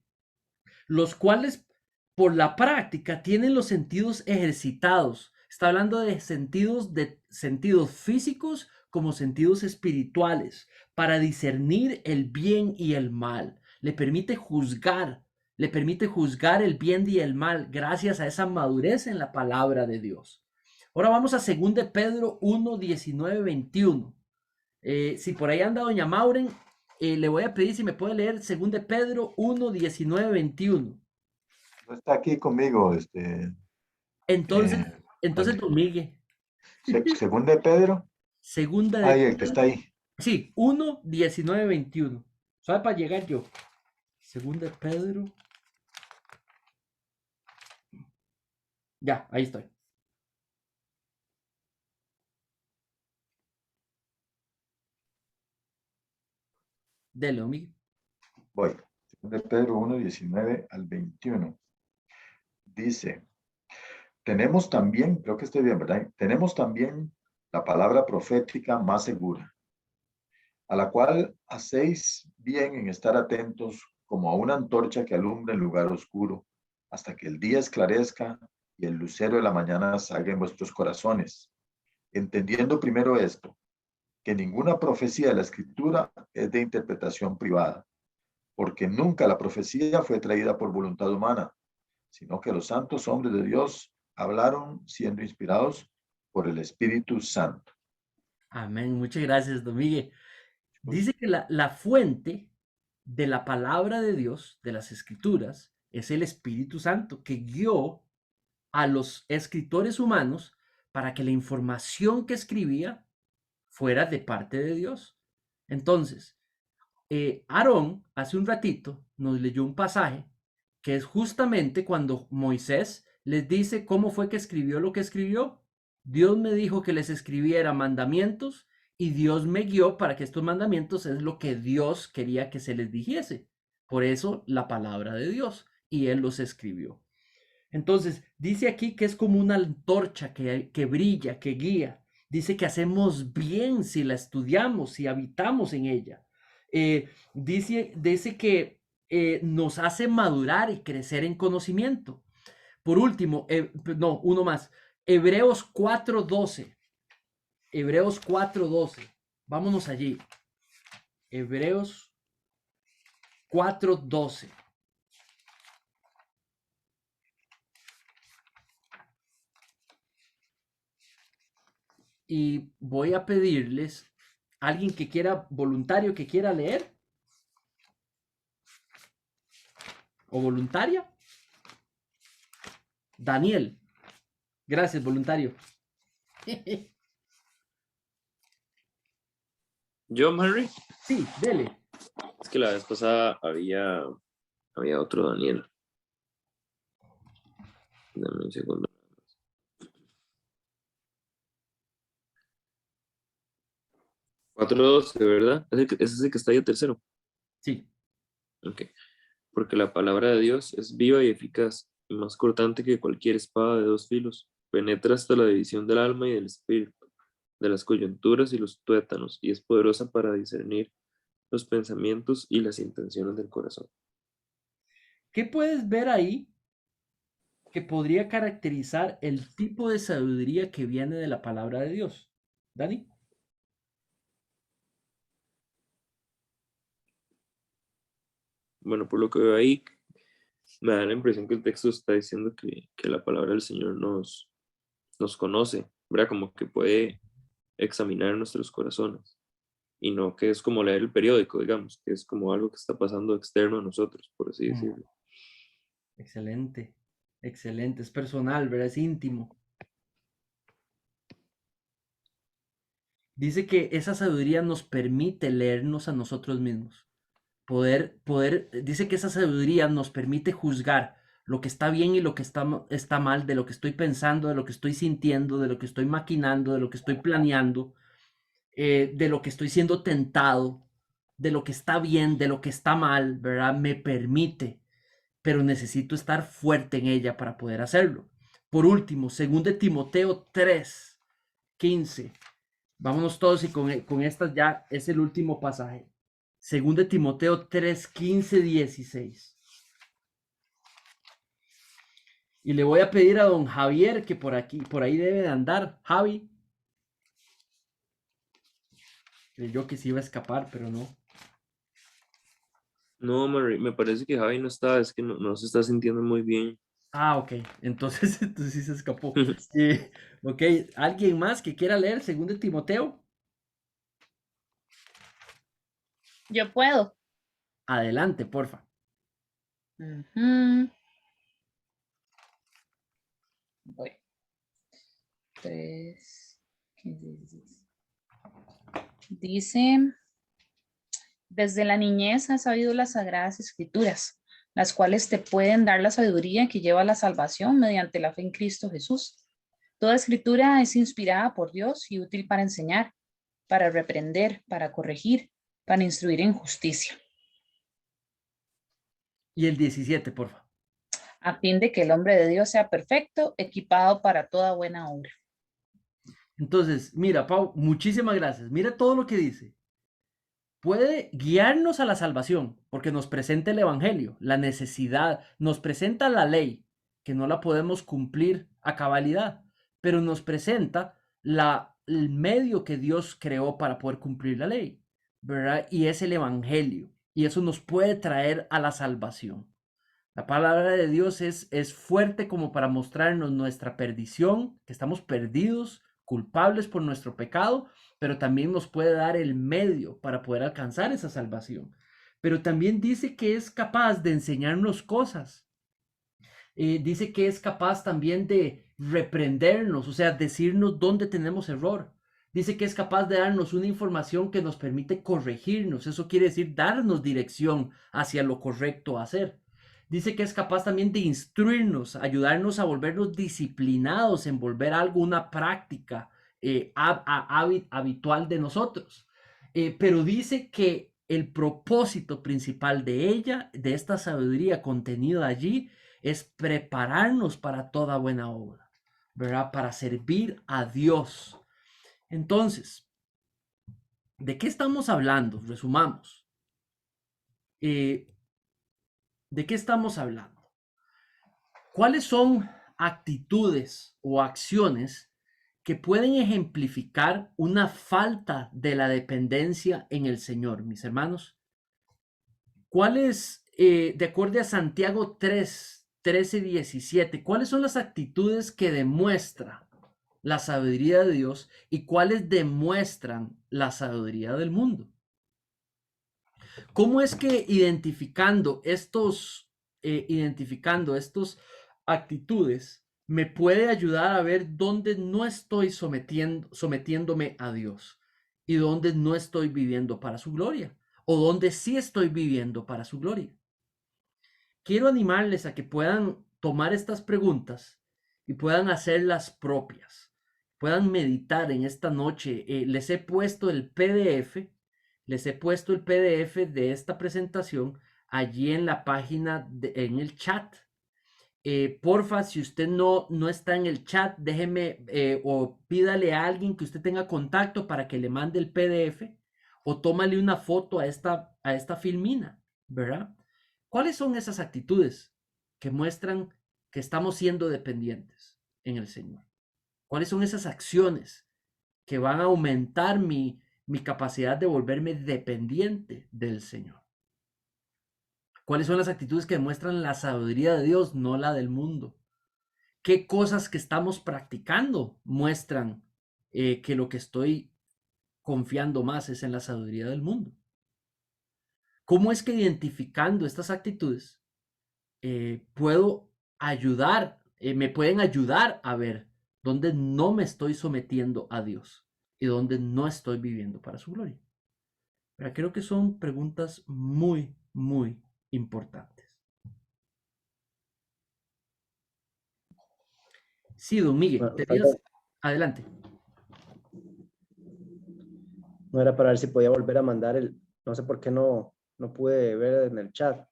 Speaker 1: los cuales por la práctica tienen los sentidos ejercitados. Está hablando de sentidos físicos como sentidos espirituales para discernir el bien y el mal. Le permite juzgar el bien y el mal gracias a esa madurez en la palabra de Dios. Ahora vamos a 2 de Pedro 1, 19, 21. Si por ahí anda doña Mauren, le voy a pedir si me puede leer 2 de Pedro 1, 19, 21.
Speaker 9: No está aquí conmigo,
Speaker 1: Entonces,
Speaker 9: Dani.
Speaker 1: don Miguel.
Speaker 9: Según de Pedro.
Speaker 1: Segunda de
Speaker 9: Ahí, el
Speaker 1: Pedro.
Speaker 9: que está ahí.
Speaker 1: Sí, 1, 19, 21. ¿Sabe para llegar yo? Segunda de Pedro. Ya, ahí estoy. Dele, don Miguel.
Speaker 9: Voy. De Pedro 1, 19 al 21. Dice, tenemos también, creo que estoy bien, ¿verdad? Tenemos también la palabra profética más segura, a la cual hacéis bien en estar atentos como a una antorcha que alumbra en lugar oscuro, hasta que el día esclarezca y el lucero de la mañana salga en vuestros corazones. Entendiendo primero esto, que ninguna profecía de la Escritura es de interpretación privada, porque nunca la profecía fue traída por voluntad humana, sino que los santos hombres de Dios hablaron siendo inspirados por el Espíritu Santo.
Speaker 1: Amén. Muchas gracias, don Miguel. Dice que la fuente de la palabra de Dios, de las Escrituras, es el Espíritu Santo, que guió a los escritores humanos para que la información que escribía fuera de parte de Dios. Entonces, Aarón hace un ratito nos leyó un pasaje que es justamente cuando Moisés les dice cómo fue que escribió lo que escribió. Dios me dijo que les escribiera mandamientos y Dios me guió para que estos mandamientos es lo que Dios quería que se les dijese. Por eso la palabra de Dios, y Él los escribió. Entonces, dice aquí que es como una antorcha que brilla, que guía. Dice que hacemos bien si la estudiamos, si habitamos en ella. Dice que nos hace madurar y crecer en conocimiento. Por último, no, uno más. Hebreos 4:12. Hebreos 4:12. Vámonos allí. Hebreos 4:12. Y voy a pedirles, alguien que quiera, voluntario que quiera leer, o voluntaria. Daniel. Gracias, voluntario.
Speaker 14: ¿Yo, Henry?
Speaker 1: Sí, dele.
Speaker 14: Es que la vez pasada había otro Daniel. Dame un segundo. ¿4:12, verdad? ¿Es el que está ahí el tercero?
Speaker 1: Sí.
Speaker 14: Ok. Porque la palabra de Dios es viva y eficaz, y más cortante que cualquier espada de 2 filos. Penetra hasta la división del alma y del espíritu, de las coyunturas y los tuétanos, y es poderosa para discernir los pensamientos y las intenciones del corazón.
Speaker 1: ¿Qué puedes ver ahí que podría caracterizar el tipo de sabiduría que viene de la palabra de Dios? Dani.
Speaker 14: Bueno, por lo que veo ahí, me da la impresión que el texto está diciendo que la palabra del Señor nos conoce, ¿verdad? Como que puede examinar nuestros corazones. Y no que es como leer el periódico, digamos, que es como algo que está pasando externo a nosotros, por así decirlo.
Speaker 1: Excelente, excelente. Es personal, ¿verdad? Es íntimo. Dice que esa sabiduría nos permite leernos a nosotros mismos. Dice que esa sabiduría nos permite juzgar lo que está bien y lo que está mal, de lo que estoy pensando, de lo que estoy sintiendo, de lo que estoy maquinando, de lo que estoy planeando. de lo que estoy siendo tentado, de lo que está bien, de lo que está mal, ¿verdad? Me permite, pero necesito estar fuerte en ella para poder hacerlo. Por último, 2 Timoteo 3:15. Vámonos todos y con esta ya es el último pasaje. 2 Timoteo 3:15, 16. Y le voy a pedir a don Javier que por ahí debe de andar. Javi. Creyó que se iba a escapar, pero no.
Speaker 14: No, me parece que Javi no está, es que no se está sintiendo muy bien.
Speaker 1: Ah, ok. Entonces sí se escapó. Ok. ¿Alguien más que quiera leer 2 Timoteo?
Speaker 6: Yo puedo.
Speaker 1: Adelante, porfa.
Speaker 6: Ujú. Voy. 3, 15, 16. Dice, desde la niñez has sabido las sagradas escrituras, las cuales te pueden dar la sabiduría que lleva a la salvación mediante la fe en Cristo Jesús. Toda escritura es inspirada por Dios y útil para enseñar, para reprender, para corregir, para instruir en justicia,
Speaker 1: Y el 17, porfa.
Speaker 6: a fin de que el hombre de Dios sea perfecto, equipado para toda buena obra.
Speaker 1: Entonces, mira, Pau, muchísimas gracias. Mira todo lo que dice. Puede guiarnos a la salvación, porque nos presenta el Evangelio, la necesidad, nos presenta la ley, que no la podemos cumplir a cabalidad, pero nos presenta el medio que Dios creó para poder cumplir la ley, ¿verdad? Y es el Evangelio, y eso nos puede traer a la salvación. La palabra de Dios es fuerte como para mostrarnos nuestra perdición, que estamos perdidos, culpables por nuestro pecado, pero también nos puede dar el medio para poder alcanzar esa salvación. Pero también dice que es capaz de enseñarnos cosas. Dice que es capaz también de reprendernos, o sea, decirnos dónde tenemos error. Dice que es capaz de darnos una información que nos permite corregirnos. Eso quiere decir darnos dirección hacia lo correcto a hacer. Dice que es capaz también de instruirnos, ayudarnos a volvernos disciplinados en volver algo una práctica habitual de nosotros. Pero dice que el propósito principal de ella, de esta sabiduría contenida allí, es prepararnos para toda buena obra, ¿verdad? Para servir a Dios. Entonces, ¿de qué estamos hablando? Resumamos. ¿De qué estamos hablando? ¿Cuáles son actitudes o acciones que pueden ejemplificar una falta de la dependencia en el Señor, mis hermanos? ¿Cuáles, de acuerdo a Santiago 3, 13, 17, cuáles son las actitudes que demuestran la sabiduría de Dios y cuáles demuestran la sabiduría del mundo? ¿Cómo es que identificando estos actitudes me puede ayudar a ver dónde no estoy sometiéndome a Dios y dónde no estoy viviendo para su gloria o dónde sí estoy viviendo para su gloria? Quiero animarles a que puedan tomar estas preguntas y puedan hacerlas propias, puedan meditar en esta noche. Les he puesto el PDF de esta presentación allí en la página, en el chat. Porfa, si usted no está en el chat, déjeme o pídale a alguien que usted tenga contacto para que le mande el PDF o tómale una foto a esta filmina, ¿verdad? ¿Cuáles son esas actitudes que muestran que estamos siendo dependientes en el Señor? ¿Cuáles son esas acciones que van a aumentar mi capacidad de volverme dependiente del Señor? ¿Cuáles son las actitudes que demuestran la sabiduría de Dios, no la del mundo? ¿Qué cosas que estamos practicando muestran que lo que estoy confiando más es en la sabiduría del mundo? ¿Cómo es que identificando estas actitudes puedo ayudar, me pueden ayudar a ver dónde no me estoy sometiendo a Dios y dónde no estoy viviendo para su gloria? Pero creo que son preguntas muy, muy importantes. Sí, don Miguel,
Speaker 8: Bueno,
Speaker 1: tenías... Adelante.
Speaker 15: No era para ver si podía volver a mandar no sé por qué no pude ver en el chat.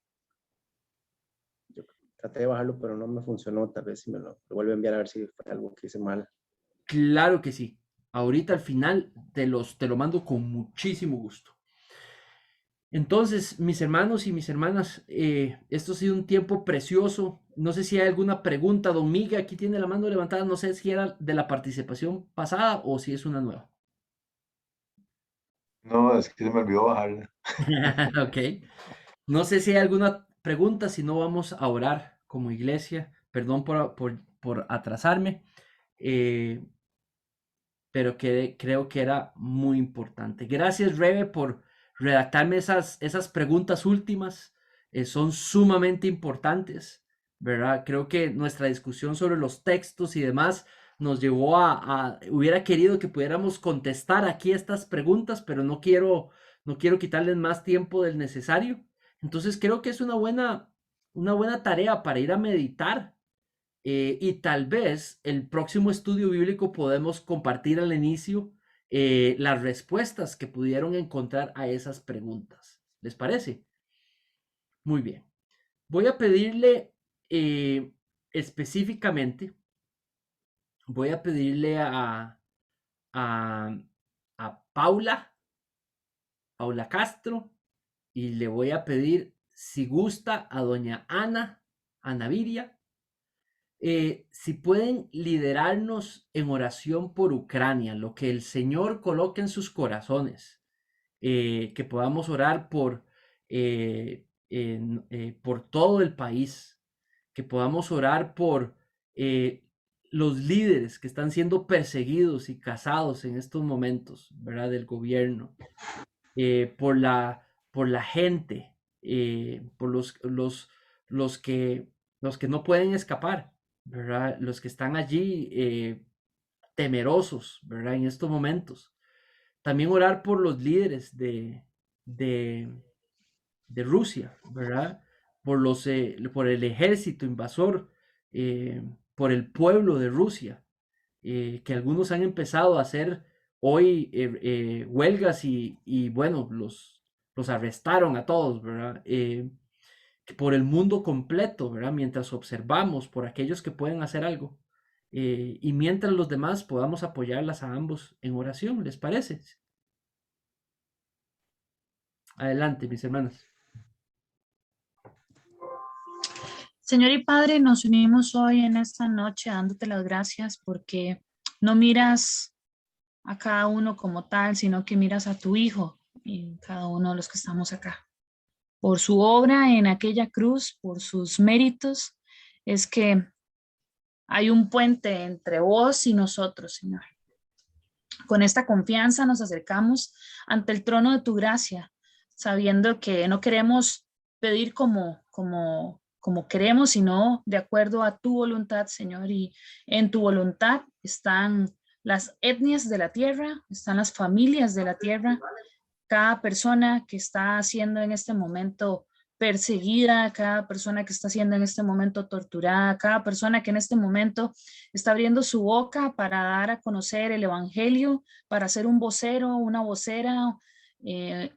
Speaker 15: Yo traté de bajarlo, pero no me funcionó. Tal vez si me lo vuelve a enviar a ver si fue algo que hice mal.
Speaker 1: Claro que sí. Ahorita al final te lo mando con muchísimo gusto. Entonces, mis hermanos y mis hermanas, esto ha sido un tiempo precioso. No sé si hay alguna pregunta. Don Miguel, aquí tiene la mano levantada. No sé si era de la participación pasada o si es una nueva.
Speaker 9: No, es que se me olvidó bajarla.
Speaker 1: Ok. No sé si hay alguna pregunta, si no vamos a orar como iglesia. Perdón por atrasarme, pero creo que era muy importante. Gracias, Rebe, por redactarme esas preguntas últimas. Son sumamente importantes, ¿verdad? Creo que nuestra discusión sobre los textos y demás nos llevó hubiera querido que pudiéramos contestar aquí estas preguntas, pero no quiero quitarles más tiempo del necesario. Entonces creo que es una buena tarea para ir a meditar, y tal vez el próximo estudio bíblico podemos compartir al inicio las respuestas que pudieron encontrar a esas preguntas. ¿Les parece? Muy bien. Voy a pedirle específicamente, voy a pedirle a Paula Castro, y le voy a pedir, si gusta, a doña Ana Viria, si pueden liderarnos en oración por Ucrania, lo que el Señor coloque en sus corazones, que podamos orar por todo el país, que podamos orar por los líderes que están siendo perseguidos y cazados en estos momentos, ¿verdad? Del gobierno, por la gente, por los que no pueden escapar, ¿verdad? Los que están allí temerosos, ¿verdad? En estos momentos. También orar por los líderes de Rusia, ¿verdad? Por el ejército invasor, por el pueblo de Rusia, que algunos han empezado a hacer hoy huelgas y bueno, los arrestaron a todos, ¿verdad? Por el mundo completo, ¿verdad? Mientras observamos por aquellos que pueden hacer algo, y mientras los demás podamos apoyarlas a ambos en oración, ¿les parece? Adelante, mis hermanas.
Speaker 6: Señor y Padre, nos unimos hoy en esta noche dándote las gracias porque no miras a cada uno como tal, sino que miras a tu Hijo y cada uno de los que estamos acá. Por su obra en aquella cruz, por sus méritos, es que hay un puente entre vos y nosotros, Señor. Con esta confianza nos acercamos ante el trono de tu gracia, sabiendo que no queremos pedir como queremos, sino de acuerdo a tu voluntad, Señor. Y en tu voluntad están las etnias de la tierra, están las familias de la tierra, cada persona que está siendo en este momento perseguida, cada persona que está siendo en este momento torturada, cada persona que en este momento está abriendo su boca para dar a conocer el evangelio, para ser un vocero, una vocera,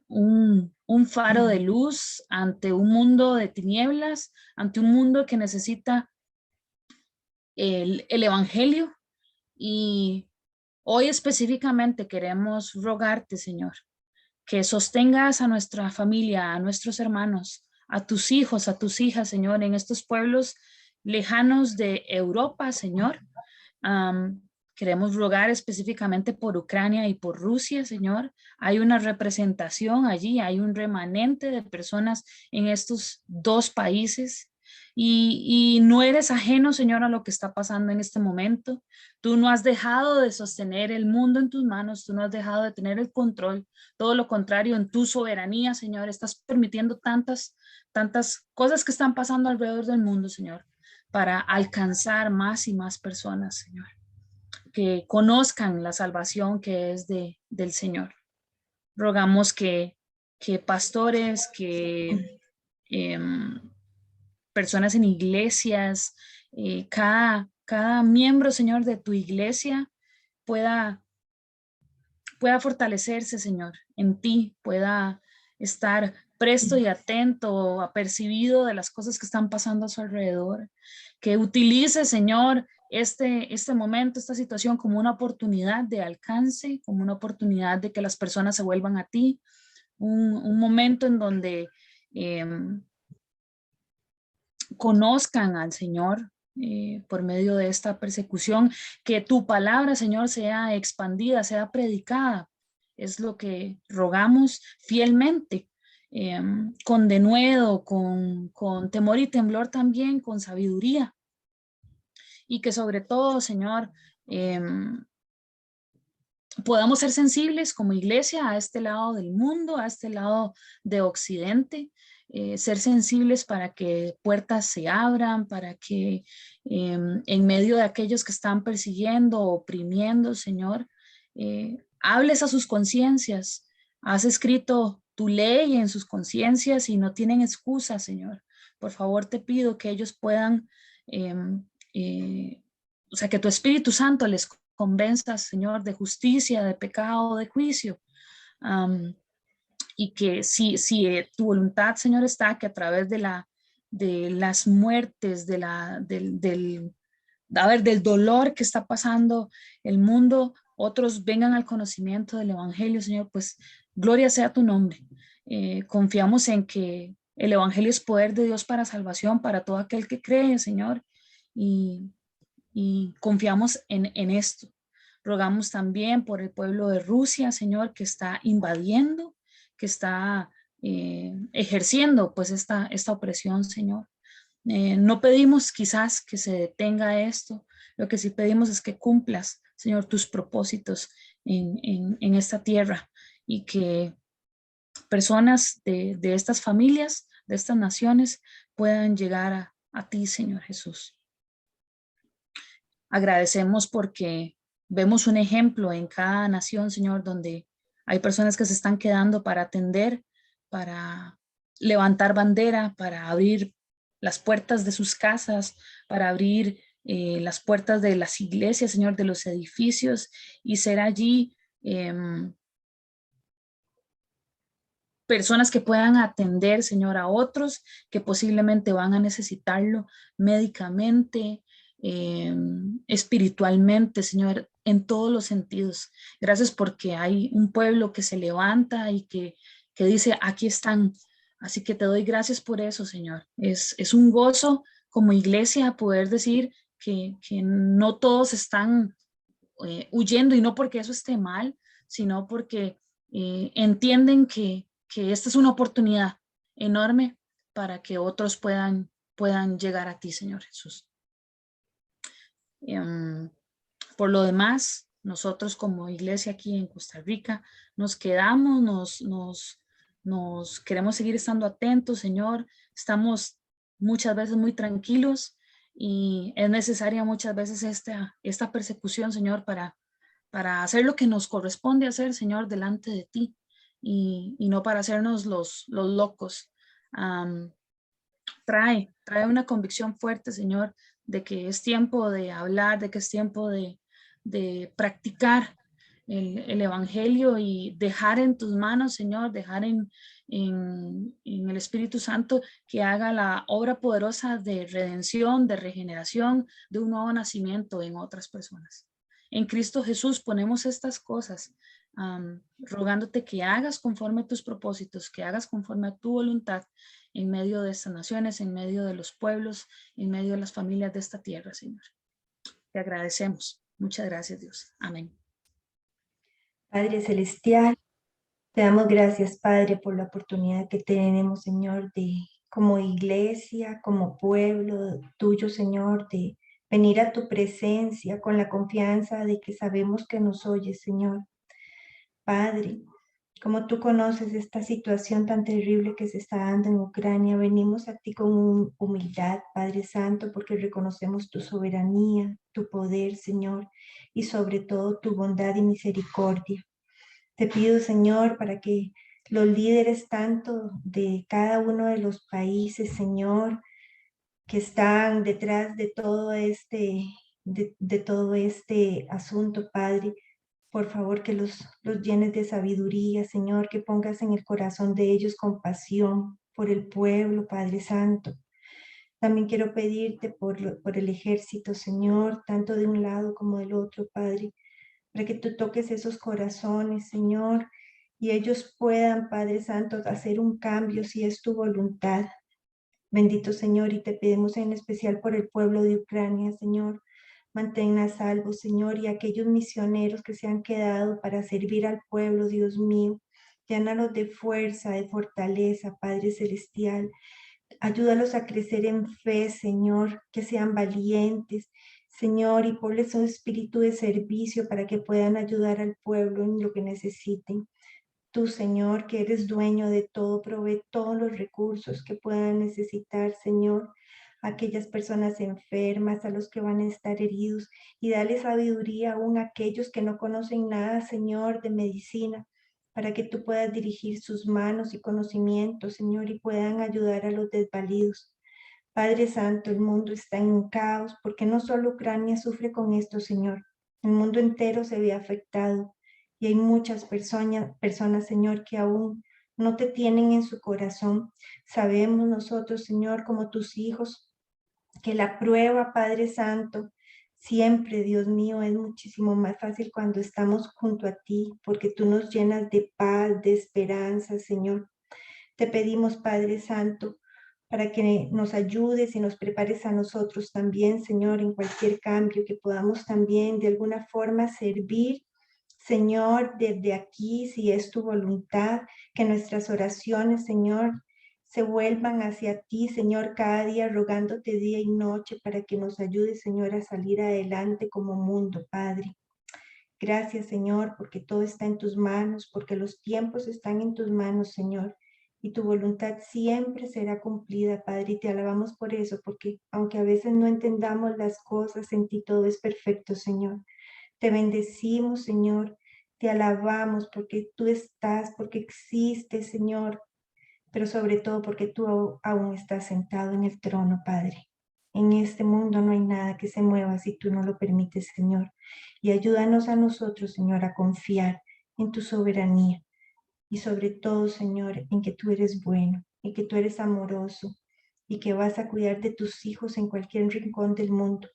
Speaker 6: un faro de luz ante un mundo de tinieblas, ante un mundo que necesita el evangelio. Y hoy específicamente queremos rogarte, Señor, que sostengas a nuestra familia, a nuestros hermanos, a tus hijos, a tus hijas, Señor, en estos pueblos lejanos de Europa, Señor. Queremos rogar específicamente por Ucrania y por Rusia, Señor. Hay una representación allí, hay un remanente de personas en estos dos países. Y no eres ajeno, Señor, a lo que está pasando en este momento. Tú no has dejado de sostener el mundo en tus manos, tú no has dejado de tener el control. Todo lo contrario, en tu soberanía, Señor, estás permitiendo tantas cosas que están pasando alrededor del mundo, Señor, para alcanzar más y más personas, Señor, que conozcan la salvación que es del Señor. Rogamos que pastores, que personas en iglesias, cada miembro, Señor, de tu iglesia pueda pueda fortalecerse, Señor, en ti, pueda estar presto y atento, apercibido de las cosas que están pasando a su alrededor. Que utilice, Señor, este momento, esta situación como una oportunidad de alcance, como una oportunidad de que las personas se vuelvan a ti, un momento en donde conozcan al Señor por medio de esta persecución, que tu palabra, Señor, sea expandida, sea predicada. Es lo que rogamos fielmente, con denuedo, con temor y temblor también, con sabiduría. Y que sobre todo, Señor, podamos ser sensibles como iglesia a este lado del mundo, a este lado de Occidente, ser sensibles para que puertas se abran, para que en medio de aquellos que están persiguiendo, oprimiendo, Señor, hables a sus conciencias. Has escrito tu ley en sus conciencias y no tienen excusa, Señor. Por favor, te pido que ellos puedan, o sea, que tu Espíritu Santo les convenza, Señor, de justicia, de pecado, de juicio. Y que si tu voluntad, Señor, está que a través de las muertes, del dolor que está pasando el mundo, otros vengan al conocimiento del Evangelio, Señor, pues gloria sea tu nombre. Confiamos en que el Evangelio es poder de Dios para salvación, para todo aquel que cree, Señor, y confiamos en esto. Rogamos también por el pueblo de Rusia, Señor, que está invadiendo, que está ejerciendo pues esta opresión, Señor. No pedimos quizás que se detenga esto, lo que sí pedimos es que cumplas, Señor, tus propósitos en esta tierra, y que personas de estas familias, de estas naciones, puedan llegar a ti, Señor Jesús. Agradecemos porque vemos un ejemplo en cada nación, Señor, donde hay personas que se están quedando para atender, para levantar bandera, para abrir las puertas de sus casas, para abrir las puertas de las iglesias, Señor, de los edificios, y ser allí personas que puedan atender, Señor, a otros que posiblemente van a necesitarlo médicamente, espiritualmente, Señor, en todos los sentidos. Gracias porque hay un pueblo que se levanta y que dice, aquí están. Así que te doy gracias por eso, Señor. Es un gozo como iglesia poder decir que no todos están huyendo, y no porque eso esté mal, sino porque entienden que esta es una oportunidad enorme para que otros puedan llegar a ti, Señor Jesús. Por lo demás, nosotros como iglesia aquí en Costa Rica nos quedamos, nos queremos seguir estando atentos, Señor. Estamos muchas veces muy tranquilos y es necesaria muchas veces esta persecución, Señor, para hacer lo que nos corresponde hacer, Señor, delante de ti, y no para hacernos los locos. Trae una convicción fuerte, Señor, de que es tiempo de hablar, de que es tiempo de practicar el Evangelio y dejar en tus manos, Señor, dejar en el Espíritu Santo que haga la obra poderosa de redención, de regeneración, de un nuevo nacimiento en otras personas. En Cristo Jesús ponemos estas cosas, rogándote que hagas conforme a tus propósitos, que hagas conforme a tu voluntad en medio de estas naciones, en medio de los pueblos, en medio de las familias de esta tierra, Señor. Te agradecemos. Muchas gracias, Dios. Amén.
Speaker 16: Padre Celestial, te damos gracias, Padre, por la oportunidad que tenemos, Señor, de como iglesia, como pueblo tuyo, Señor, de venir a tu presencia con la confianza de que sabemos que nos oyes, Señor. Padre, como tú conoces esta situación tan terrible que se está dando en Ucrania, venimos a ti con humildad, Padre Santo, porque reconocemos tu soberanía, tu poder, Señor, y sobre todo tu bondad y misericordia. Te pido, Señor, para que los líderes tanto de cada uno de los países, Señor, que están detrás de todo de todo este asunto, Padre, Por favor, que los llenes de sabiduría, Señor, que pongas en el corazón de ellos compasión por el pueblo, Padre Santo. También quiero pedirte por el ejército, Señor, tanto de un lado como del otro, Padre, para que tú toques esos corazones, Señor, y ellos puedan, Padre Santo, hacer un cambio si es tu voluntad. Bendito Señor, y te pedimos en especial por el pueblo de Ucrania, Señor. Manténla a salvo, Señor, y aquellos misioneros que se han quedado para servir al pueblo, Dios mío. Llénalos de fuerza, de fortaleza, Padre Celestial. Ayúdalos a crecer en fe, Señor, que sean valientes, Señor, y ponles un espíritu de servicio para que puedan ayudar al pueblo en lo que necesiten. Tú, Señor, que eres dueño de todo, provee todos los recursos que puedan necesitar, Señor, a aquellas personas enfermas, a los que van a estar heridos, y dale sabiduría aún a aquellos que no conocen nada, Señor, de medicina, para que tú puedas dirigir sus manos y conocimientos, Señor, y puedan ayudar a los desvalidos. Padre Santo, el mundo está en caos, porque no solo Ucrania sufre con esto, Señor, el mundo entero se ve afectado. Y hay muchas personas, Señor, que aún no te tienen en su corazón. Sabemos nosotros, Señor, como tus hijos, que la prueba, Padre Santo, siempre, Dios mío, es muchísimo más fácil cuando estamos junto a ti, porque tú nos llenas de paz, de esperanza, Señor. Te pedimos, Padre Santo, para que nos ayudes y nos prepares a nosotros también, Señor, en cualquier cambio, que podamos también de alguna forma servir, Señor, desde aquí, si es tu voluntad, que nuestras oraciones, Señor, se vuelvan hacia ti, Señor, cada día rogándote día y noche para que nos ayudes, Señor, a salir adelante como mundo, Padre. Gracias, Señor, porque todo está en tus manos, porque los tiempos están en tus manos, Señor, y tu voluntad siempre será cumplida, Padre, y te alabamos por eso, porque aunque a veces no entendamos las cosas, en ti todo es perfecto, Señor. Te bendecimos, Señor, te alabamos porque tú estás, porque existes, Señor, pero sobre todo porque tú aún estás sentado en el trono, Padre. En este mundo no hay nada que se mueva si tú no lo permites, Señor. Y ayúdanos a nosotros, Señor, a confiar en tu soberanía. Y sobre todo, Señor, en que tú eres bueno, en que tú eres amoroso y que vas a cuidar de tus hijos en cualquier rincón del mundo.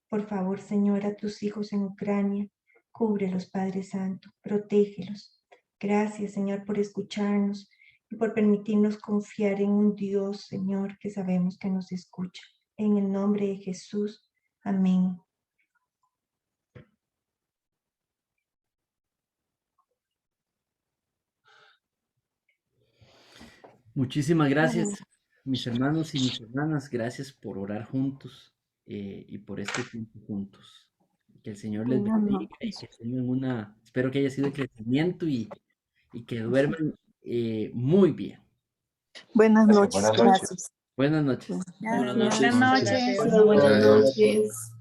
Speaker 16: Por favor, Señor, a tus hijos en Ucrania, cúbrelos, Padre Santo, protégelos. Gracias, Señor, por escucharnos y por permitirnos confiar en un Dios, Señor, que sabemos que nos escucha. En el nombre de Jesús, amén.
Speaker 1: Muchísimas gracias, mis hermanos y mis hermanas. Gracias por orar juntos y por este tiempo juntos. Que el Señor les
Speaker 4: Buenas
Speaker 1: bendiga y
Speaker 4: noches.
Speaker 1: que tengan espero que haya sido de crecimiento y que duerman muy bien.
Speaker 4: Buenas
Speaker 9: Gracias,
Speaker 4: noches.
Speaker 9: buenas noches.
Speaker 4: Gracias.
Speaker 1: Buenas noches.
Speaker 14: Buenas
Speaker 16: Buenas
Speaker 14: noches.
Speaker 16: noches.
Speaker 13: Buenas
Speaker 7: Buenas
Speaker 13: noches.